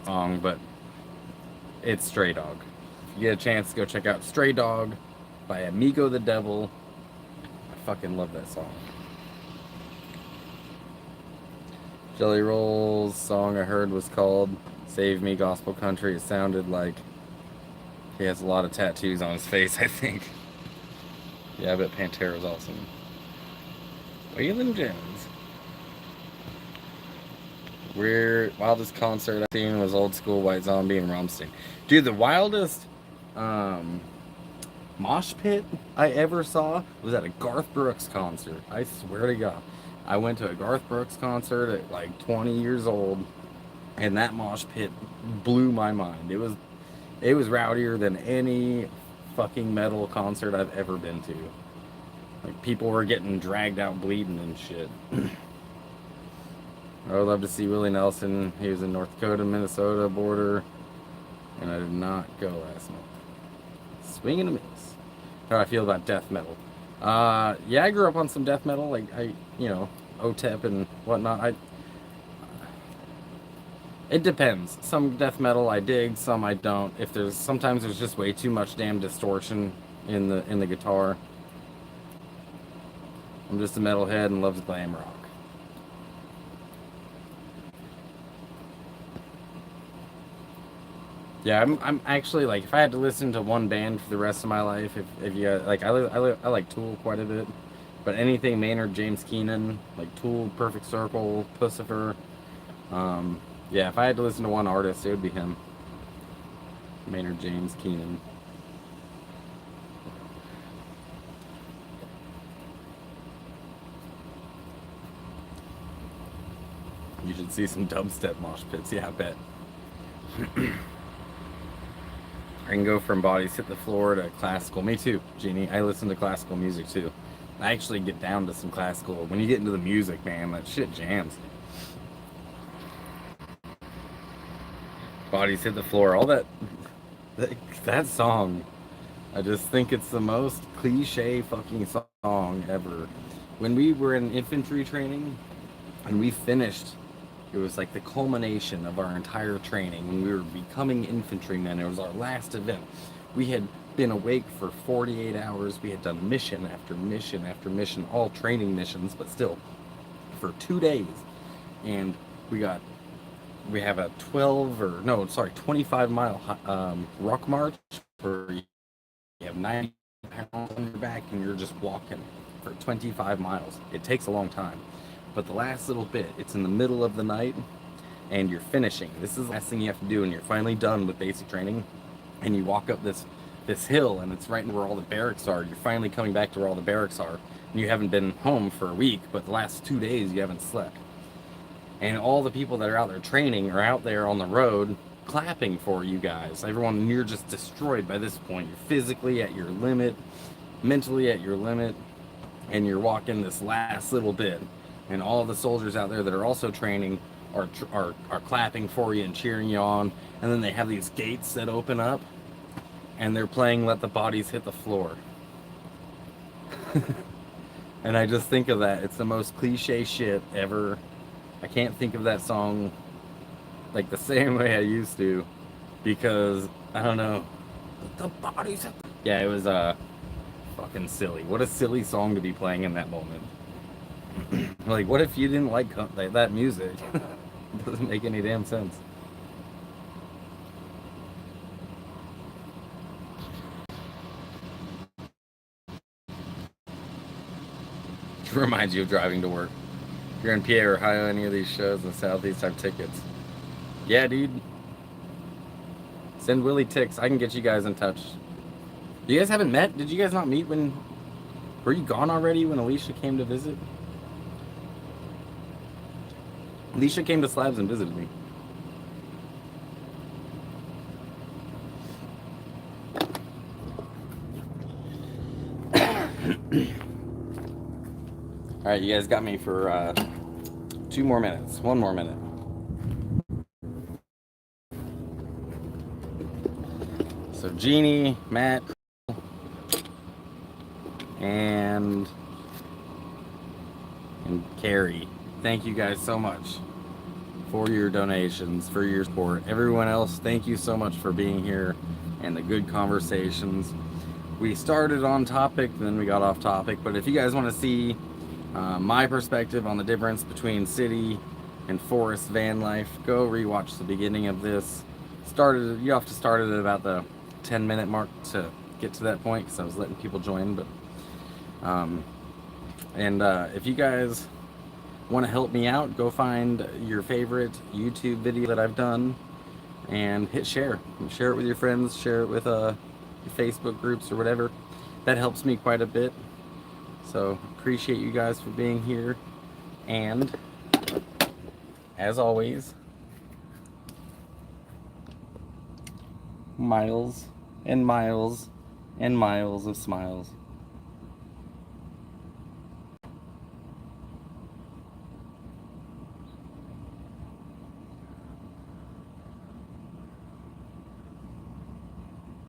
song, but it's Stray Dog. If you get a chance, go check out Stray Dog by Amigo the Devil. I fucking love that song. Jelly Roll's song I heard was called Save Me Gospel Country. It sounded like he has a lot of tattoos on his face, I think. Yeah, I bet Pantera's awesome. Waylon Jones. Wildest concert I've seen was Old School, White Zombie, and Rammstein. Dude, the wildest mosh pit I ever saw was at a Garth Brooks concert. I swear to God. I went to a Garth Brooks concert at like 20 years old, and that mosh pit blew my mind. It was rowdier than any fucking metal concert I've ever been to. Like, people were getting dragged out bleeding and shit. I would love to see Willie Nelson. He was in North Dakota, Minnesota border, and I did not go last month. Swing and a miss. How do I feel about death metal? Yeah, I grew up on some death metal, like OTEP and whatnot. It depends. Some death metal I dig, some I don't. If there's sometimes there's just way too much damn distortion in the guitar. I'm just a metalhead and loves glam rock. Yeah, I'm actually like if I had to listen to one band for the rest of my life, if you like I like Tool quite a bit, but anything Maynard James Keenan, like Tool, Perfect Circle, Pussifer, yeah, if I had to listen to one artist, it would be him, Maynard James Keenan. You should see some dubstep mosh pits. Yeah, I bet. I can go from bodies hit the floor to classical. Me too, Jeannie. I listen to classical music too. I actually get down to some classical. When you get into the music, man, that shit jams. Bodies hit the floor. All that, that song. I just think it's the most cliche fucking song ever. When we were in infantry training and we finished, it was like the culmination of our entire training when we were becoming infantrymen. It was our last event. We had been awake for 48 hours. We had done mission after mission after mission, all training missions, but still for 2 days. And we got we have a 12 or no, sorry, 25 mile rock march where you have 90 pounds on your back and you're just walking for 25 miles. It takes a long time. But the last little bit, it's in the middle of the night and you're finishing. This is the last thing you have to do and you're finally done with basic training. And you walk up this hill and it's right where all the barracks are. You're finally coming back to where all the barracks are. And you haven't been home for a week, but the last 2 days you haven't slept. And all the people that are out there training are out there on the road clapping for you guys. Everyone, you're just destroyed by this point. You're physically at your limit, mentally at your limit, and you're walking this last little bit. And all the soldiers out there that are also training are clapping for you and cheering you on. And then they have these gates that open up, and they're playing "Let the Bodies Hit the Floor." And I just think of that. It's the most cliche shit ever. I can't think of that song like the same way I used to because I don't know. The bodies. Yeah, it was fucking silly. What a silly song to be playing in that moment. Like, what if you didn't like that music? It doesn't make any damn sense. It reminds you of driving to work. If you're in PA or Ohio, any of these shows in the Southeast have tickets. Yeah, dude. Send Willie ticks. I can get you guys in touch. You guys haven't met? Did you guys not meet when... Were you gone already when Alicia came to visit? Alicia came to Slabs and visited me. Alright, you guys got me for 2 more minutes. 1 more minute. So Jeannie, Matt, and Carrie, thank you guys so much for your donations, for your support. Everyone else, thank you so much for being here and the good conversations. We started on topic, then we got off topic, but if you guys want to see my perspective on the difference between city and forest van life, go rewatch the beginning of this. You have to start at about the 10-minute mark to get to that point because I was letting people join. But if you guys want to help me out, go find your favorite YouTube video that I've done and hit share. Share it with your friends, share it with your Facebook groups or whatever. That helps me quite a bit. So appreciate you guys for being here. And as always, miles and miles and miles of smiles.